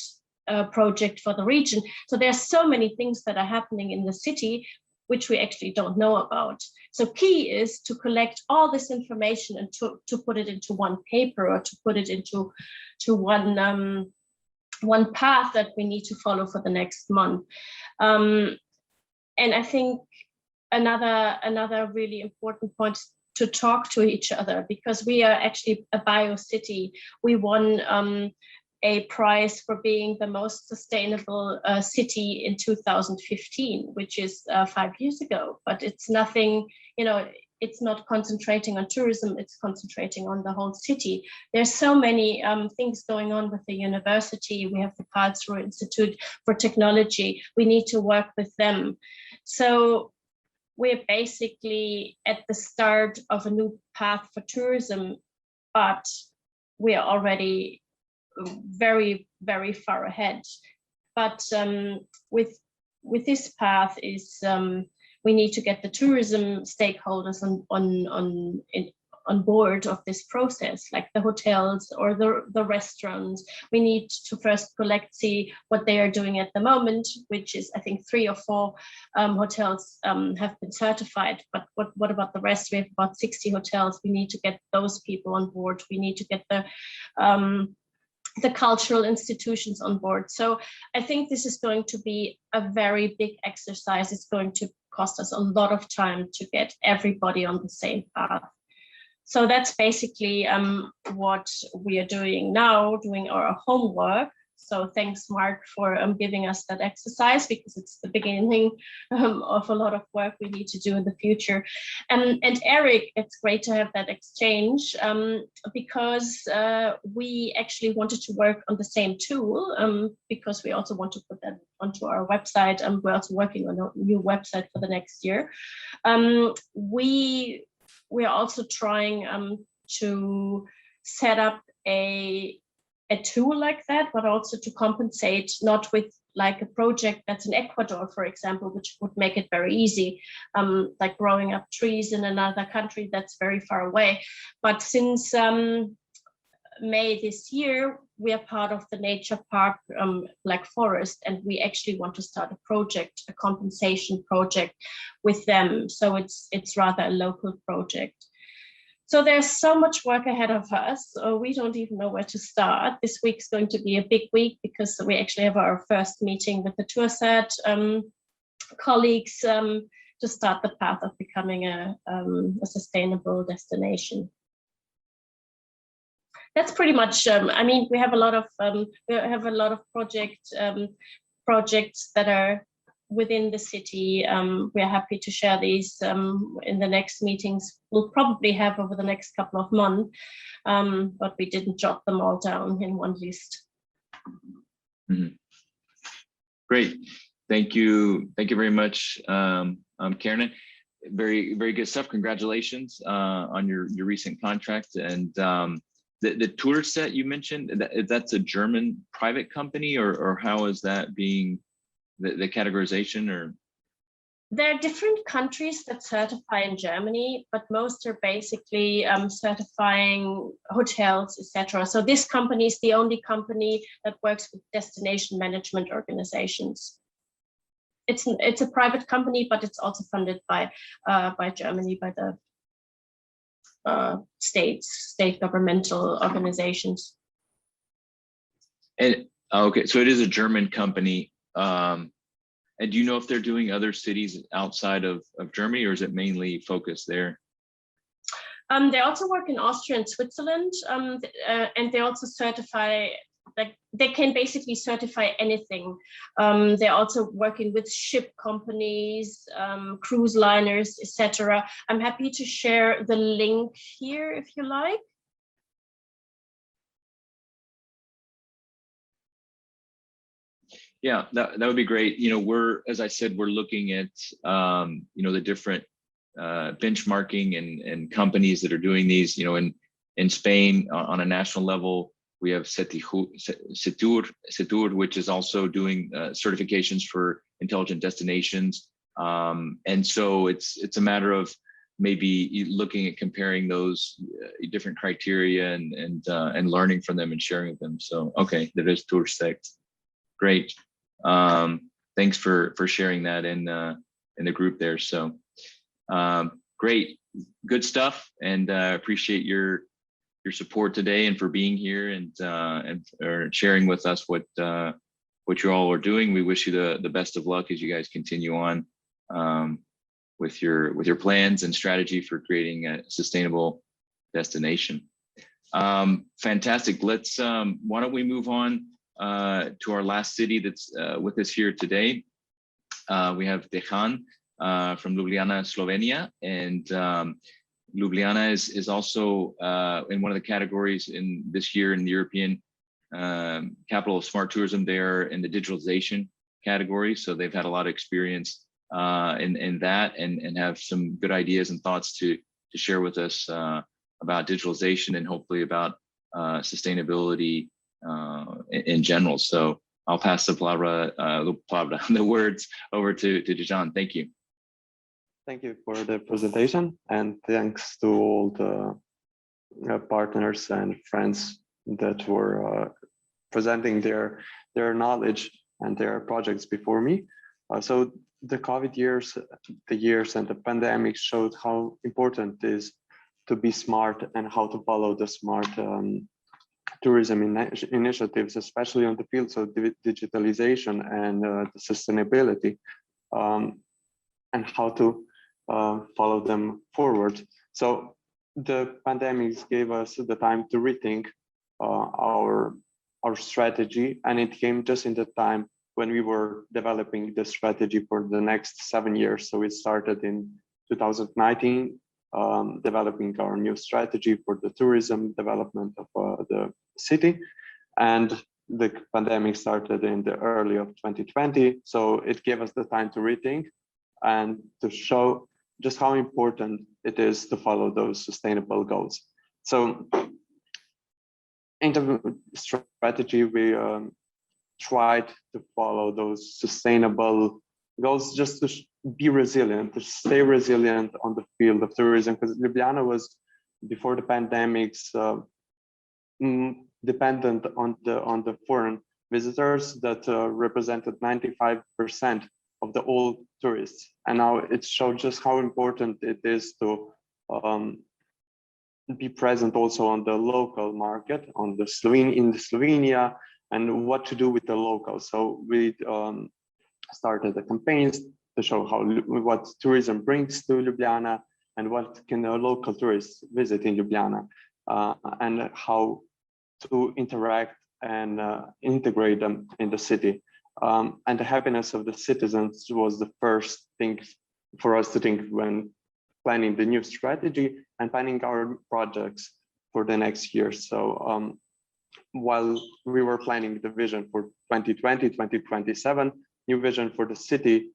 project for the region. So there's so many things that are happening in the city which we actually don't know about. So key is to collect all this information and to put it into one paper, or to put it into one path that we need to follow for the next month. And I think another really important point is to talk to each other, because we are actually a bio city. We won a prize for being the most sustainable city in 2015, which is 5 years ago. But it's nothing, it's not concentrating on tourism, it's concentrating on the whole city. There's so many things going on with the university. We have the Karlsruhe Institute for Technology. We need to work with them. So we're basically at the start of a new path for tourism, but we are already very, very far ahead. But with this path is we need to get the tourism stakeholders on board of this process, like the hotels or the restaurants. We need to first see what they are doing at the moment, which is, I think, 3 or 4 hotels have been certified. But what about the rest? We have about 60 hotels. We need to get those people on board. We need to get the cultural institutions on board. So I think this is going to be a very big exercise. It's going to cost us a lot of time to get everybody on the same path. So that's basically what we are doing now, doing our homework. So thanks, Mark, for giving us that exercise, because it's the beginning of a lot of work we need to do in the future. And Eric, it's great to have that exchange, because we actually wanted to work on the same tool, because we also want to put that onto our website, and we're also working on a new website for the next year. We are also trying to set up a tool like that, but also to compensate, not with like a project that's in Ecuador, for example, which would make it very easy, like growing up trees in another country that's very far away. But since May this year, we are part of the nature park Black Forest, and we actually want to start a project, a compensation project with them. So it's rather a local project. So there's so much work ahead of us. We don't even know where to start. This week's going to be a big week, because we actually have our first meeting with the Torre colleagues to start the path of becoming a sustainable destination. That's pretty much. I mean, we have a lot of projects that are within the city. We're happy to share these in the next meetings. We'll probably have over the next couple of months, but we didn't jot them all down in one list. Mm-hmm. Great, thank you very much, Karen. Very good stuff. Congratulations on your recent contract. And the tour set you mentioned, that's a German private company, or how is that being the categorization? Or there are different countries that certify in Germany, but most are basically certifying hotels, etc. So this company is the only company that works with destination management organizations. It's a private company, but it's also funded by Germany, by the state governmental organizations. And okay, so it is a German company. And do you know if they're doing other cities outside of Germany, or is it mainly focused there? They also work in Austria and Switzerland, and they also certify, like they can basically certify anything. They're also working with ship companies, cruise liners, etc. I'm happy to share the link here if you like. Yeah, that would be great. You know, as I said, we're looking at, you know, the different benchmarking and companies that are doing these. You know, in Spain on a national level, we have Celebró, which is also doing certifications for intelligent destinations. And so it's a matter of maybe looking at comparing those different criteria and learning from them and sharing with them. So okay, there is Tursect. Great. Thanks for sharing that in the group there. So great, good stuff, and appreciate your support today and for being here and sharing with us what you all are doing. We wish you the best of luck as you guys continue on with your plans and strategy for creating a sustainable destination. Fantastic. Let's why don't we move on to our last city that's with us here today. We have Dejan from Ljubljana, Slovenia, and Ljubljana is also in one of the categories in this year in the European capital of smart tourism. They're in the digitalization category, so they've had a lot of experience in that and have some good ideas and thoughts to share with us about digitalization and hopefully about sustainability in general. So I'll pass the words over to Dejan. Thank you. Thank you for the presentation, and thanks to all the partners and friends that were presenting their knowledge and their projects before me. So the COVID years, and the pandemic showed how important it is to be smart and how to follow the smart tourism initiatives, especially on the fields of digitalization and the sustainability, and how to follow them forward. So the pandemic gave us the time to rethink our strategy, and it came just in the time when we were developing the strategy for the next 7 years. So it started in 2019, developing our new strategy for the tourism development of the city, and the pandemic started in the early of 2020. So it gave us the time to rethink and to show just how important it is to follow those sustainable goals. So in the strategy, we tried to follow those sustainable goals just to be resilient, to stay resilient on the field of tourism, because Ljubljana was, before the pandemics, dependent on the foreign visitors that represented 95% of the all tourists. And now it showed just how important it is to be present also on the local market, in the Slovenia, and what to do with the locals. So we started the campaigns to show what tourism brings to Ljubljana and what can a local tourists visit in Ljubljana, and how to interact and integrate them in the city. And the happiness of the citizens was the first thing for us to think when planning the new strategy and planning our projects for the next year. So while we were planning the vision for 2020, 2027, new vision for the city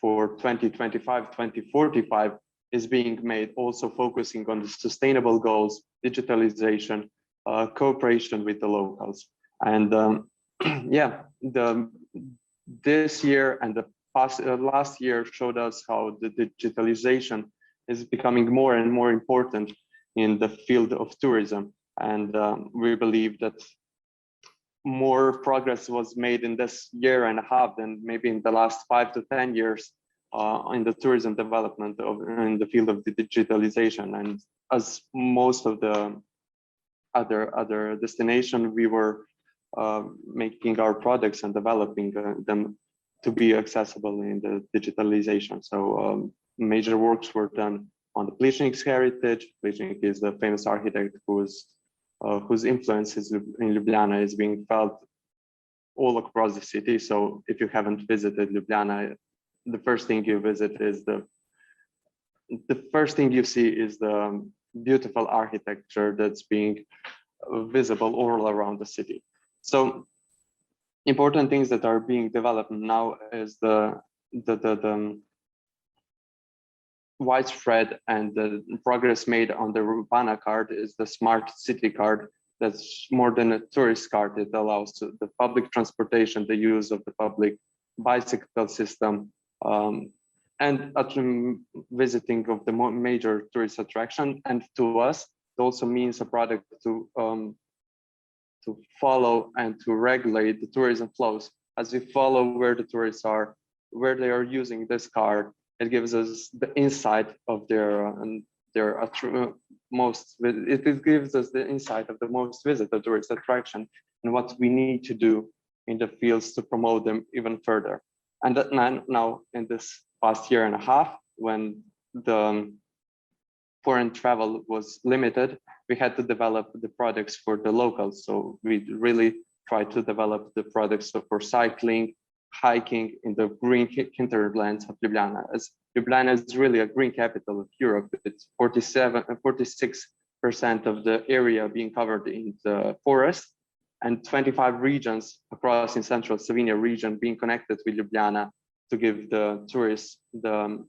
for 2025, 2045 is being made, also focusing on the sustainable goals, digitalization, cooperation with the locals. And yeah, this year and the last year showed us how the digitalization is becoming more and more important in the field of tourism. And we believe that more progress was made in this year and a half than maybe in the last 5 to 10 years in the tourism development in the field of the digitalization. And as most of the other destination, we were making our products and developing them to be accessible in the digitalization. So major works were done on the Plišnik's heritage. Plišnik is the famous architect whose influence in Ljubljana is being felt all across the city. So if you haven't visited Ljubljana, the first thing you visit is the first thing you see is the beautiful architecture that's being visible all around the city. So important things that are being developed now is the widespread and the progress made on the Urbana card is the smart city card. That's more than a tourist card. It allows the public transportation, the use of the public bicycle system, and visiting of the major tourist attraction. And to us, it also means a product to follow and to regulate the tourism flows. As we follow where the tourists are, where they are using this card, it gives us the insight of it gives us the insight of the most visited tourist attraction and what we need to do in the fields to promote them even further. And that now in this past year and a half, when the foreign travel was limited, we had to develop the products for the locals. So we really tried to develop the products for cycling, hiking in the green hinterlands of Ljubljana. As Ljubljana is really a green capital of Europe. It's 46% of the area being covered in the forest, and 25 regions across in central Slovenia region being connected with Ljubljana to give the tourists the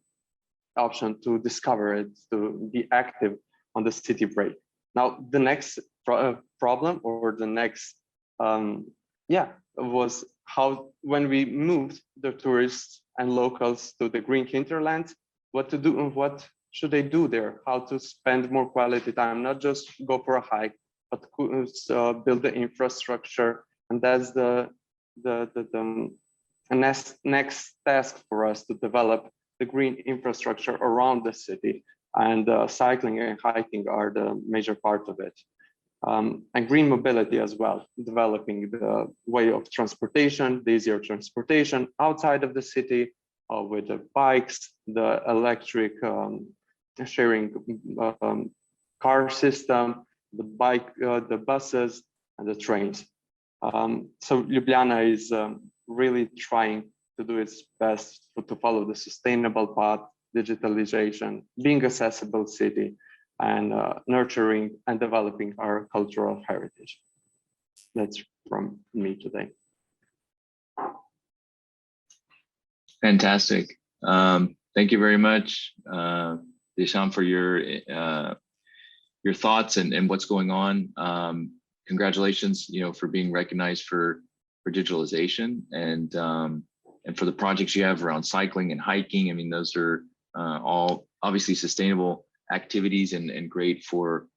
option to discover it, to be active on the city break. Now, the next problem or the next, was how when we moved the tourists and locals to the green hinterlands, what to do and what should they do there, how to spend more quality time, not just go for a hike, but build the infrastructure. And that's the next task for us to develop the green infrastructure around the city. And cycling and hiking are the major part of it. And green mobility as well, developing the way of transportation, the easier transportation outside of the city with the bikes, the electric sharing car system, the buses, and the trains. So Ljubljana is really trying to do its best to follow the sustainable path, digitalization, being accessible city, and nurturing and developing our cultural heritage. That's from me today. Fantastic. Thank you very much, Desham, for your thoughts and what's going on. Congratulations, for being recognized for digitalization and for the projects you have around cycling and hiking. I mean, those are all obviously sustainable activities and great for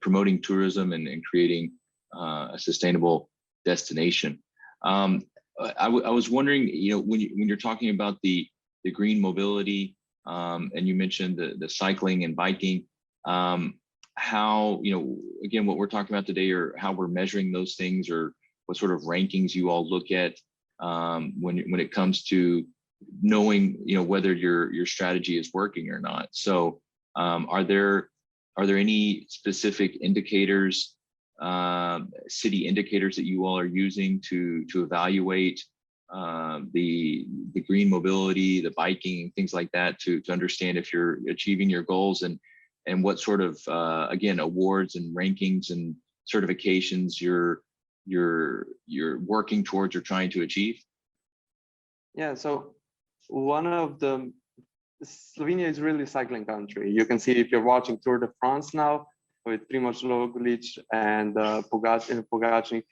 promoting tourism and creating a sustainable destination. I was wondering, when you're talking about the green mobility, and you mentioned the cycling and biking, how, again, what we're talking about today, or how we're measuring those things, or what sort of rankings you all look at when it comes to knowing, whether your strategy is working or not. So are there any specific indicators, city indicators that you all are using to evaluate the green mobility, the biking, things like that, to understand if you're achieving your goals, and what sort of again, awards and rankings and certifications you're working towards or trying to achieve? Yeah, so Slovenia is really a cycling country. You can see if you're watching Tour de France now with Primož Roglič and Pogačnik,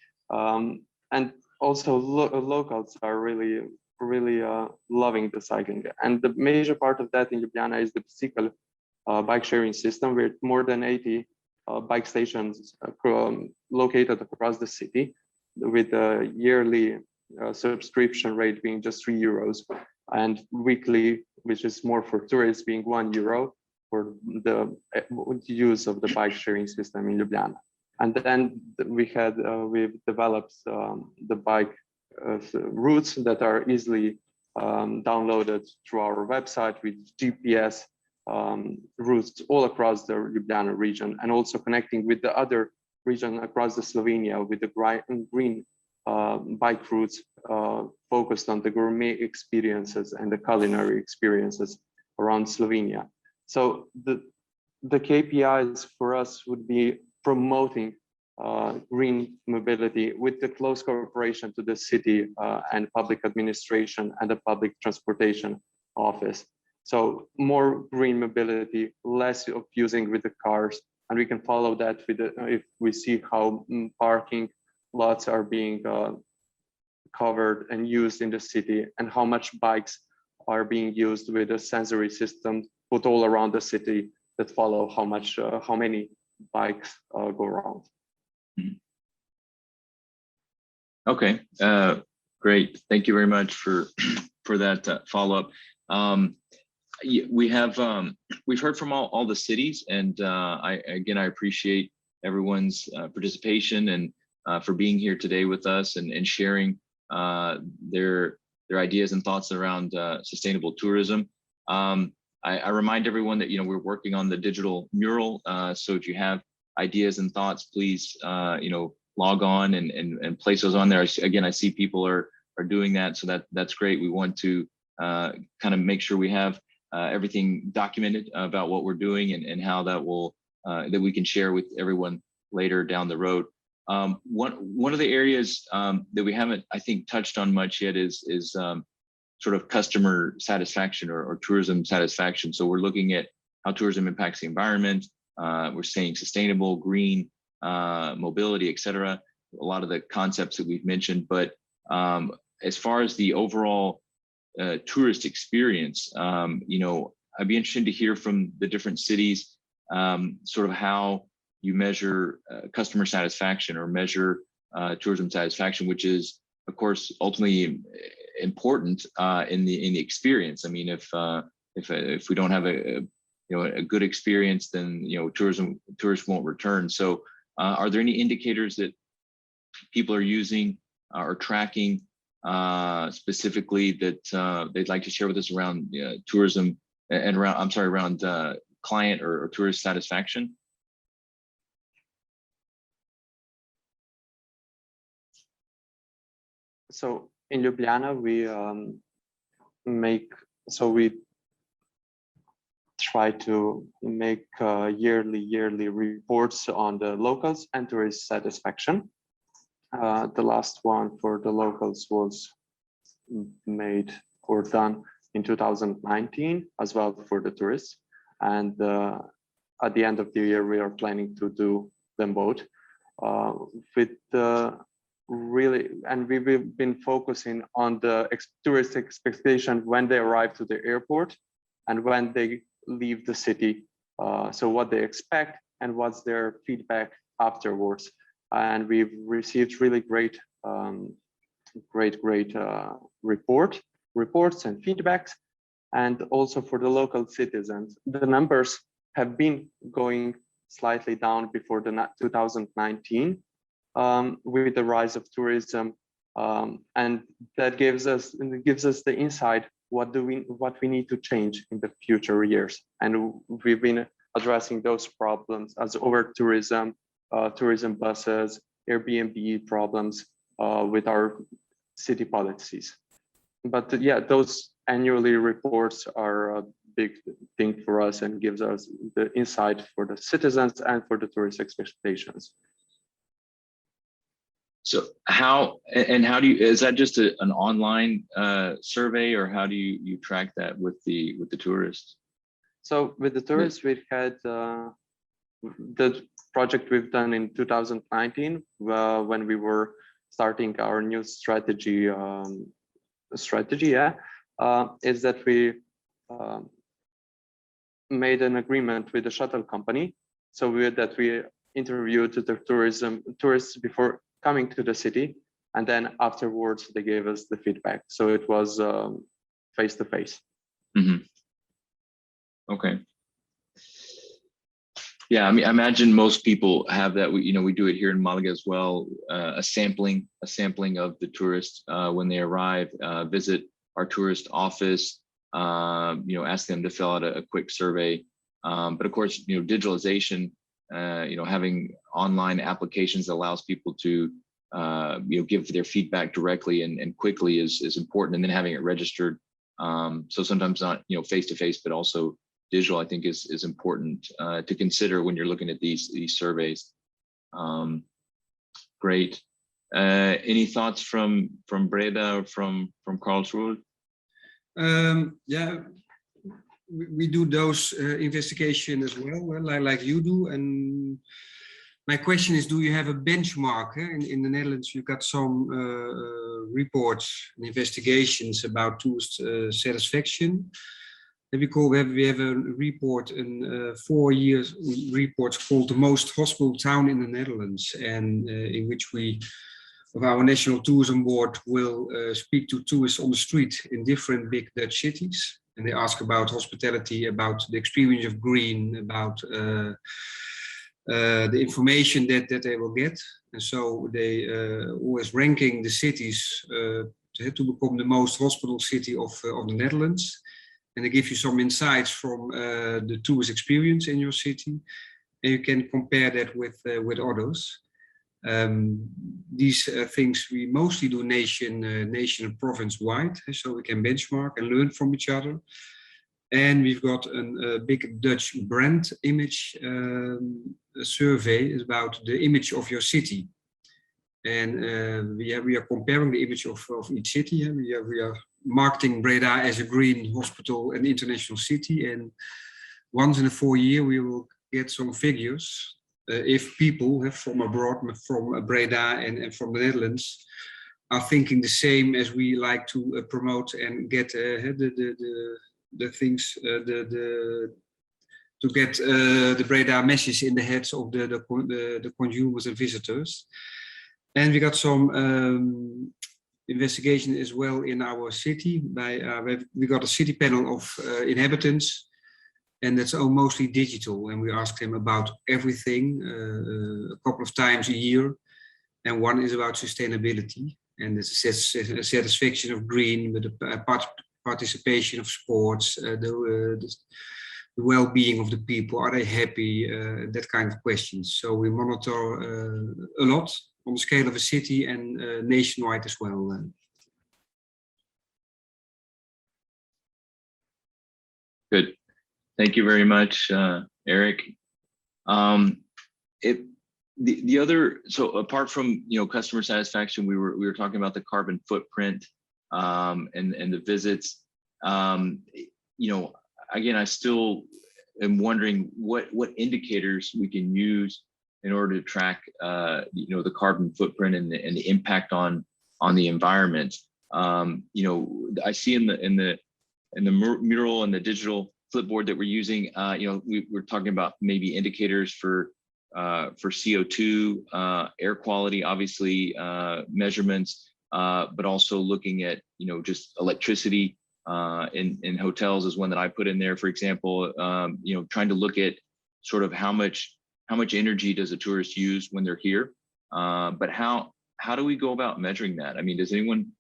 and also locals are really loving the cycling. And the major part of that in Ljubljana is the bicycle bike sharing system, with more than 80 bike stations located across the city, with a yearly subscription rate being just €3, and weekly, which is more for tourists, being €1 for the use of the bike sharing system in Ljubljana. And then we've developed the bike routes that are easily downloaded through our website, with GPS routes all across the Ljubljana region, and also connecting with the other region across the Slovenia with the green bike routes focused on the gourmet experiences and the culinary experiences around Slovenia. So the KPIs for us would be promoting green mobility with the close cooperation to the city and public administration and the public transportation office. So more green mobility, less of using with the cars, and we can follow that with if we see how parking lots are being covered and used in the city, and how much bikes are being used with a sensory system put all around the city that follow how many bikes go around. Okay, great. Thank you very much for that follow-up. We've heard from all the cities, and I appreciate everyone's participation and for being here today with us and sharing their ideas and thoughts around sustainable tourism. I remind everyone that we're working on the digital mural, so if you have ideas and thoughts, please log on and place those on there. Again, I see people are doing that, so that's great. We want to kind of make sure we have everything documented about what we're doing and how that we can share with everyone later down the road. One of the areas that we haven't, I think, touched on much yet is sort of customer satisfaction or tourism satisfaction. So we're looking at how tourism impacts the environment. We're saying sustainable, green, mobility, etc. A lot of the concepts that we've mentioned, but as far as the overall tourist experience, I'd be interested to hear from the different cities, sort of how you measure customer satisfaction or measure tourism satisfaction, which is, of course, ultimately important in the experience. I mean, if we don't have a good experience, then tourists won't return. So, are there any indicators that people are using or tracking specifically that they'd like to share with us around tourism and around client or tourist satisfaction? So in Ljubljana, we try to make yearly reports on the locals and tourist satisfaction. The last one for the locals was made or done in 2019, as well for the tourists. And at the end of the year, we are planning to do them both. And we've been focusing on the tourist expectation when they arrive to the airport and when they leave the city. So what they expect and what's their feedback afterwards. And we've received really great reports and feedbacks. And also for the local citizens, the numbers have been going slightly down before the 2019 with the rise of tourism, and that gives us the insight what we need to change in the future years. And we've been addressing those problems as over tourism, tourism buses, Airbnb problems with our city policies. But yeah, those annually reports are a big thing for us and gives us the insight for the citizens and for the tourist expectations. So how do you, is that just an online survey, or how do you track that with the tourists? So with the tourists, we had the project we've done in 2019 when we were starting our new strategy. Is that we made an agreement with the shuttle company. So we interviewed the tourists before coming to the city, and then afterwards they gave us the feedback. So it was face to face. Okay. Yeah, I mean, I imagine most people have that. We do it here in Malaga as well. A sampling of the tourists when they arrive, visit our tourist office. Ask them to fill out a quick survey. But of course, digitalization. Having online applications that allows people to give their feedback directly and quickly is important, and then having it registered. So sometimes not face to face, but also digital, I think is important to consider when you're looking at these surveys. Great. Any thoughts from Breda or from Karlsruhe? Yeah, we do those investigation as well, like you do. And my question is, do you have a benchmark? In the Netherlands, you got some reports and investigations about tourist satisfaction. We have a report, 4 years report called The Most Hospitable Town in the Netherlands, and in which we, of our National Tourism Board, will speak to tourists on the street in different big Dutch cities. And they ask about hospitality, about the experience of green, about the information that they will get. And so they always ranking the cities to become the most hospitable city of the Netherlands. And they give you some insights from the tourist experience in your city. And you can compare that with others. These things we mostly do nation and province wide, so we can benchmark and learn from each other. And we've got a big Dutch brand image survey about the image of your city. And we are comparing the image of each city. We are marketing Breda as a green hospital and international city. And once in a 4 year, we will get some figures. If people from abroad, from Breda and from the Netherlands, are thinking the same as we like to promote and get the things, to get the Breda message in the heads of the consumers and visitors. And we got some investigation as well in our city. We got a city panel of inhabitants, and that's all mostly digital. And we asked them about everything a couple of times a year. And one is about sustainability and the satisfaction of green, with the participation of sports, the well-being of the people. Are they happy? That kind of questions. So we monitor a lot on the scale of a city and nationwide as well. Good. Thank you very much, Eric. The other, so apart from customer satisfaction, we were talking about the carbon footprint and the visits. Again, I still am wondering what indicators we can use in order to track the carbon footprint and the impact on the environment. I see in the mural and the digital flipboard that we're using, we're talking about maybe indicators for CO2, air quality, obviously, measurements, but also looking at just electricity in hotels is one that I put in there, for example. Trying to look at sort of how much energy does a tourist use when they're here, but how do we go about measuring that? I mean, does anyone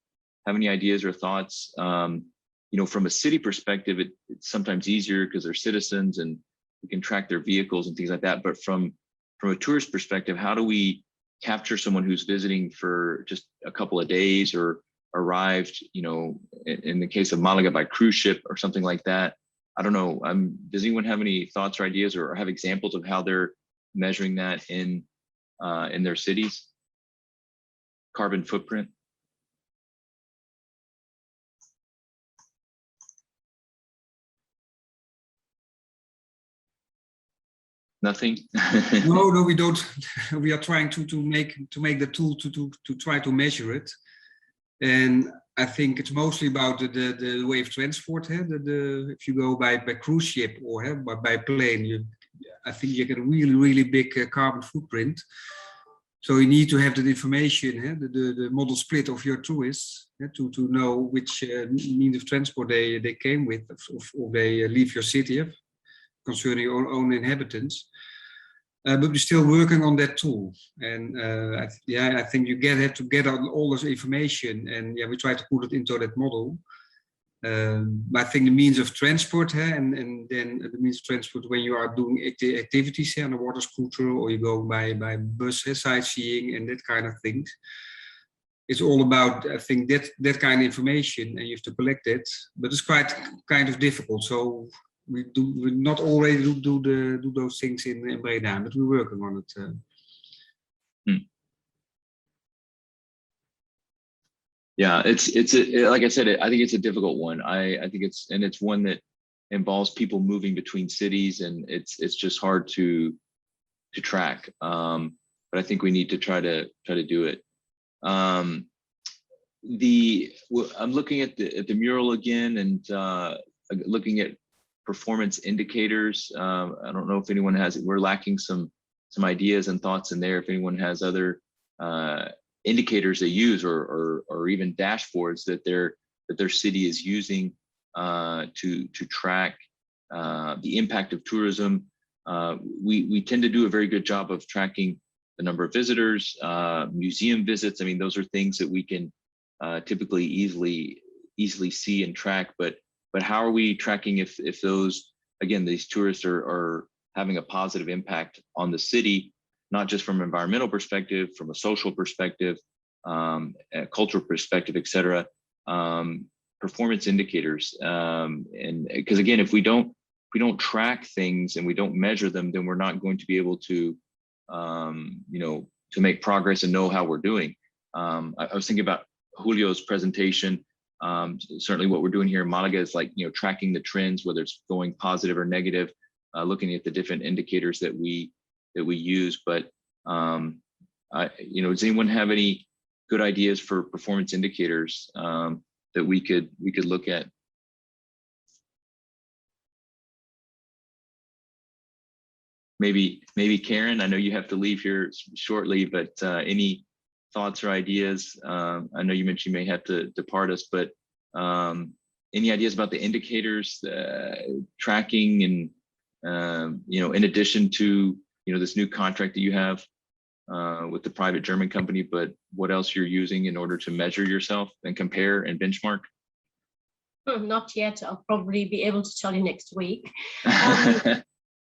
have any ideas or thoughts? from a city perspective, it's sometimes easier because they're citizens and we can track their vehicles and things like that. But from a tourist perspective, how do we capture someone who's visiting for just a couple of days or arrived, in the case of Malaga by cruise ship or something like that? I don't know. Does anyone have any thoughts or ideas or have examples of how they're measuring that in their cities? Carbon footprint? Nothing. No, we don't. We are trying to make the tool to try to measure it, and I think it's mostly about the way of transport. If you go by cruise ship or by plane, I think you get a really big carbon footprint. So you need to have that information, the model split of your tourists, to know which means of transport they came with, or they leave your city, concerning your own inhabitants. But we're still working on that tool, and I think you have to get all this information, and we try to put it into that model. But I think the means of transport, and then the means of transport when you are doing activities on a water scooter, or you go by bus, sightseeing, and that kind of things. It's all about, I think, that kind of information, and you have to collect it. But it's quite kind of difficult. So we not already do those things in Breda, but we're working on it. Yeah, it's like I said, I think it's a difficult one. I think it's one that involves people moving between cities, and it's just hard to track. But I think we need to try to do it. I'm looking at the mural again, and looking at performance indicators. I don't know if anyone has it. We're lacking some ideas and thoughts in there. If anyone has other indicators they use, or even dashboards that their city is using to track the impact of tourism. We tend to do a very good job of tracking the number of visitors, museum visits. I mean, those are things that we can typically easily see and track. But how are we tracking if those, again, these tourists are having a positive impact on the city, not just from an environmental perspective, from a social perspective, a cultural perspective, et cetera, performance indicators. And because again, if we don't track things and we don't measure them, then we're not going to be able to, to make progress and know how we're doing. I was thinking about Julio's presentation. Certainly what we're doing here in Malaga is tracking the trends, whether it's going positive or negative, looking at the different indicators that we use. But does anyone have any good ideas for performance indicators that we could look at? Maybe Karen, I know you have to leave here shortly, but any thoughts or ideas? I know you mentioned you may have to depart us, but any ideas about the indicators, tracking, and in addition to this new contract that you have with the private German company, but what else you're using in order to measure yourself and compare and benchmark? Not yet. I'll probably be able to tell you next week.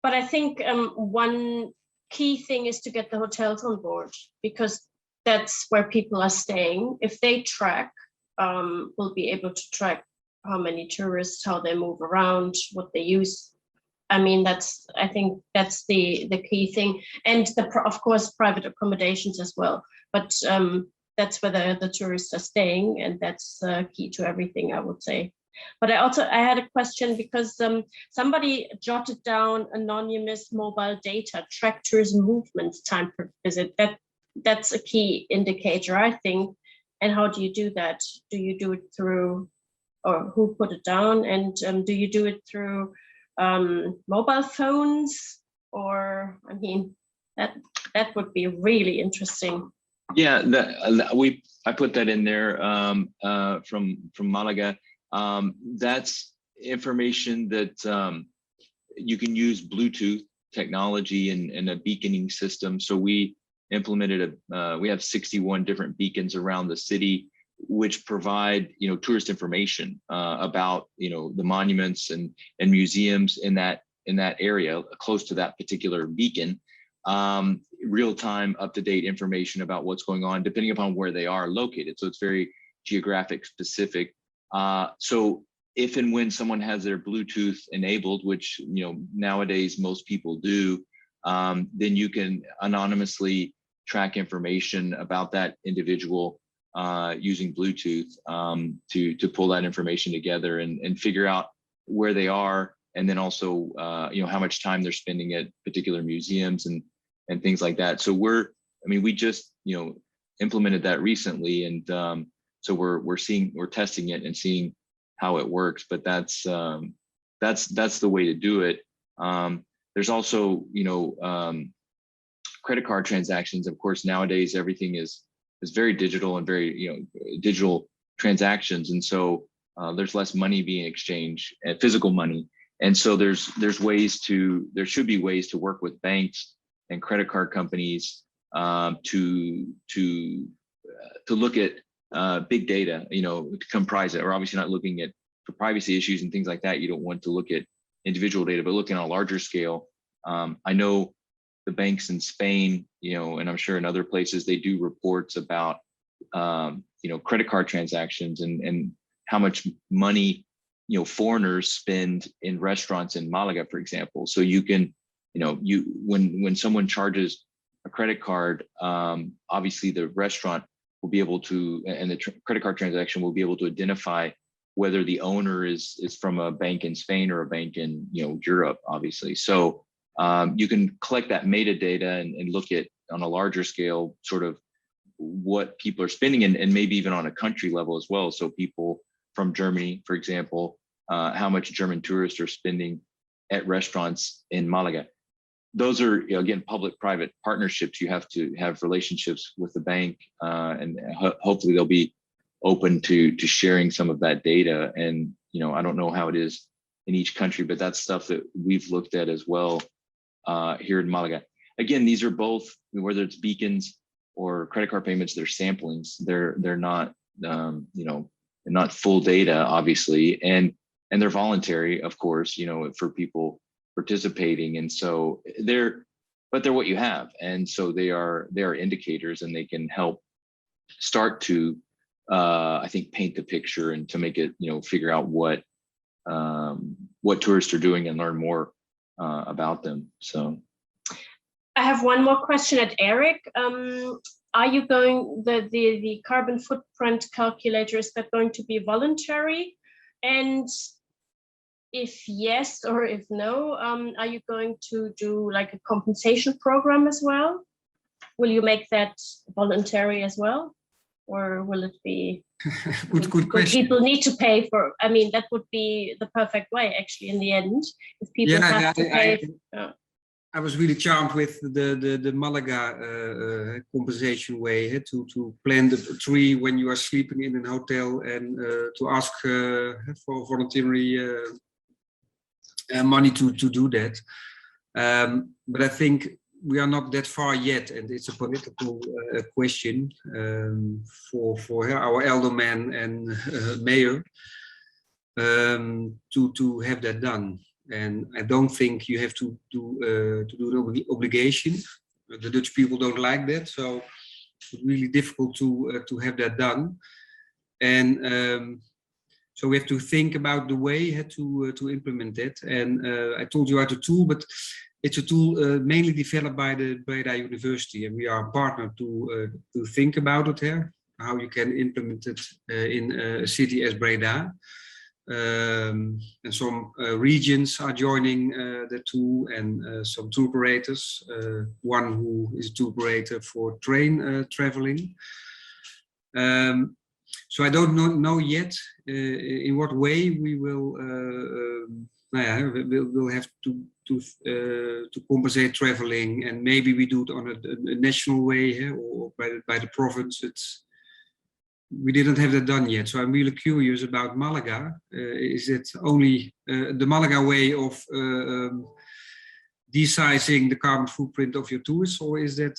But I think one key thing is to get the hotels on board, because that's where people are staying. If they track, we'll be able to track how many tourists, how they move around, what they use. I mean, I think that's the key thing. And of course, private accommodations as well. But that's where the tourists are staying, and that's key to everything, I would say. But I had a question, because somebody jotted down anonymous mobile data, track tourism movements, time per visit. That's a key indicator, I think. And how do you do that? Do you do it through, or who put it down? And do you do it through mobile phones? Or, I mean, that would be really interesting. Yeah, I put that in there from Malaga. That's information that you can use Bluetooth technology and a beaconing system. So we implemented we have 61 different beacons around the city which provide, tourist information about, the monuments and museums in that area close to that particular beacon. Real-time, up-to-date information about what's going on, depending upon where they are located. So it's very geographic specific. So if and when someone has their Bluetooth enabled, which nowadays most people do, then you can anonymously track information about that individual using Bluetooth to pull that information together and figure out where they are, and then also how much time they're spending at particular museums and things like that. So we just implemented that recently, and so we're testing it and seeing how it works. But that's the way to do it. There's also credit card transactions. Of course, nowadays everything is very digital and very digital transactions, and so there's less money being exchanged, physical money. And so there should be ways to work with banks and credit card companies to look at big data, to comprise it. We're obviously not looking at, for privacy issues and things like that, you don't want to look at individual data, but looking on a larger scale. I know the banks in Spain, and I'm sure in other places, they do reports about, credit card transactions and how much money, foreigners spend in restaurants in Malaga, for example. So you can, when someone charges a credit card, obviously the restaurant will be able to, and the credit card transaction will be able to identify whether the owner is from a bank in Spain or a bank in, Europe, obviously. So you can collect that metadata and look at, on a larger scale, sort of what people are spending, and maybe even on a country level as well. So people from Germany, for example, how much German tourists are spending at restaurants in Malaga. Those are, again, public-private partnerships. You have to have relationships with the bank, and hopefully they'll be open to sharing some of that data. And, I don't know how it is in each country, but that's stuff that we've looked at as well here in Malaga. Again, these are both, whether it's beacons or credit card payments, they're samplings. They're not, not full data, obviously, and they're voluntary, of course, for people participating. And so they're what you have, and so they are indicators, and they can help start to, I think, paint the picture and to make it, figure out what tourists are doing and learn more about them. So I have one more question at Eric. Are you going, the carbon footprint calculator, is that going to be voluntary? And if yes, or if no, are you going to do like a compensation program as well? Will you make that voluntary as well? Or will it be, good question. People need to pay for, that would be the perfect way, actually, in the end, if people have to pay. I was really charmed with the Malaga compensation way, to plant a tree when you are sleeping in a hotel, and to ask for voluntary money to do that. But I think we are not that far yet, and it's a political question for our alderman and mayor to have that done. And I don't think you have to do an obligation. The Dutch people don't like that, so it's really difficult to have that done. And so we have to think about the way to implement it. And I told you about the tool, but it's a tool mainly developed by the Breda University, and we are a partner to think about it here, how you can implement it in a city as Breda. And some regions are joining the tool, and some tour operators, one who is a tour operator for train traveling. So I don't know yet in what way we will we'll have to compensate traveling, and maybe we do it on a national way, or by the province. We didn't have that done yet, so I'm really curious about Malaga. Is it only the Malaga way of desizing the carbon footprint of your tours, or is that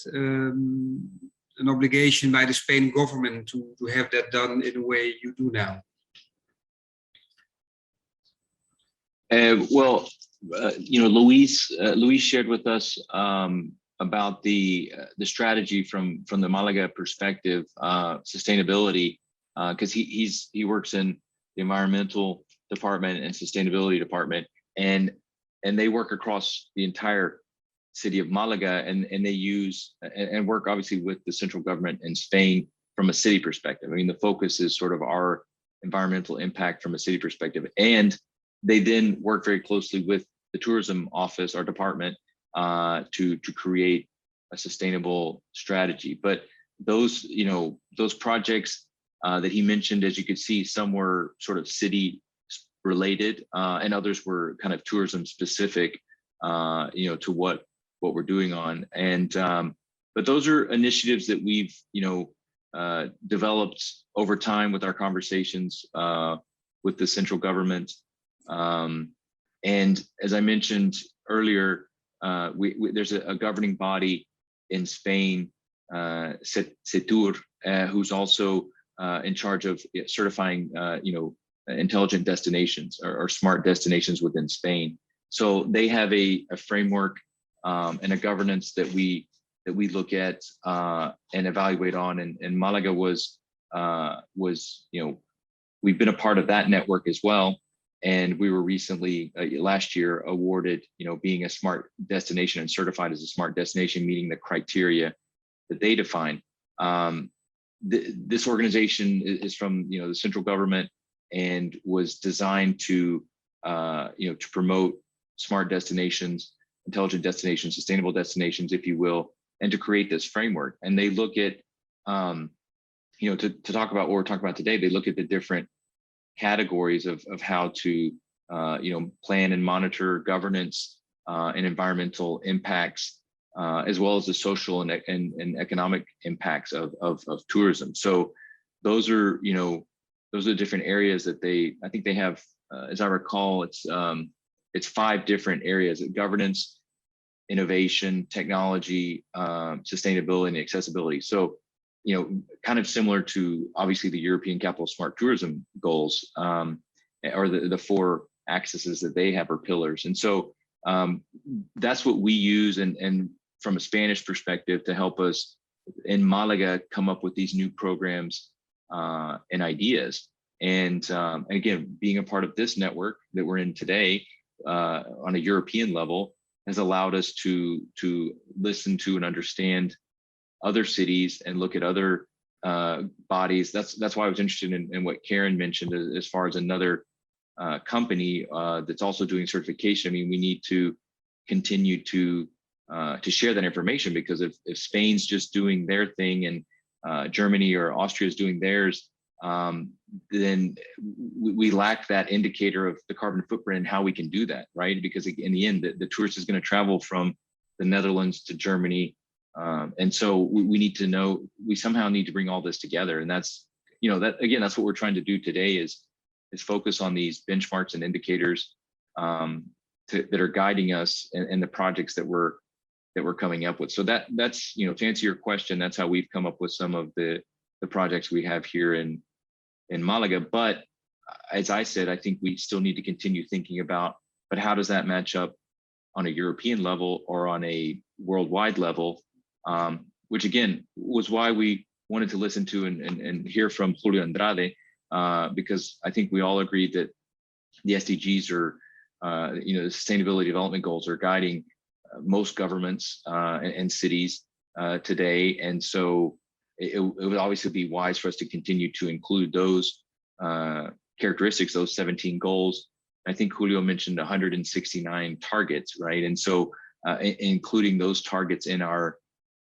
an obligation by the Spain government to have that done in the way you do now? Luis shared with us about the strategy from the Málaga perspective, sustainability, because he works in the environmental department and sustainability department, and they work across the entire city of Málaga, and they use and work obviously with the central government in Spain from a city perspective. I mean, the focus is sort of our environmental impact from a city perspective, and they then work very closely with the tourism office, our department, to create a sustainable strategy. But those projects that he mentioned, as you could see, some were sort of city related, and others were kind of tourism specific, to what we're doing on. And but those are initiatives that we've developed over time with our conversations with the central government. And as I mentioned earlier, there's a governing body in Spain, CETUR, who's also in charge of certifying, intelligent destinations or smart destinations within Spain. So they have a framework and a governance that we look at and evaluate on. And Málaga was we've been a part of that network as well. And we were recently, last year, awarded, being a smart destination and certified as a smart destination, meeting the criteria that they define. This organization is from, the central government and was designed to, to promote smart destinations, intelligent destinations, sustainable destinations, if you will, and to create this framework. And they look at, to talk about what we're talking about today, they look at the different categories of how to plan and monitor governance and environmental impacts, as well as the social and economic impacts of tourism. So those are different areas that I think they have, as I recall, it's 5 different areas: governance, innovation, technology, sustainability, and accessibility. So kind of similar to obviously the European Capital Smart Tourism goals, or the 4 axes that they have, or pillars. And so that's what we use, and from a Spanish perspective, to help us in Málaga come up with these new programs and ideas. And again, being a part of this network that we're in today on a European level has allowed us to listen to and understand other cities and look at other bodies. That's why I was interested in what Karen mentioned as far as another company that's also doing certification. I mean, we need to continue to share that information, because if Spain's just doing their thing and Germany or Austria is doing theirs, then we lack that indicator of the carbon footprint and how we can do that, right? Because in the end, the tourist is going to travel from the Netherlands to Germany. And so we need to know, we somehow need to bring all this together. And that's, that's what we're trying to do today is focus on these benchmarks and indicators that are guiding us in the projects that we're coming up with. So that's, to answer your question, that's how we've come up with some of the projects we have here in Málaga. But as I said, I think we still need to continue thinking about, but how does that match up on a European level or on a worldwide level? Which again was why we wanted to listen to and hear from Julio Andrade, because I think we all agreed that the SDGs are, the Sustainability Development Goals are guiding most governments and cities today. And so it would obviously be wise for us to continue to include those characteristics, those 17 goals. I think Julio mentioned 169 targets, right? And so including those targets in our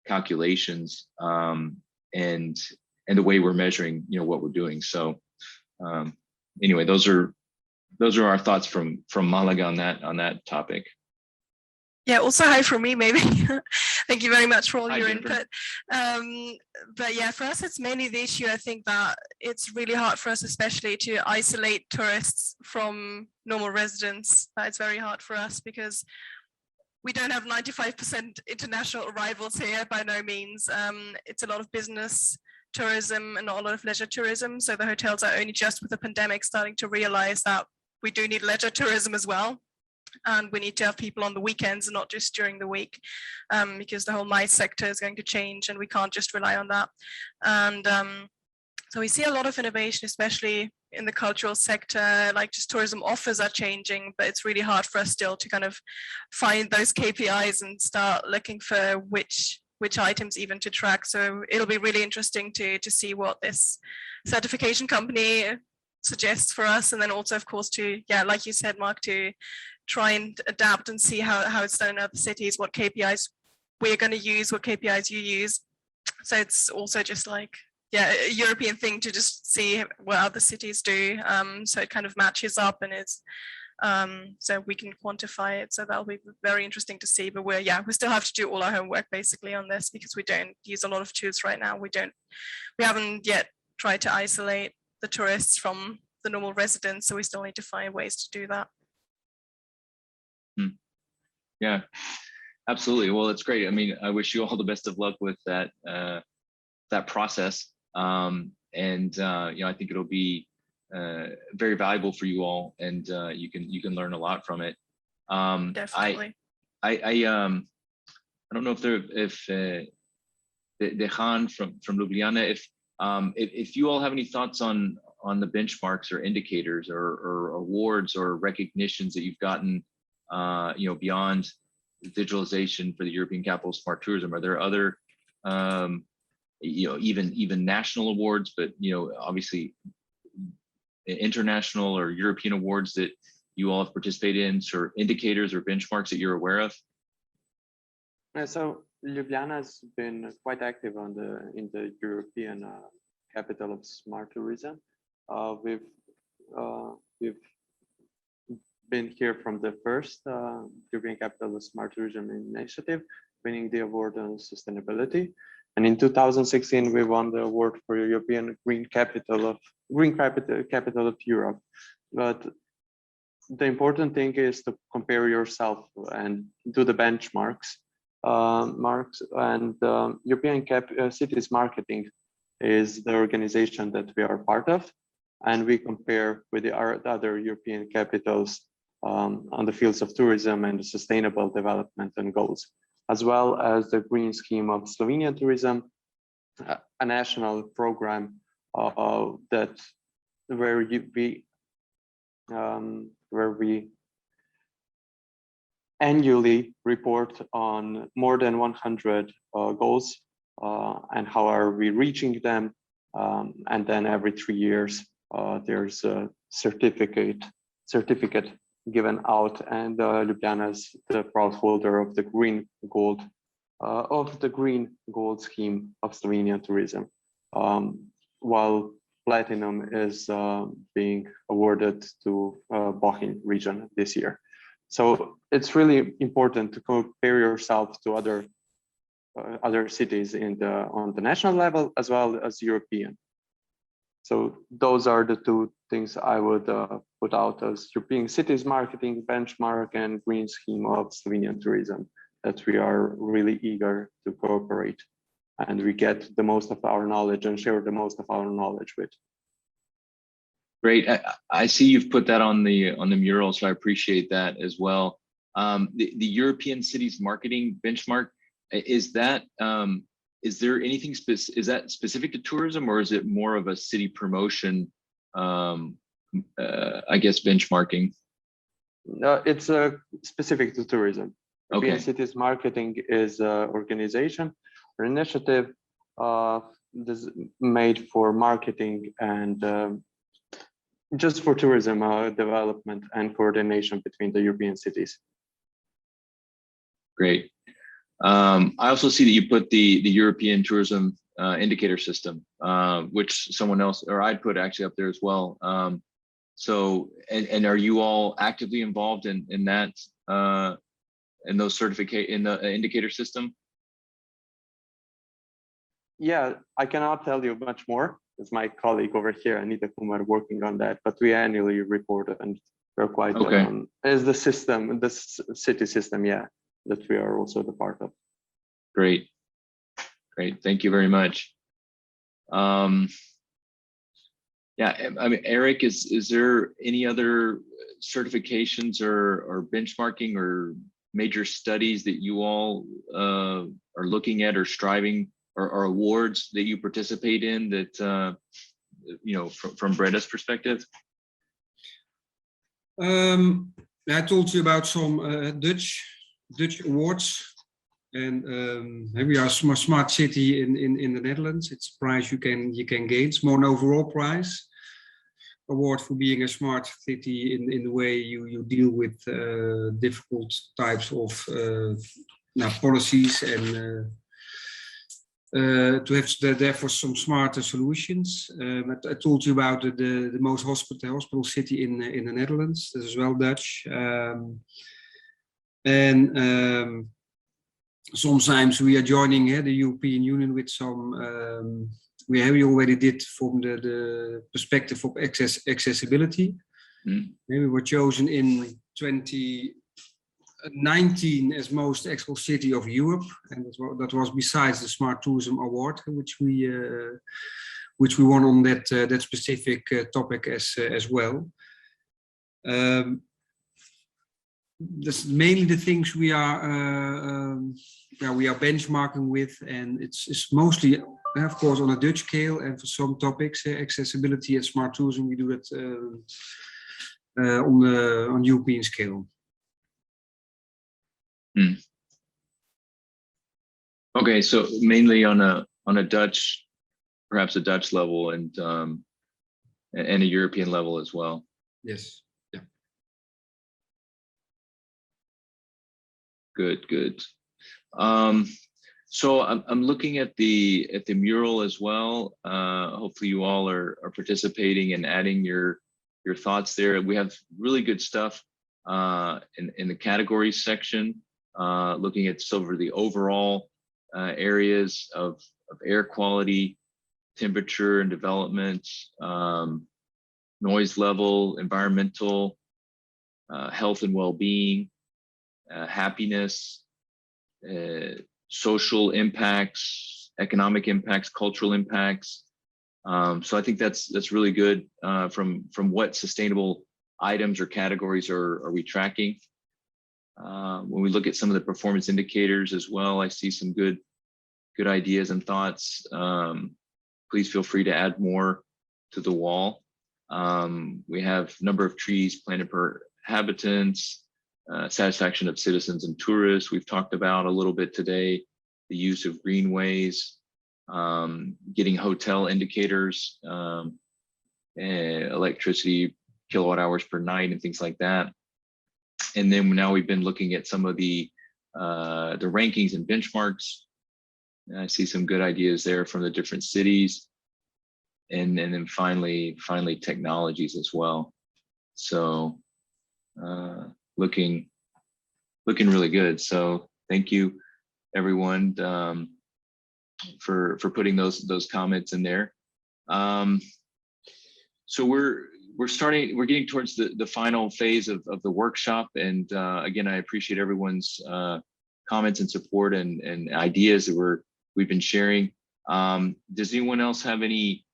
calculations and the way we're measuring, what we're doing. So anyway, those are our thoughts from Málaga on that topic. Yeah, also hi from me, maybe. Thank you very much for all your Jennifer. input. But yeah, for us, it's mainly the issue, I think, that it's really hard for us, especially to isolate tourists from normal residents. That it's very hard for us because we don't have 95% international arrivals here by no means. It's a lot of business tourism and not a lot of leisure tourism. So the hotels are only just with the pandemic starting to realize that we do need leisure tourism as well. And we need to have people on the weekends and not just during the week, because the whole MICE sector is going to change and we can't just rely on that. And so we see a lot of innovation, especially in the cultural sector, like just tourism offers are changing, but it's really hard for us still to kind of find those KPIs and start looking for which items even to track. So it'll be really interesting to see what this certification company suggests for us. And then also, of course, to, yeah, like you said, Mark, to try and adapt and see how it's done in other cities, what KPIs we're going to use, what KPIs you use. So it's also just like, yeah, a European thing to just see what other cities do. So it kind of matches up and it's, so we can quantify it. So that'll be very interesting to see, but we still have to do all our homework basically on this because we don't use a lot of tools right now. We haven't yet tried to isolate the tourists from the normal residents. So we still need to find ways to do that. Yeah, absolutely. Well, it's great. I mean, I wish you all the best of luck with that that process. And I think it'll be very valuable for you all, and you can learn a lot from it. Definitely. I don't know if Dejan from Ljubljana, if you all have any thoughts on the benchmarks or indicators or awards or recognitions that you've gotten, beyond digitalization for the European Capital of Smart Tourism. Are there other, even national awards, but obviously international or European awards that you all have participated in, or indicators or benchmarks that you're aware of? So Ljubljana has been quite active in the European Capital of Smart Tourism. We've been here from the first European Capital of Smart Tourism initiative, winning the award on sustainability. And in 2016, we won the award for European Green Capital of Europe. But the important thing is to compare yourself and do the benchmarks. European Cities Marketing is the organization that we are part of, and we compare with the other European capitals on the fields of tourism and sustainable development and goals, as well as the Green Scheme of Slovenian Tourism, a national program where we annually report on more than 100 goals and how are we reaching them, and then every 3 years there's a certificate given out, and Ljubljana is the proud holder of the Green Gold Scheme of Slovenian Tourism, while Platinum is being awarded to Bohinj region this year. So it's really important to compare yourself to other cities on the national level as well as European. So those are the two things I would put out as European Cities Marketing benchmark and Green Scheme of Slovenian Tourism, that we are really eager to cooperate and we get the most of our knowledge and share the most of our knowledge with. Great. I see you've put that on the mural, so I appreciate that as well. The European Cities Marketing benchmark, is there anything is that specific to tourism, or is it more of a city promotion, I guess, benchmarking? No, it's specific to tourism. Okay. European Cities Marketing is an organization or initiative made for marketing and just for tourism development and coordination between the European cities. Great. I also see that you put the European Tourism Indicator System, which someone else, or I'd put actually up there as well. So, and are you all actively involved in that, in those in the indicator system? Yeah, I cannot tell you much more. It's my colleague over here, Anita Kumar, working on that, but we annually report it, and we're quite, okay. Is the system, the city system, yeah. that we are also the part of. Great. Great. Thank you very much. Yeah, I mean, Eric, is there any other certifications or benchmarking or major studies that you all are looking at or striving or awards that you participate in that, you know, from Breda's perspective? I told you about some Dutch awards, and we are a smart city in the Netherlands. It's a prize you can gain. It's more an overall prize award for being a smart city in the way you deal with difficult types of policies and to have therefore some smarter solutions. I told you about the most hospital city in the Netherlands. This is well Dutch, and sometimes we are joining the European Union with some. We already did from the perspective of accessibility. We were chosen in 2019 as most accessible city of Europe, and that was besides the Smart Tourism Award, which we won on that specific topic as well. That's mainly the things we are benchmarking with, and it's mostly, of course, on a Dutch scale, and for some topics, accessibility and smart tourism, we do it on European scale. Okay, so mainly on a Dutch, perhaps a Dutch level, and a European level as well. Yes. Yeah. Good. So I'm looking at the mural as well. Hopefully you all are participating and adding your thoughts there. We have really good stuff in the categories section, looking at the overall areas of air quality, temperature and development, noise level, environmental, health and well-being, happiness, social impacts, economic impacts, cultural impacts. So I think that's really good from what sustainable items or categories are we tracking. When we look at some of the performance indicators as well, I see some good ideas and thoughts. Please feel free to add more to the wall. We have number of trees planted per habitants, satisfaction of citizens and tourists. We've talked about a little bit today, the use of greenways, getting hotel indicators, electricity, kilowatt hours per night and things like that. And then now we've been looking at some of the rankings and benchmarks. I see some good ideas there from the different cities. And then finally technologies as well. So looking really good. So thank you everyone for putting those comments in there. So we're getting towards the final phase of the workshop, and again, I appreciate everyone's comments and support and ideas that we've been sharing. Does anyone else have any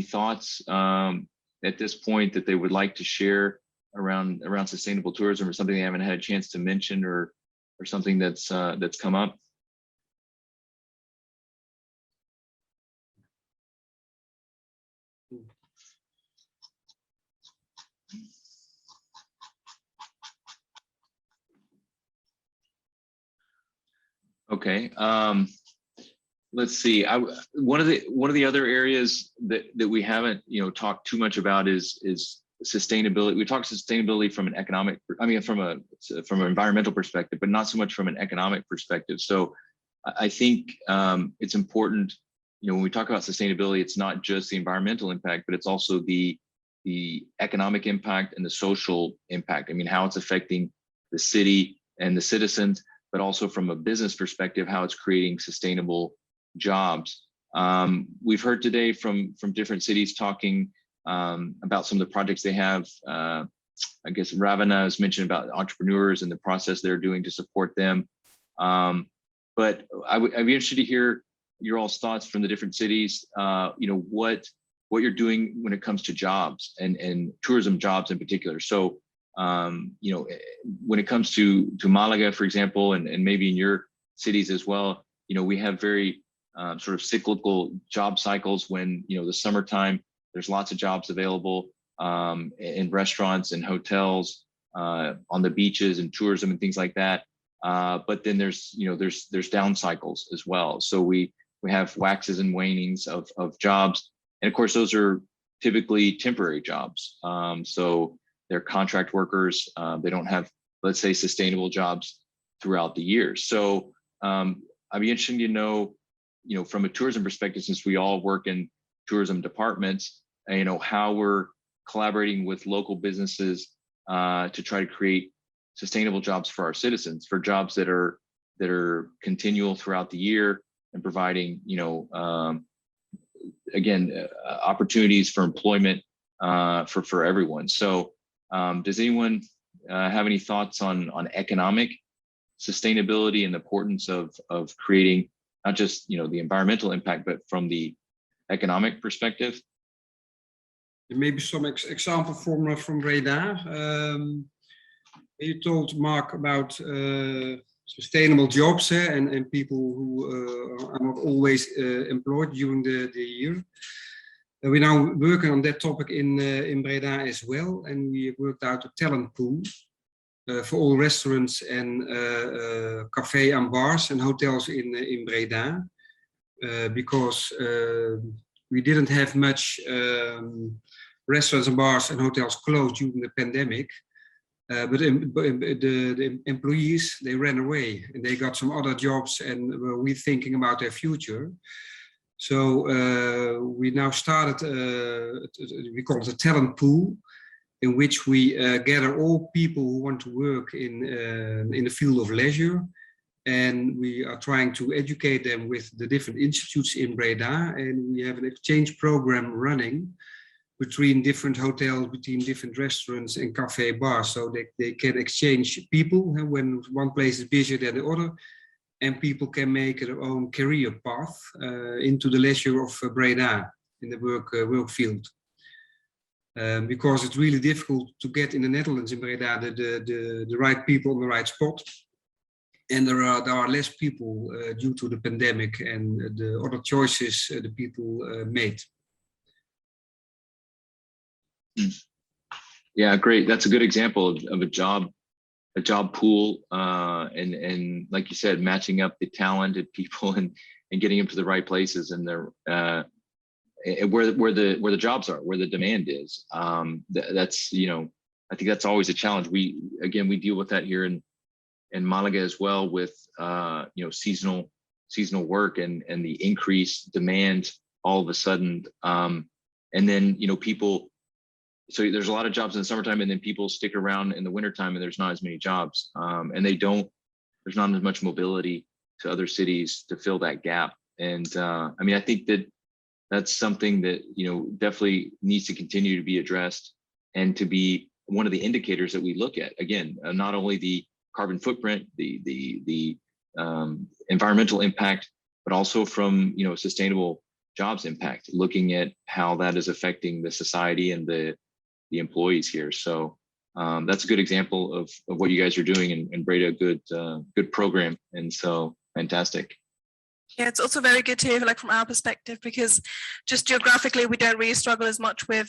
thoughts at this point that they would like to share around sustainable tourism, or something they haven't had a chance to mention, or something that's come up? Okay. Let's see. One of the other areas that we haven't talked too much about is sustainability. We talked sustainability from an economic, from an environmental perspective, but not so much from an economic perspective. So I think it's important, when we talk about sustainability, it's not just the environmental impact, but it's also the economic impact and the social impact. How it's affecting the city and the citizens, but also from a business perspective, how it's creating sustainable jobs. We've heard today from different cities talking about some of the projects they have. I guess Ravana has mentioned about entrepreneurs and the process they're doing to support them. But I'd be interested to hear your all's thoughts from the different cities. What you're doing when it comes to jobs and tourism jobs in particular. So, when it comes to Malaga, for example, and maybe in your cities as well, we have very sort of cyclical job cycles when, the summertime, there's lots of jobs available in restaurants and hotels, on the beaches and tourism and things like that. But then there's down cycles as well. So we have waxes and wanings of jobs. And of course, those are typically temporary jobs. So they're contract workers. They don't have, let's say, sustainable jobs throughout the year. So I'd be interested to know, from a tourism perspective, since we all work in tourism departments, how we're collaborating with local businesses to try to create sustainable jobs for our citizens, for jobs that are continual throughout the year and providing, opportunities for employment for everyone. So does anyone have any thoughts on economic sustainability and the importance of creating not just the environmental impact, but from the economic perspective? Maybe some example from Breda. You told Mark about sustainable jobs and people who are not always employed during the year. We're now working on that topic in Breda as well, and we worked out a talent pool for all restaurants and cafe and bars and hotels in Breda, because we didn't have much restaurants and bars and hotels closed during the pandemic. But the employees, they ran away and they got some other jobs and were rethinking about their future. So we now started, we call it a talent pool, in which we gather all people who want to work in the field of leisure. And we are trying to educate them with the different institutes in Breda. And we have an exchange program running between different hotels, between different restaurants and cafe bars, so they can exchange people when one place is busier than the other, and people can make their own career path into the leisure of Breda in the work field. Because it's really difficult to get in the Netherlands, in Breda, the right people on the right spot. And there are less people due to the pandemic and the other choices the people made. Yeah, great. That's a good example of a job pool, and like you said, matching up the talented people and getting them to the right places and where the jobs are, where the demand is. That's I think that's always a challenge. We deal with that here in Málaga as well, with seasonal work and the increased demand all of a sudden, and then people. So there's a lot of jobs in the summertime, and then people stick around in the wintertime and there's not as many jobs, and there's not as much mobility to other cities to fill that gap. And I think that's something that definitely needs to continue to be addressed and to be one of the indicators that we look at. Again, not only the carbon footprint, the environmental impact, but also from sustainable jobs impact, looking at how that is affecting the society and the employees here. So that's a good example of what you guys are doing in Breda, good program. And so fantastic. Yeah, it's also very good to hear, from our perspective, because just geographically, we don't really struggle as much with,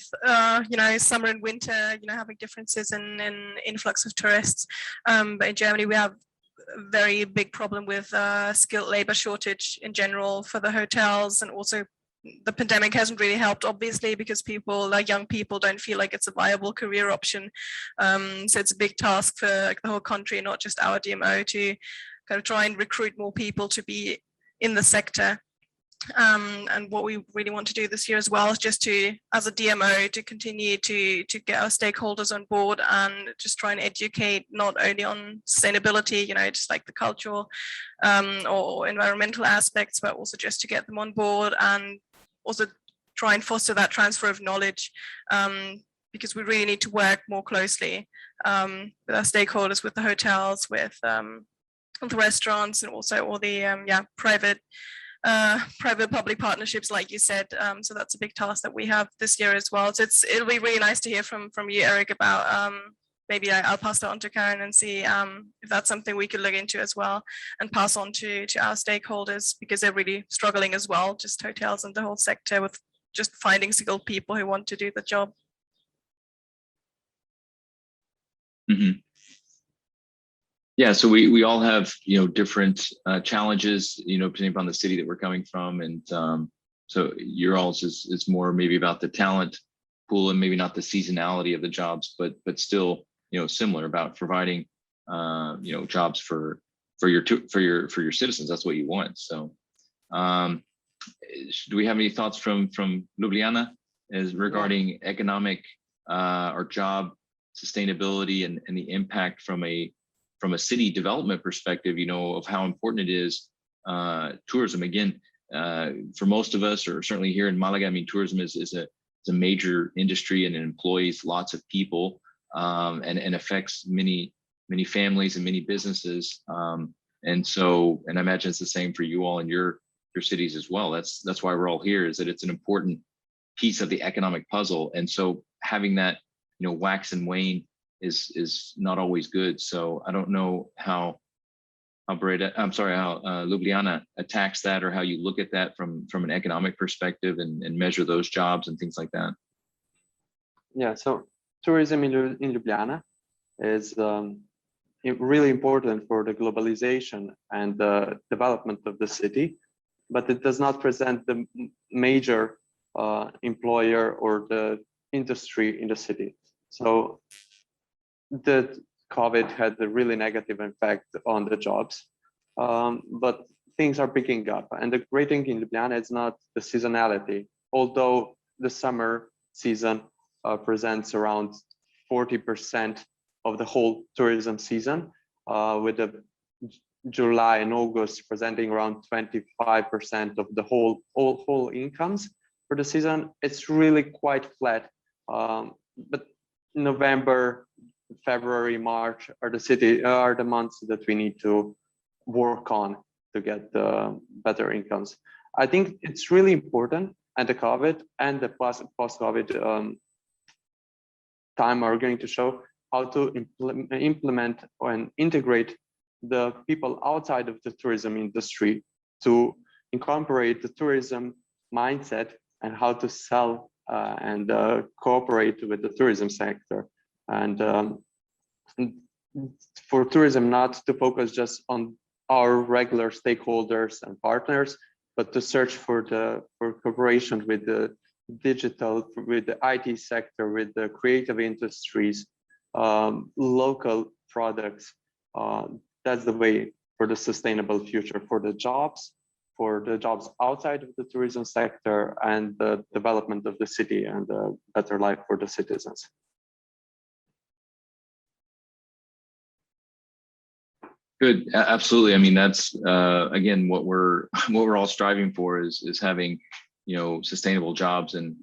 summer and winter, having differences in influx of tourists. But in Germany, we have a very big problem with skilled labor shortage in general for the hotels, and also the pandemic hasn't really helped, obviously, because young people don't feel like it's a viable career option. So it's a big task for the whole country, not just our DMO, to kind of try and recruit more people to be in the sector. And what we really want to do this year as well is just to, as a DMO, to continue to get our stakeholders on board and just try and educate not only on sustainability, just like the cultural or environmental aspects, but also just to get them on board and also try and foster that transfer of knowledge, because we really need to work more closely with our stakeholders, with the hotels, with the restaurants and also all the private public partnerships, like you said. So that's a big task that we have this year as well. So it'll be really nice to hear from you, Eric, about maybe I'll pass that on to Karen and see if that's something we could look into as well and pass on to our stakeholders, because they're really struggling as well, just hotels and the whole sector, with just finding skilled people who want to do the job. Mm-hmm. Yeah, so we all have, you know, different challenges, you know, depending upon the city that we're coming from, and so your all's is more maybe about the talent pool and maybe not the seasonality of the jobs, but still, you know, similar about providing, you know, jobs for your citizens. That's what you want. So, do we have any thoughts from Ljubljana as regarding economic or job sustainability and the impact from a city development perspective, you know, of how important it is, tourism. Again, for most of us, or certainly here in Malaga, I mean, tourism is a major industry and it employs lots of people, and affects many families and many businesses. And I imagine it's the same for you all in your cities as well. That's why we're all here, is that it's an important piece of the economic puzzle. And so having that, you know, wax and wane is not always good. So I don't know how Ljubljana attacks that, or how you look at that from an economic perspective and measure those jobs and things like that. Yeah, so tourism in Ljubljana is really important for the globalization and the development of the city, but it does not present the major employer or the industry in the city. So the COVID had a really negative effect on the jobs, but things are picking up. And the great thing in Ljubljana is not the seasonality, although the summer season presents around 40% of the whole tourism season, with the July and August presenting around 25% of the whole incomes for the season. It's really quite flat, but November, February, March are the months that we need to work on to get the better incomes. I think it's really important, and the COVID and the post-COVID time are going to show how to implement and integrate the people outside of the tourism industry to incorporate the tourism mindset and how to sell and cooperate with the tourism sector. And for tourism not to focus just on our regular stakeholders and partners, but to search for cooperation with the digital, with the IT sector, with the creative industries, local products. That's the way for the sustainable future, for the jobs outside of the tourism sector, and the development of the city and a better life for the citizens. Good, absolutely. I mean, that's again what we're all striving for is having, you know, sustainable jobs, and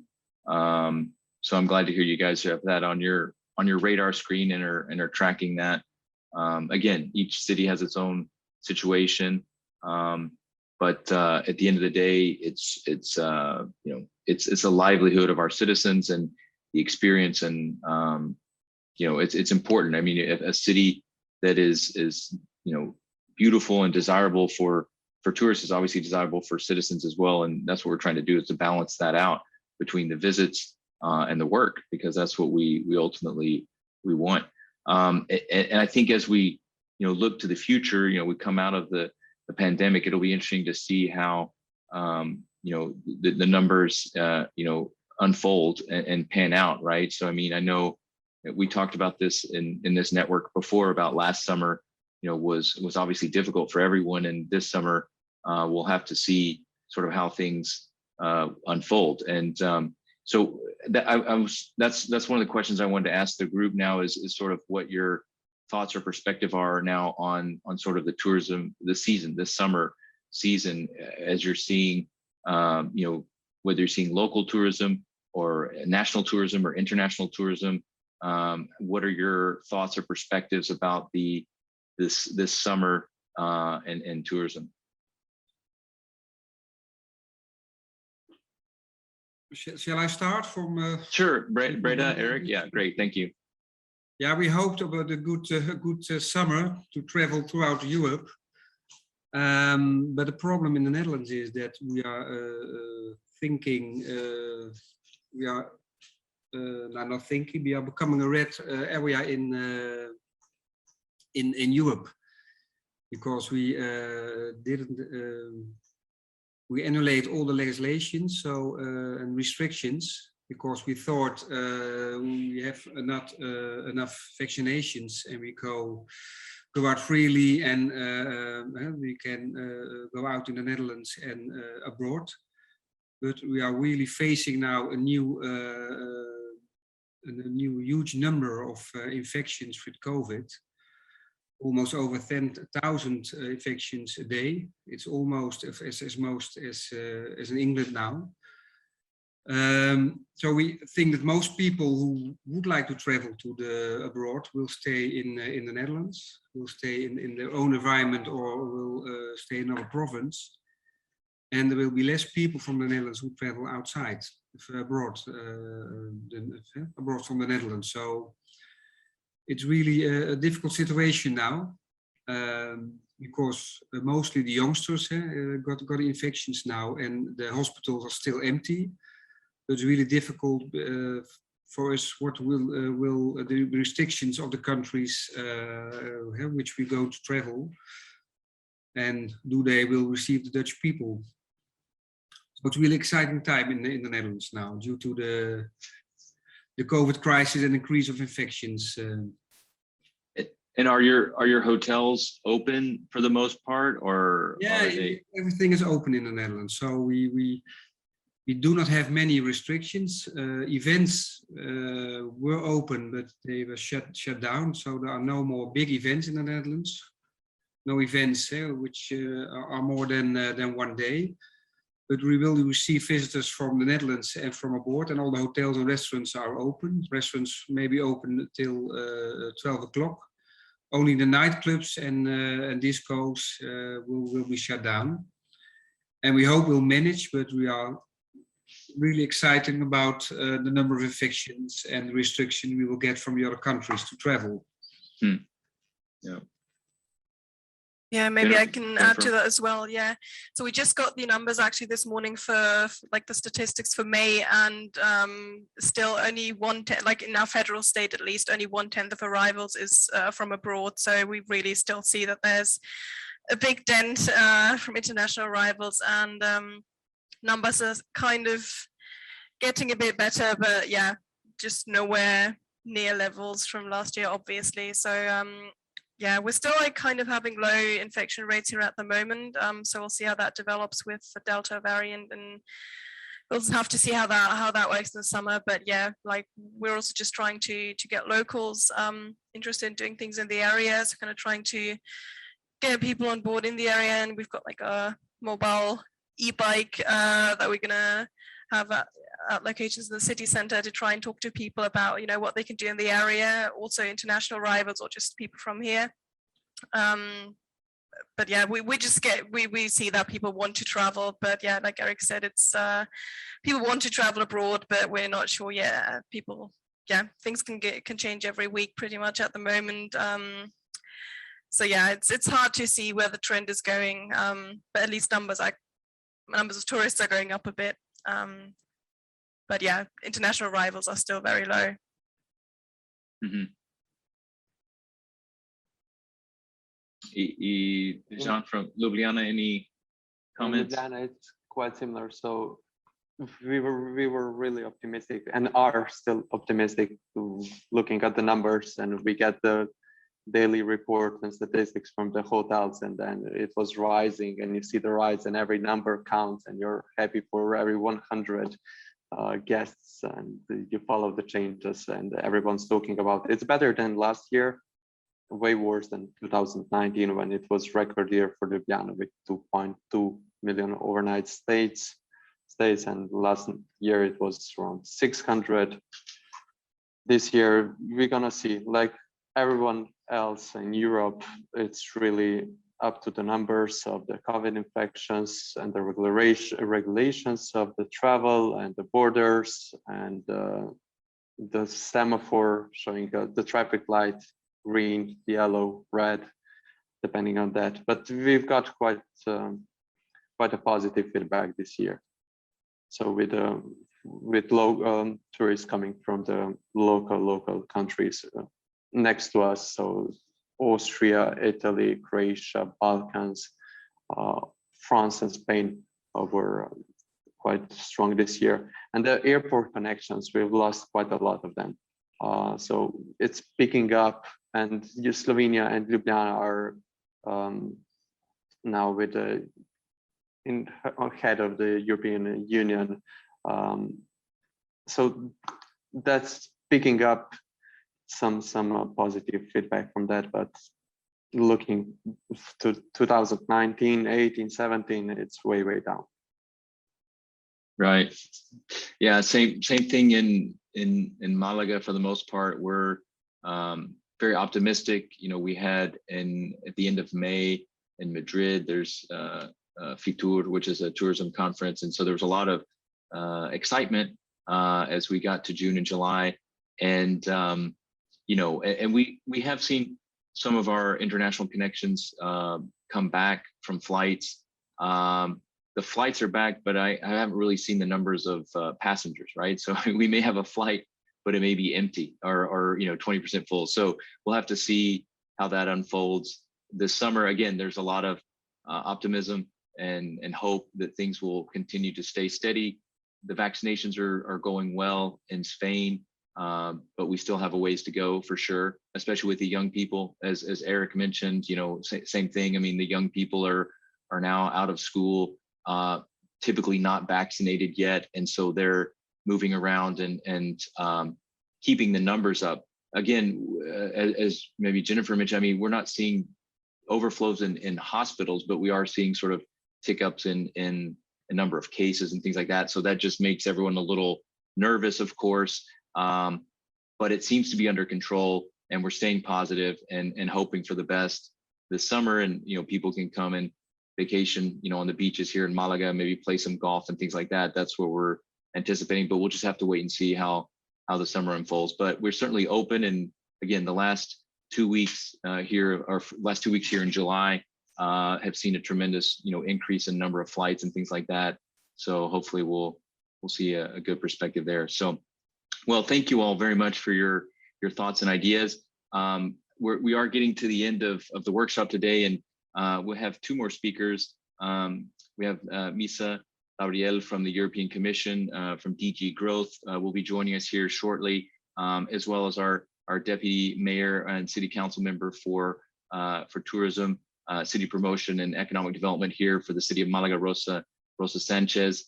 so I'm glad to hear you guys have that on your radar screen and are tracking that. Again, each city has its own situation, but at the end of the day, it's you know, it's a livelihood of our citizens and the experience, and you know, it's important. I mean, if a city that is you know, beautiful and desirable for tourists is obviously desirable for citizens as well, and that's what we're trying to do, is to balance that out between the visits and the work, because that's what we ultimately want. And I think as we, you know, look to the future, you know, we come out of the pandemic, it'll be interesting to see how you know, the numbers you know, unfold and pan out, right? So I mean, I know we talked about this in this network before, about last summer, you know, was obviously difficult for everyone, and this summer we'll have to see sort of how things unfold. And so that's one of the questions I wanted to ask the group now, is sort of what your thoughts or perspective are now on sort of the tourism, this summer season, as you're seeing, you know, whether you're seeing local tourism or national tourism or international tourism. What are your thoughts or perspectives about this summer and tourism. Shall I start from? Sure, Breda, Eric. Yeah, great. Thank you. Yeah, we hoped about a good summer to travel throughout Europe. But the problem in the Netherlands is that we are thinking, we are not thinking, we are becoming a red area in Europe, because we didn't, we annulate all the legislation and restrictions, because we thought we have not enough vaccinations and we go out freely, and we can go out in the Netherlands and abroad. But we are really facing now a new huge number of infections with COVID. Almost over 10,000 infections a day. It's almost as most as in England now. So we think that most people who would like to travel to the abroad will stay in the Netherlands, will stay in their own environment, or will stay in another province. And there will be less people from the Netherlands who travel outside, abroad from the Netherlands. So it's really a difficult situation now, because mostly the youngsters got infections now, and the hospitals are still empty. It's really difficult for us. What will the restrictions of the countries which we go to travel, and do they will receive the Dutch people? So it's a really exciting time in the Netherlands now, due to the COVID crisis and increase of infections. And are your hotels open for the most part, or yeah, everything is open in the Netherlands. So we do not have many restrictions. Events were open, but they were shut down. So there are no more big events in the Netherlands. No events which are more than 1 day. But we will receive visitors from the Netherlands and from abroad, and all the hotels and restaurants are open. Restaurants may be open till 12 o'clock. Only the nightclubs and discos will be shut down. And we hope we'll manage, but we are really excited about the number of infections and the restriction we will get from the other countries to travel. Yeah. Yeah, maybe I can add to that as well. Yeah, so we just got the numbers actually this morning for like the statistics for May, and still only 1/10, like in our federal state at least, only 1/10 of arrivals is from abroad. So we really still see that there's a big dent from international arrivals, and numbers are kind of getting a bit better, but yeah, just nowhere near levels from last year, obviously. So yeah, we're still like kind of having low infection rates here at the moment. So we'll see how that develops with the Delta variant, and we'll just have to see how that works in the summer. But yeah, like we're also just trying to get locals interested in doing things in the area. So kind of trying to get people on board in the area, and we've got like a mobile e-bike that we're gonna have at locations in the city center to try and talk to people about, you know, what they can do in the area, also international arrivals or just people from here. But yeah, we see that people want to travel, but yeah, like Eric said, it's people want to travel abroad, but we're not sure yet. People, yeah, things can change every week pretty much at the moment. So yeah, it's hard to see where the trend is going, but at least numbers of tourists are going up a bit. But yeah, international arrivals are still very low. Mm-hmm. Jean from Ljubljana, any comments? Ljubljana, it's quite similar. So we were really optimistic, and are still optimistic, to looking at the numbers, and we get the daily report and statistics from the hotels, and then it was rising, and you see the rise, and every number counts, and you're happy for every 100 guests, and you follow the changes, and everyone's talking about it's better than last year, way worse than 2019, when it was record year for Ljubljana with 2.2 million overnight stays, and last year it was around 600. This year we're gonna see, like everyone else in Europe, it's really up to the numbers of the COVID infections and the regulations of the travel and the borders, and the semaphore showing the traffic light, green, yellow, red, depending on that. But we've got quite a positive feedback this year. So with low tourists coming from the local countries next to us, so Austria, Italy, Croatia, Balkans, France and Spain were quite strong this year. And the airport connections, we've lost quite a lot of them. So it's picking up, and Slovenia and Ljubljana are now with ahead of the European Union. So that's picking up some positive feedback from that, but looking to 2019, 18, 17, it's way down. Right. Yeah. Same thing in Malaga for the most part. We're very optimistic. You know, we had at the end of May in Madrid, there's Fitur, which is a tourism conference, and so there was a lot of excitement as we got to June and July, and you know, and we have seen some of our international connections come back from flights. The flights are back, but I haven't really seen the numbers of passengers, right? So we may have a flight, but it may be empty or you know, 20% full. So we'll have to see how that unfolds this summer. Again, there's a lot of optimism and hope that things will continue to stay steady. The vaccinations are going well in Spain, but we still have a ways to go for sure, especially with the young people, as Eric mentioned. You know, same thing. I mean, the young people are now out of school, typically not vaccinated yet, and so they're moving around and keeping the numbers up. Again, as maybe Jennifer mentioned, I mean, we're not seeing overflows in hospitals, but we are seeing sort of tick ups in a number of cases and things like that. So that just makes everyone a little nervous, of course, but it seems to be under control, and we're staying positive and hoping for the best this summer. And, you know, people can come and vacation, you know, on the beaches here in Malaga, maybe play some golf and things like that. That's what we're anticipating, but we'll just have to wait and see how the summer unfolds. But we're certainly open. And again, the last 2 weeks here, or last 2 weeks here in July, have seen a tremendous, you know, increase in number of flights and things like that. So hopefully we'll see a good perspective there. So, well, thank you all very much for your thoughts and ideas. We are getting to the end of the workshop today, and we'll have two more speakers. We have Misa Lauriel from the European Commission, from DG Growth, will be joining us here shortly, as well as our Deputy Mayor and City Council member for tourism, city promotion and economic development here for the city of Malaga, Rosa Sanchez.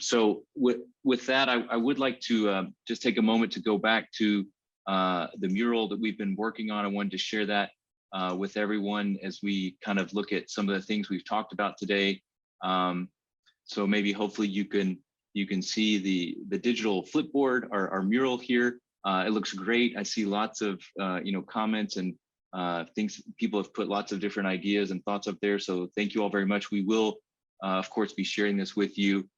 So with that, I would like to just take a moment to go back to the mural that we've been working on. I wanted to share that with everyone as we kind of look at some of the things we've talked about today. So maybe hopefully you can see the digital flipboard, our mural here. It looks great. I see lots of you know, comments and things. People have put lots of different ideas and thoughts up there. So thank you all very much. We will of course be sharing this with you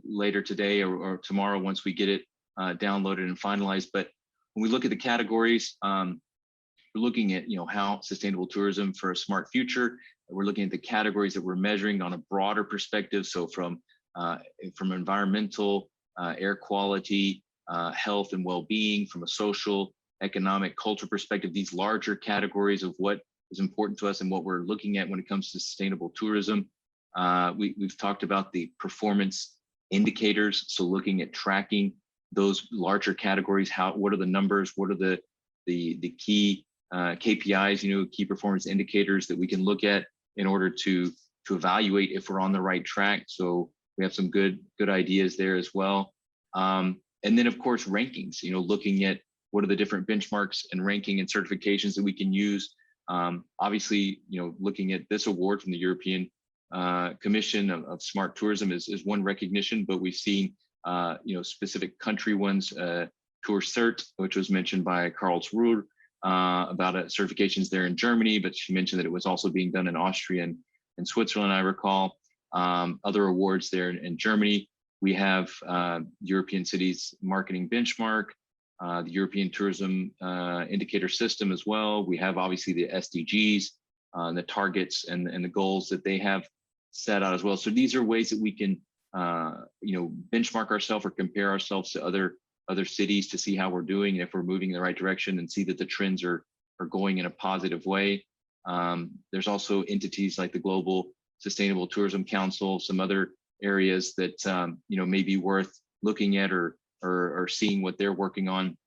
later today or tomorrow once we get it downloaded and finalized. But when we look at the categories, we're looking at, you know, how sustainable tourism for a smart future. We're looking at the categories that we're measuring on a broader perspective. So from environmental, air quality, health and well-being, from a social, economic, cultural perspective, these larger categories of what is important to us and what we're looking at when it comes to sustainable tourism. We've talked about the performance indicators. So looking at tracking those larger categories, what are the numbers? What are the key KPIs, you know, key performance indicators that we can look at in order to evaluate if we're on the right track. So we have some good ideas there as well. And then of course, rankings, you know, looking at what are the different benchmarks and ranking and certifications that we can use. Obviously, you know, looking at this award from the European Commission of Smart Tourism is one recognition, but we've seen, you know, specific country ones, Tour Cert, which was mentioned by Karlsruhe, about certifications there in Germany, but she mentioned that it was also being done in Austria and Switzerland, I recall. Other awards there in Germany. We have European Cities Marketing Benchmark, the European Tourism Indicator System as well. We have obviously the SDGs, the targets and the goals that they have set out as well. So these are ways that we can benchmark ourselves or compare ourselves to other cities to see how we're doing and if we're moving in the right direction and see that the trends are going in a positive way. There's also entities like the Global Sustainable Tourism Council, some other areas that may be worth looking at or seeing what they're working on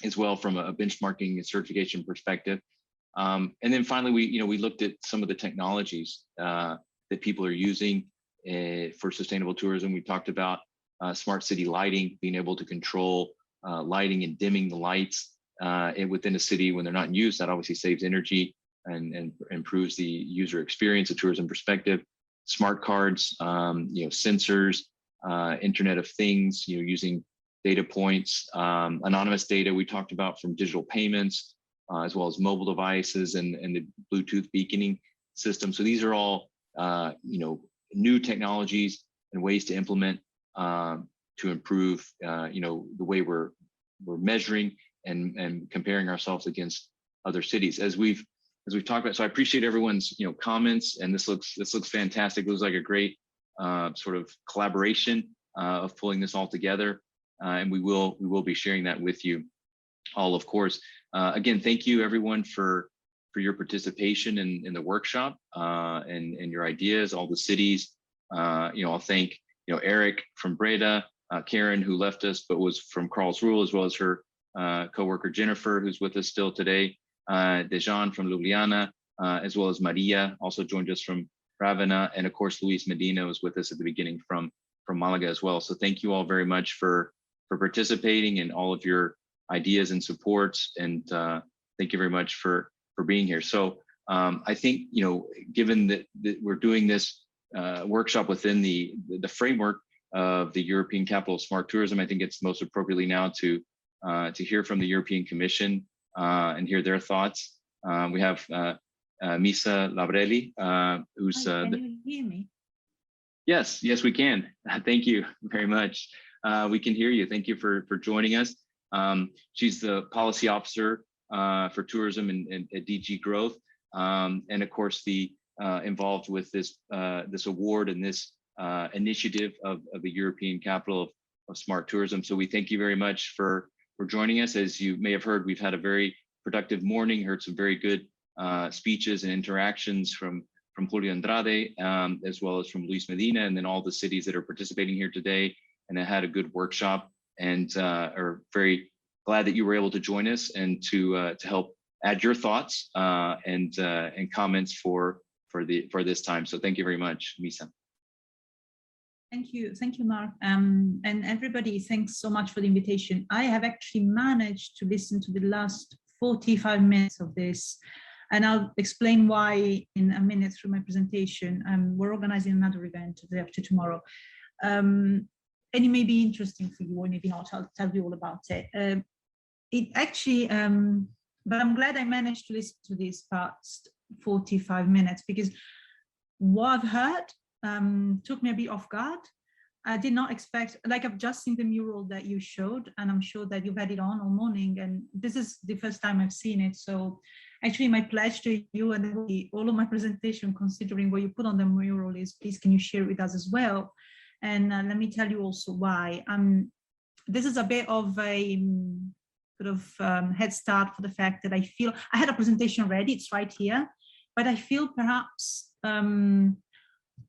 as well from a benchmarking and certification perspective. And then finally, we looked at some of the technologies that people are using for sustainable tourism. We talked about smart city lighting, being able to control lighting and dimming the lights within a city when they're not in use. That obviously saves energy and improves the user experience, a tourism perspective. Smart cards, sensors, Internet of Things, using data points, anonymous data we talked about from digital payments, as well as mobile devices and the Bluetooth beaconing system. So these are all new technologies and ways to implement to improve the way we're measuring and comparing ourselves against other cities as we've talked about. So I appreciate everyone's comments, and this looks fantastic. It was like a great sort of collaboration of pulling this all together, and we will be sharing that with you all, of course. Again, thank you everyone for your participation in the workshop and your ideas, all the cities. I'll thank Eric from Breda, Karen, who left us but was from Karlsruhe, as well as her co-worker Jennifer, who's with us still today, Dejan from Ljubljana, as well as Maria, also joined us from Ravenna, and of course Luis Medina was with us at the beginning from Malaga as well. So thank you all very much for participating and all of your ideas and supports, and thank you very much for being here. So I think given that we're doing this workshop within the framework of the European Capital of Smart Tourism, I think it's most appropriately now to hear from the European Commission and hear their thoughts. We have Misa Labrelli, who's can you hear me? Yes, we can. Thank you very much. We can hear you. Thank you for joining us. She's the policy officer for tourism and at DG Growth, and of course involved with this award and this initiative of the European Capital of Smart Tourism. So we thank you very much for joining us. As you may have heard, we've had a very productive morning, heard some very good speeches and interactions from Julio Andrade, as well as from Luis Medina, and then all the cities that are participating here today, and had a good workshop, and are very glad that you were able to join us and to help add your thoughts and comments for this time. So thank you very much, Misa. Thank you, Mark, and everybody. Thanks so much for the invitation. I have actually managed to listen to the last 45 minutes of this, and I'll explain why in a minute through my presentation. We're organizing another event the day after tomorrow, and it may be interesting for you, or maybe not. I'll tell you all about it. But I'm glad I managed to listen to this past 45 minutes, because what I've heard took me a bit off guard. I did not expect, like, I've just seen the mural that you showed, and I'm sure that you've had it on all morning, and this is the first time I've seen it. So actually my pledge to you and all of my presentation, considering what you put on the mural, is please can you share it with us as well. And let me tell you also why. This is a bit of a sort of head start for the fact that I feel I had a presentation ready, it's right here, but I feel perhaps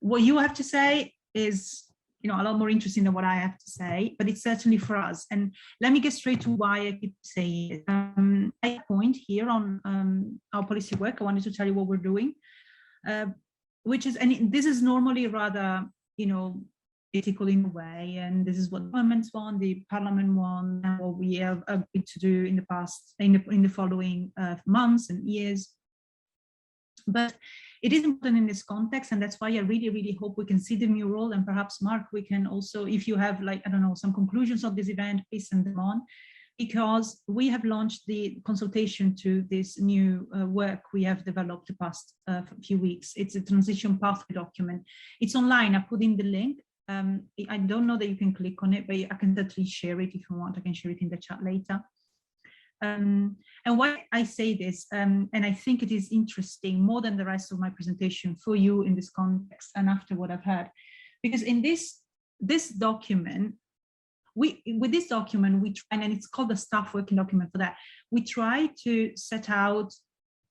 what you have to say is a lot more interesting than what I have to say, but it's certainly for us. And let me get straight to why I keep saying it. I point here on our policy work. I wanted to tell you what we're doing, which is, and this is normally rather, ethical in a way, and this is what governments want, the parliament want, and what we have agreed to do in the past, in the following months and years. But it is important in this context, and that's why I really, really hope we can see the mural, and perhaps Mark, we can also, if you have, like, I don't know, some conclusions of this event, please send them on, because we have launched the consultation to this new work we have developed the past few weeks. It's a transition pathway document. It's online. I put in the link. I don't know that you can click on it, but I can certainly share it if you want. I can share it in the chat later. And why I say this, and I think it is interesting more than the rest of my presentation for you in this context and after what I've heard, because in this document, with this document, we try, and it's called the staff working document for that, we try to set out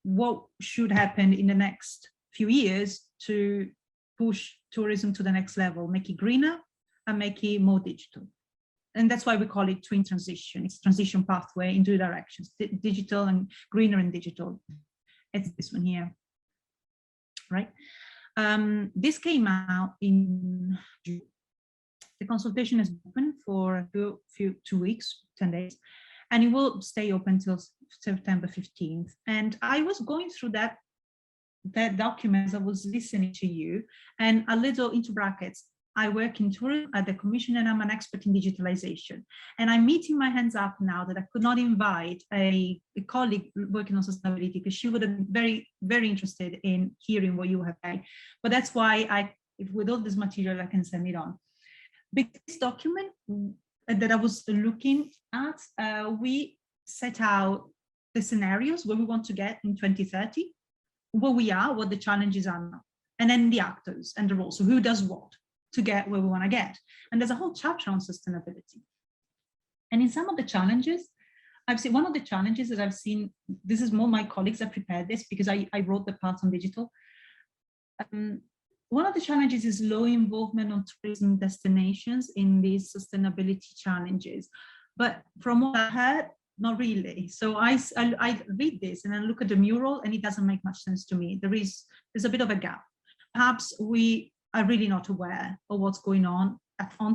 what should happen in the next few years to push tourism to the next level, make it greener and make it more digital. And that's why we call it twin transition. It's transition pathway in 2 directions, digital and greener and digital. It's this one here, right? This came out in June. The consultation is open for 2 weeks, 10 days, and it will stay open till September 15th. And I was going through that document as I was listening to you, and a little into brackets, I work in tourism at the Commission and I'm an expert in digitalization. And I'm meeting my hands up now that I could not invite a colleague working on sustainability because she would have been very, very interested in hearing what you have said. But that's why with all this material, I can send it on. Because this document that I was looking at, we set out the scenarios where we want to get in 2030, where we are, what the challenges are now, and then the actors and the roles. So who does what to get where we want to get. And there's a whole chapter on sustainability. And in some of the challenges, I've seen one of the challenges that I've seen, this is more my colleagues that prepared this because I wrote the part on digital. One of the challenges is low involvement on tourism destinations in these sustainability challenges. But from what I heard, not really. So I read this and then look at the mural and it doesn't make much sense to me. There's a bit of a gap. Perhaps we are really not aware of what's going on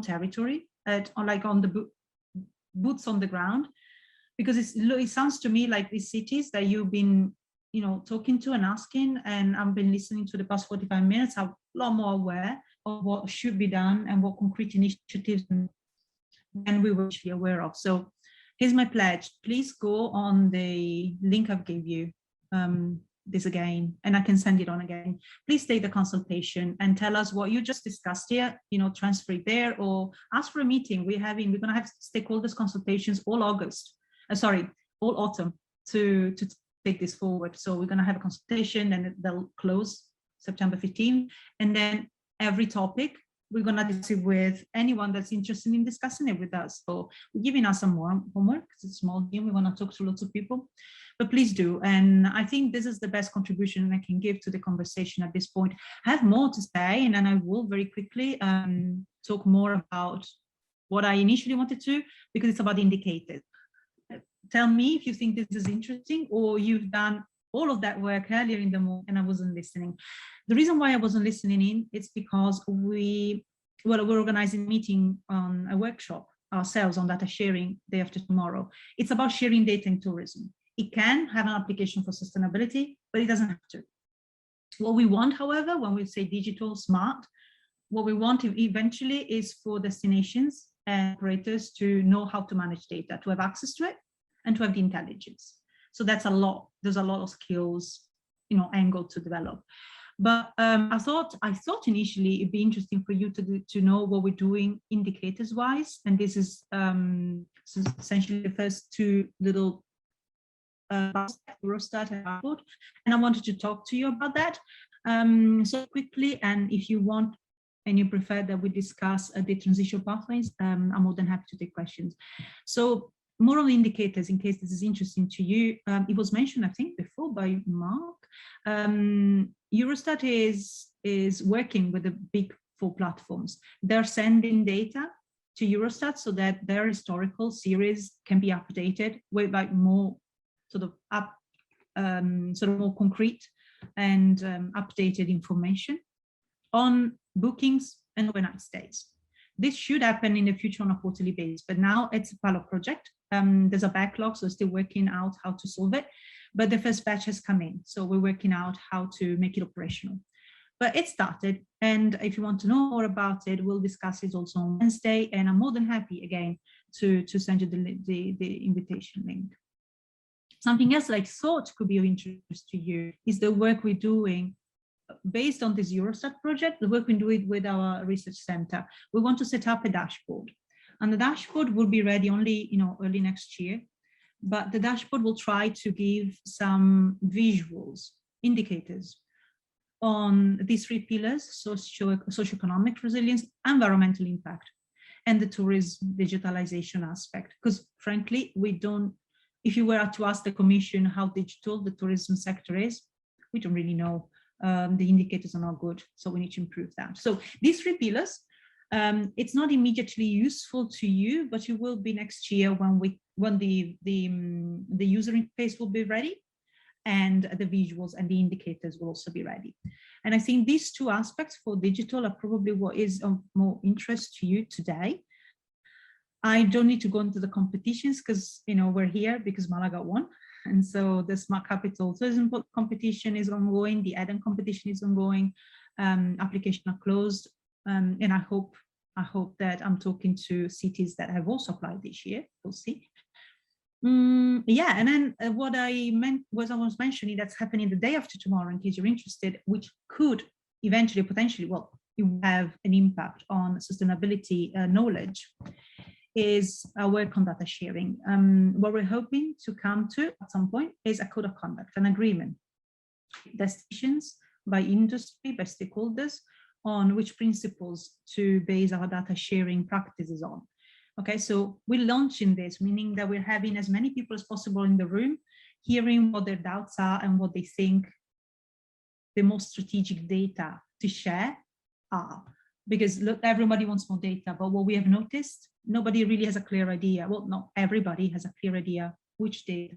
territory, like on the boots on the ground, because it sounds to me like these cities that you've been talking to and asking, and I've been listening to the past 45 minutes, are a lot more aware of what should be done and what concrete initiatives than we were actually aware of. So here's my pledge. Please go on the link I've gave you this again, and I can send it on again. Please take the consultation and tell us what you just discussed here, transfer it there or ask for a meeting. We're going to have stakeholders consultations all autumn to take this forward. So we're going to have a consultation and they'll close September 15th. And then every topic, we're going to discuss it with anyone that's interested in discussing it with us. So we're giving us some more homework. It's a small team. We want to talk to lots of people, but please do. And I think this is the best contribution I can give to the conversation at this point. I have more to say, and then I will very quickly talk more about what I initially wanted to, because it's about indicators. Tell me if you think this is interesting or you've done all of that work earlier in the morning and I wasn't listening. The reason why I wasn't listening in, it's because we're organizing a meeting on a workshop ourselves on data sharing day after tomorrow. It's about sharing data in tourism. It can have an application for sustainability, but it doesn't have to. What we want, however, when we say digital smart, what we want eventually is for destinations and operators to know how to manage data, to have access to it, and to have the intelligence. So that's a lot. There's a lot of skills, angle to develop. But I thought initially it'd be interesting for you to know what we're doing indicators wise. And this is essentially the first 2 little Eurostat and output. And I wanted to talk to you about that so quickly. And if you want and you prefer that we discuss the transition pathways, I'm more than happy to take questions. So more on the indicators, in case this is interesting to you. It was mentioned, I think, before by Mark. Eurostat is working with the big 4 platforms. They're sending data to Eurostat so that their historical series can be updated with like more more concrete and updated information on bookings and overnight stays. This should happen in the future on a quarterly basis, but now it's a pilot project. There's a backlog, so still working out how to solve it, but the first batch has come in. So we're working out how to make it operational. But it started, and if you want to know more about it, we'll discuss it also on Wednesday, and I'm more than happy again to send you the invitation link. Something else that I thought could be of interest to you is the work we're doing based on this Eurostat project, the work we do it with our research center. We want to set up a dashboard, and the dashboard will be ready only early next year. But the dashboard will try to give some visuals, indicators on these three pillars: socioeconomic resilience, environmental impact, and the tourism digitalization aspect. Because frankly, we don't, if you were to ask the Commission how digital the tourism sector is, we don't really know. The indicators are not good, so we need to improve that. So these three pillars, it's not immediately useful to you, but it will be next year when the user interface will be ready, and the visuals and the indicators will also be ready. And I think these two aspects for digital are probably what is of more interest to you today. I don't need to go into the competitions because we're here because Malaga won. And so the Smart Capital Tourism competition is ongoing, the Eden competition is ongoing, applications are closed, and I hope that I'm talking to cities that have also applied this year. We'll see. Yeah, and then what I was mentioning that's happening the day after tomorrow, in case you're interested, which could eventually, potentially, well, it will have an impact on sustainability knowledge, is our work on data sharing. What we're hoping to come to at some point is a code of conduct, an agreement, decisions by industry, by stakeholders, on which principles to base our data sharing practices on. Okay, so we're launching this, meaning that we're having as many people as possible in the room, hearing what their doubts are and what they think the most strategic data to share are. Because look, everybody wants more data, but what we have noticed, nobody really has a clear idea. Well, not everybody has a clear idea which data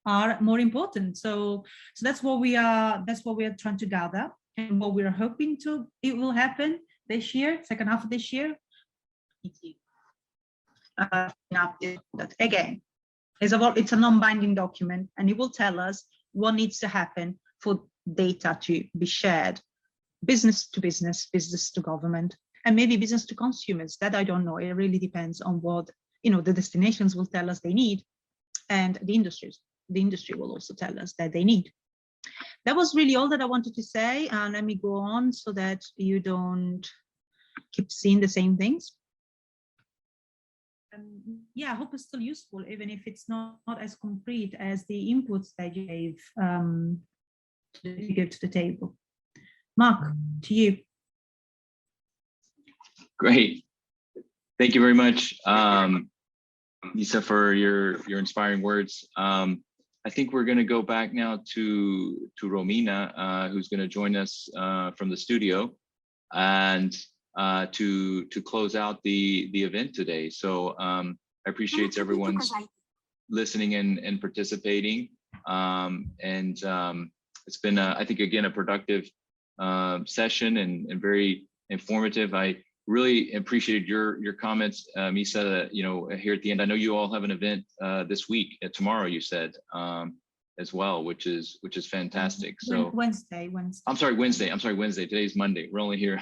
are more important. So that's what we are trying to gather, and what we are hoping it will happen this year, second half of this year. That again, it's a non-binding document, and it will tell us what needs to happen for data to be shared, business to business, business to government, and maybe business to consumers. That I don't know. It really depends on what the destinations will tell us they need, and the industry will also tell us that they need. That was really all that I wanted to say, and let me go on so that you don't keep seeing the same things. Yeah, I hope it's still useful, even if it's not as concrete as the inputs that you gave to the table. Mark, to you. Great. Thank you very much, Lisa, for your inspiring words. I think we're going to go back now to Romina, who's going to join us from the studio, and to close out the event today. So I appreciate everyone's listening and participating. It's been, I think, again, a productive session and very informative. I really appreciated your comments, Misa, here at the end. I know you all have an event this week, tomorrow, you said, as well, which is fantastic. So Wednesday. I'm sorry, Wednesday. Today's Monday. We're only here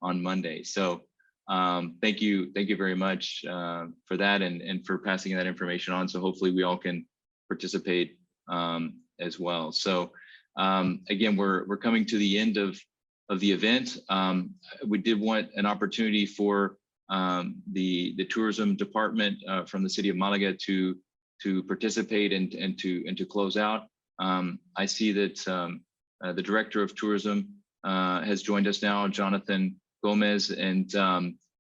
on Monday. So thank you very much for that and for passing that information on. So hopefully we all can participate as well. So again, we're coming to the end of the event. We did want an opportunity for the tourism department from the city of Malaga to participate and to close out. I see that the director of tourism has joined us now, Jonathan Gomez, and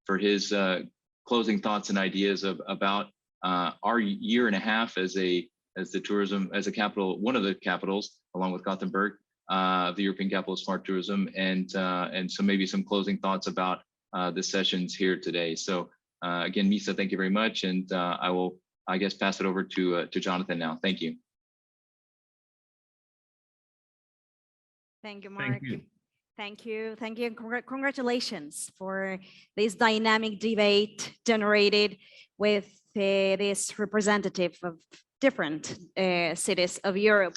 for his closing thoughts and ideas about our year and a half as a capital, one of the capitals, along with Gothenburg, the European Capital of Smart Tourism, and so maybe some closing thoughts about the sessions here today. So again, Misa, thank you very much, and I will, I guess, pass it over to Jonathan now. Thank you. Thank you, Mark. Thank you. Congratulations for this dynamic debate generated with this representative of different cities of Europe.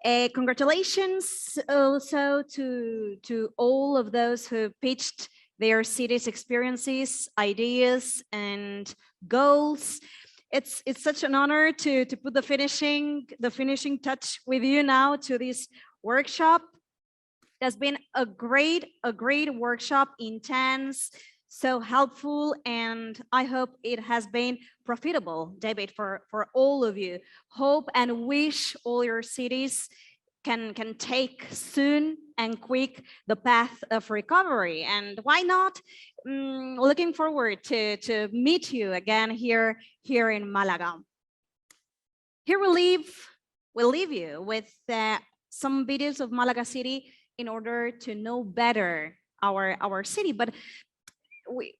Congratulations also to all of those who pitched their city's experiences, ideas, and goals. It's such an honor to put the finishing touch with you now to this workshop. It has been a great workshop, intense, so helpful, and I hope it has been profitable, David, for all of you. Hope and wish all your cities can take soon and quick the path of recovery. And why not? Looking forward to meet you again here in Malaga. Here we'll leave you with some videos of Malaga City in order to know better our city. But we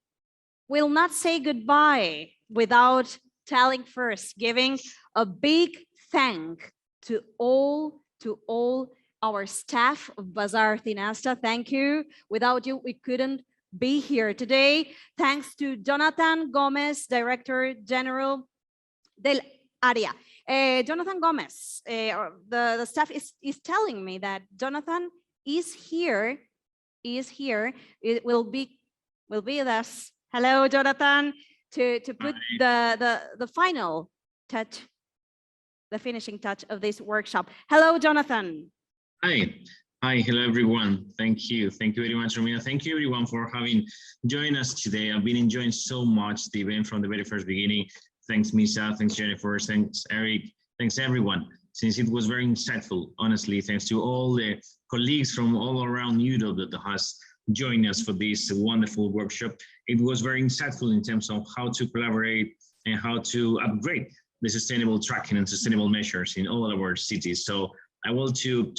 will not say goodbye without telling first, giving a big thank to all our staff of Bazaar Tinasta. Thank you. Without you, we couldn't be here today. Thanks to Jonathan Gomez, Director General del Área. Jonathan Gomez, the staff is telling me that Jonathan is here. It will be with us. Hello, Jonathan, to put the final touch, the finishing touch of this workshop. Hello, Jonathan. Hi, hello everyone. Thank you very much, Romina. Thank you everyone for having joined us today. I've been enjoying so much the event from the very first beginning. Thanks, Misa. Thanks, Jennifer. Thanks, Eric. Thanks, everyone. Since it was very insightful, honestly, thanks to all the colleagues from all around Europe that has joined us for this wonderful workshop. It was very insightful in terms of how to collaborate and how to upgrade the sustainable tracking and sustainable measures in all of our cities. So I want to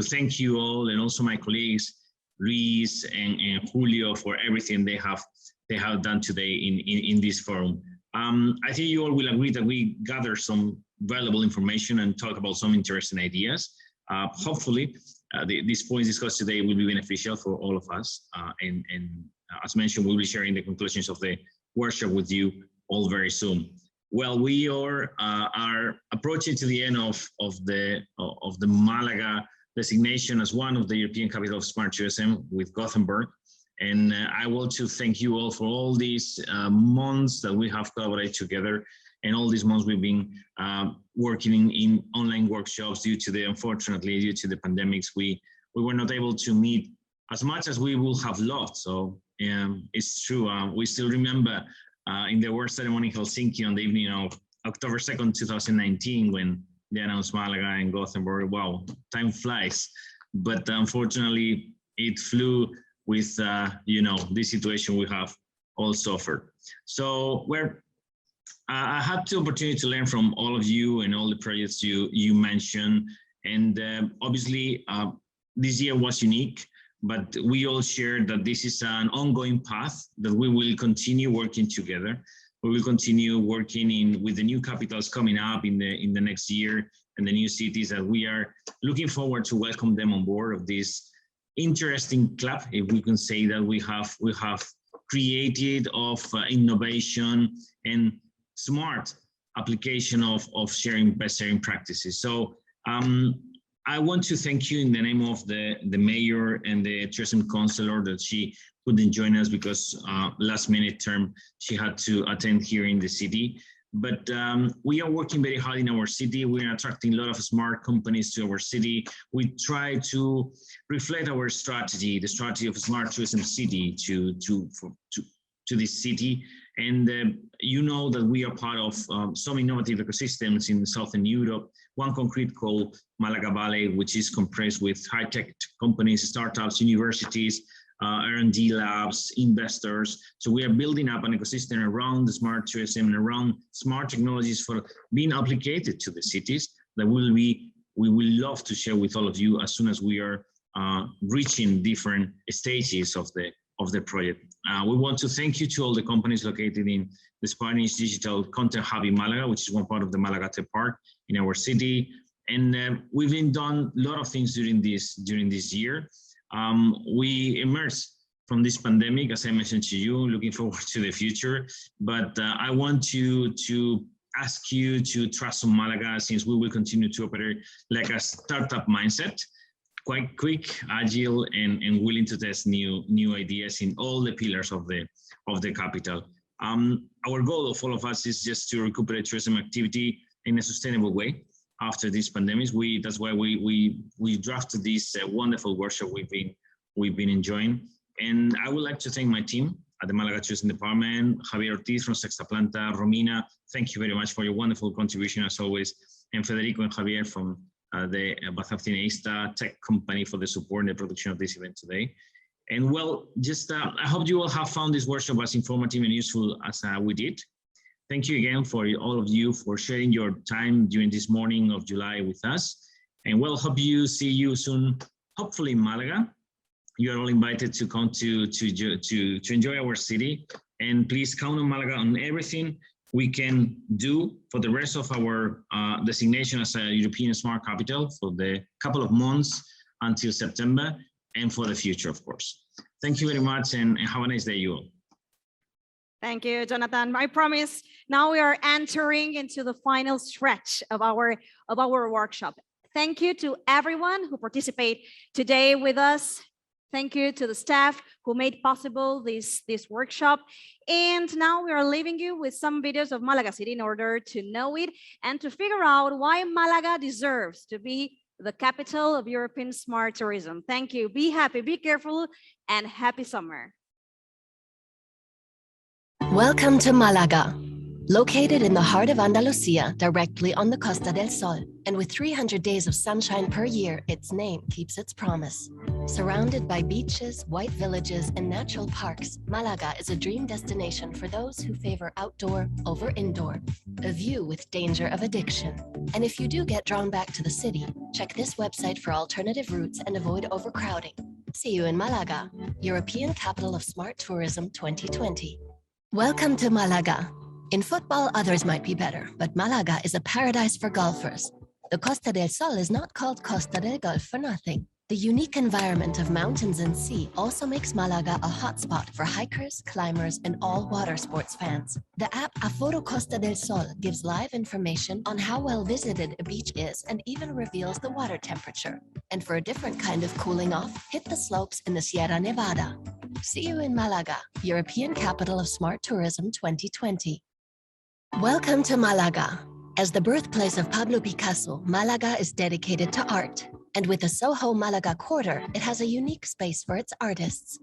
thank you all, and also my colleagues, Luis and Julio, for everything they have done today in this forum. I think you all will agree that we gather some valuable information and talk about some interesting ideas. Hopefully, these points discussed today will be beneficial for all of us. And as mentioned, we'll be sharing the conclusions of the workshop with you all very soon. Well, we are approaching to the end of the Malaga designation as one of the European capital of smart tourism with Gothenburg. And I want to thank you all for all these months that we have collaborated together, and all these months we've been working in online workshops unfortunately, due to the pandemics, we were not able to meet as much as we would have loved. So it's true. We still remember in the award ceremony in Helsinki on the evening of October 2nd, 2019, when they announced Malaga and Gothenburg. Wow, time flies. But unfortunately, it flew with this situation we have all suffered. So I had the opportunity to learn from all of you and all the projects you mentioned, and obviously this year was unique, but we all shared that this is an ongoing path that we will continue working together. We will continue working with the new capitals coming up in the next year, and the new cities that we are looking forward to welcome them on board of this interesting club, if we can say that we have created of innovation and smart application of best sharing practices. So I want to thank you in the name of the mayor and the tourism councillor that she couldn't join us because last minute term she had to attend here in the city. But we are working very hard in our city. We're attracting a lot of smart companies to our city. We try to reflect our strategy, the strategy of a smart tourism city to this city. And you know that we are part of some innovative ecosystems in Southern Europe. One concrete called Malaga Valley, which is compressed with high-tech companies, startups, universities, R&D labs, investors. So we are building up an ecosystem around the smart tourism and around smart technologies for being applied to the cities that we will love to share with all of you as soon as we are reaching different stages of the project. We want to thank you to all the companies located in the Spanish Digital Content Hub in Malaga, which is one part of the Malaga Tech Park in our city. And we've been done a lot of things during this year. We emerged from this pandemic, as I mentioned to you, looking forward to the future. But I want to ask you to trust on Malaga, since we will continue to operate like a startup mindset, quite quick, agile, and willing to test new ideas in all the pillars of the capital. Our goal of all of us is just to recuperate tourism activity in a sustainable way after this pandemic. That's why we drafted this wonderful workshop we've been enjoying. And I would like to thank my team at the Malaga Tourism Department, Javier Ortiz from Sexta Planta, Romina, thank you very much for your wonderful contribution as always, and Federico and Javier from the Bazar tech company for the support and the production of this event today. And well, just I hope you all have found this workshop as informative and useful as we did. Thank you again for all of you for sharing your time during this morning of July with us. And well, hope you see you soon, hopefully in Malaga. You are all invited to come to enjoy our city. And please count on Malaga on everything we can do for the rest of our designation as a European Smart Capital for the couple of months until September, and for the future, of course. Thank you very much, and have a nice day, you all. Thank you, Jonathan. I promise now we are entering into the final stretch of our workshop. Thank you to everyone who participated today with us. Thank you to the staff who made possible this workshop. And now we are leaving you with some videos of Malaga City in order to know it and to figure out why Malaga deserves to be the capital of European smart tourism. Thank you. Be happy, be careful, and happy summer. Welcome to Málaga. Located in the heart of Andalusia, directly on the Costa del Sol, and with 300 days of sunshine per year, its name keeps its promise. Surrounded by beaches, white villages, and natural parks, Málaga is a dream destination for those who favor outdoor over indoor, a view with danger of addiction. And if you do get drawn back to the city, check this website for alternative routes and avoid overcrowding. See you in Málaga, European Capital of Smart Tourism 2020. Welcome to Málaga. In football, others might be better, but Málaga is a paradise for golfers. The Costa del Sol is not called Costa del Golf for nothing. The unique environment of mountains and sea also makes Málaga a hotspot for hikers, climbers, and all water sports fans. The app Aforo Costa del Sol gives live information on how well visited a beach is and even reveals the water temperature. And for a different kind of cooling off, hit the slopes in the Sierra Nevada. See you in Málaga, European Capital of Smart Tourism 2020. Welcome to Málaga. As the birthplace of Pablo Picasso, Málaga is dedicated to art. And with the Soho Málaga Quarter, it has a unique space for its artists.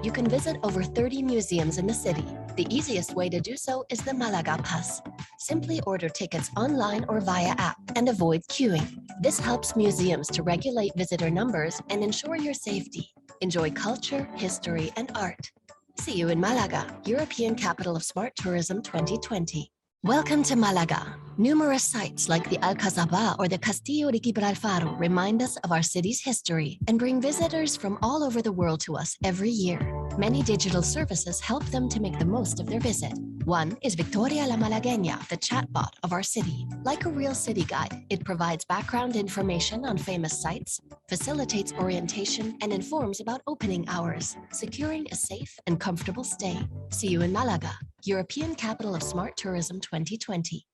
You can visit over 30 museums in the city. The easiest way to do so is the Málaga Pass. Simply order tickets online or via app and avoid queuing. This helps museums to regulate visitor numbers and ensure your safety. Enjoy culture, history, and art. See you in Málaga, European Capital of Smart Tourism 2020. Welcome to Málaga. Numerous sites like the Alcazaba or the Castillo de Gibraltar remind us of our city's history and bring visitors from all over the world to us every year. Many digital services help them to make the most of their visit. One is Victoria la Malagueña, the chatbot of our city. Like a real city guide, it provides background information on famous sites, facilitates orientation, and informs about opening hours, securing a safe and comfortable stay. See you in Málaga, European Capital of Smart Tourism 2020.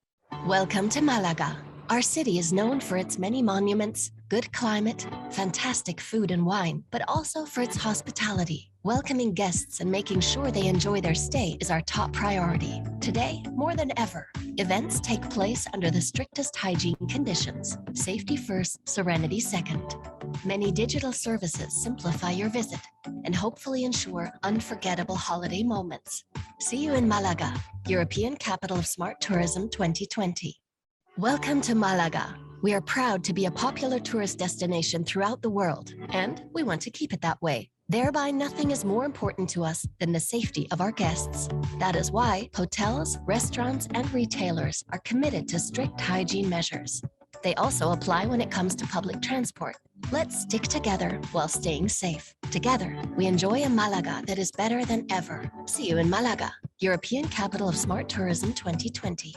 Welcome to Málaga. Our city is known for its many monuments, good climate, fantastic food and wine, but also for its hospitality. Welcoming guests and making sure they enjoy their stay is our top priority. Today, more than ever, events take place under the strictest hygiene conditions. Safety first, serenity second. Many digital services simplify your visit and hopefully ensure unforgettable holiday moments. See you in Málaga, European Capital of Smart Tourism 2020. Welcome to Málaga. We are proud to be a popular tourist destination throughout the world, and we want to keep it that way. Thereby, nothing is more important to us than the safety of our guests. That is why hotels, restaurants, and retailers are committed to strict hygiene measures. They also apply when it comes to public transport. Let's stick together while staying safe. Together, we enjoy a Málaga that is better than ever. See you in Málaga, European Capital of Smart Tourism 2020.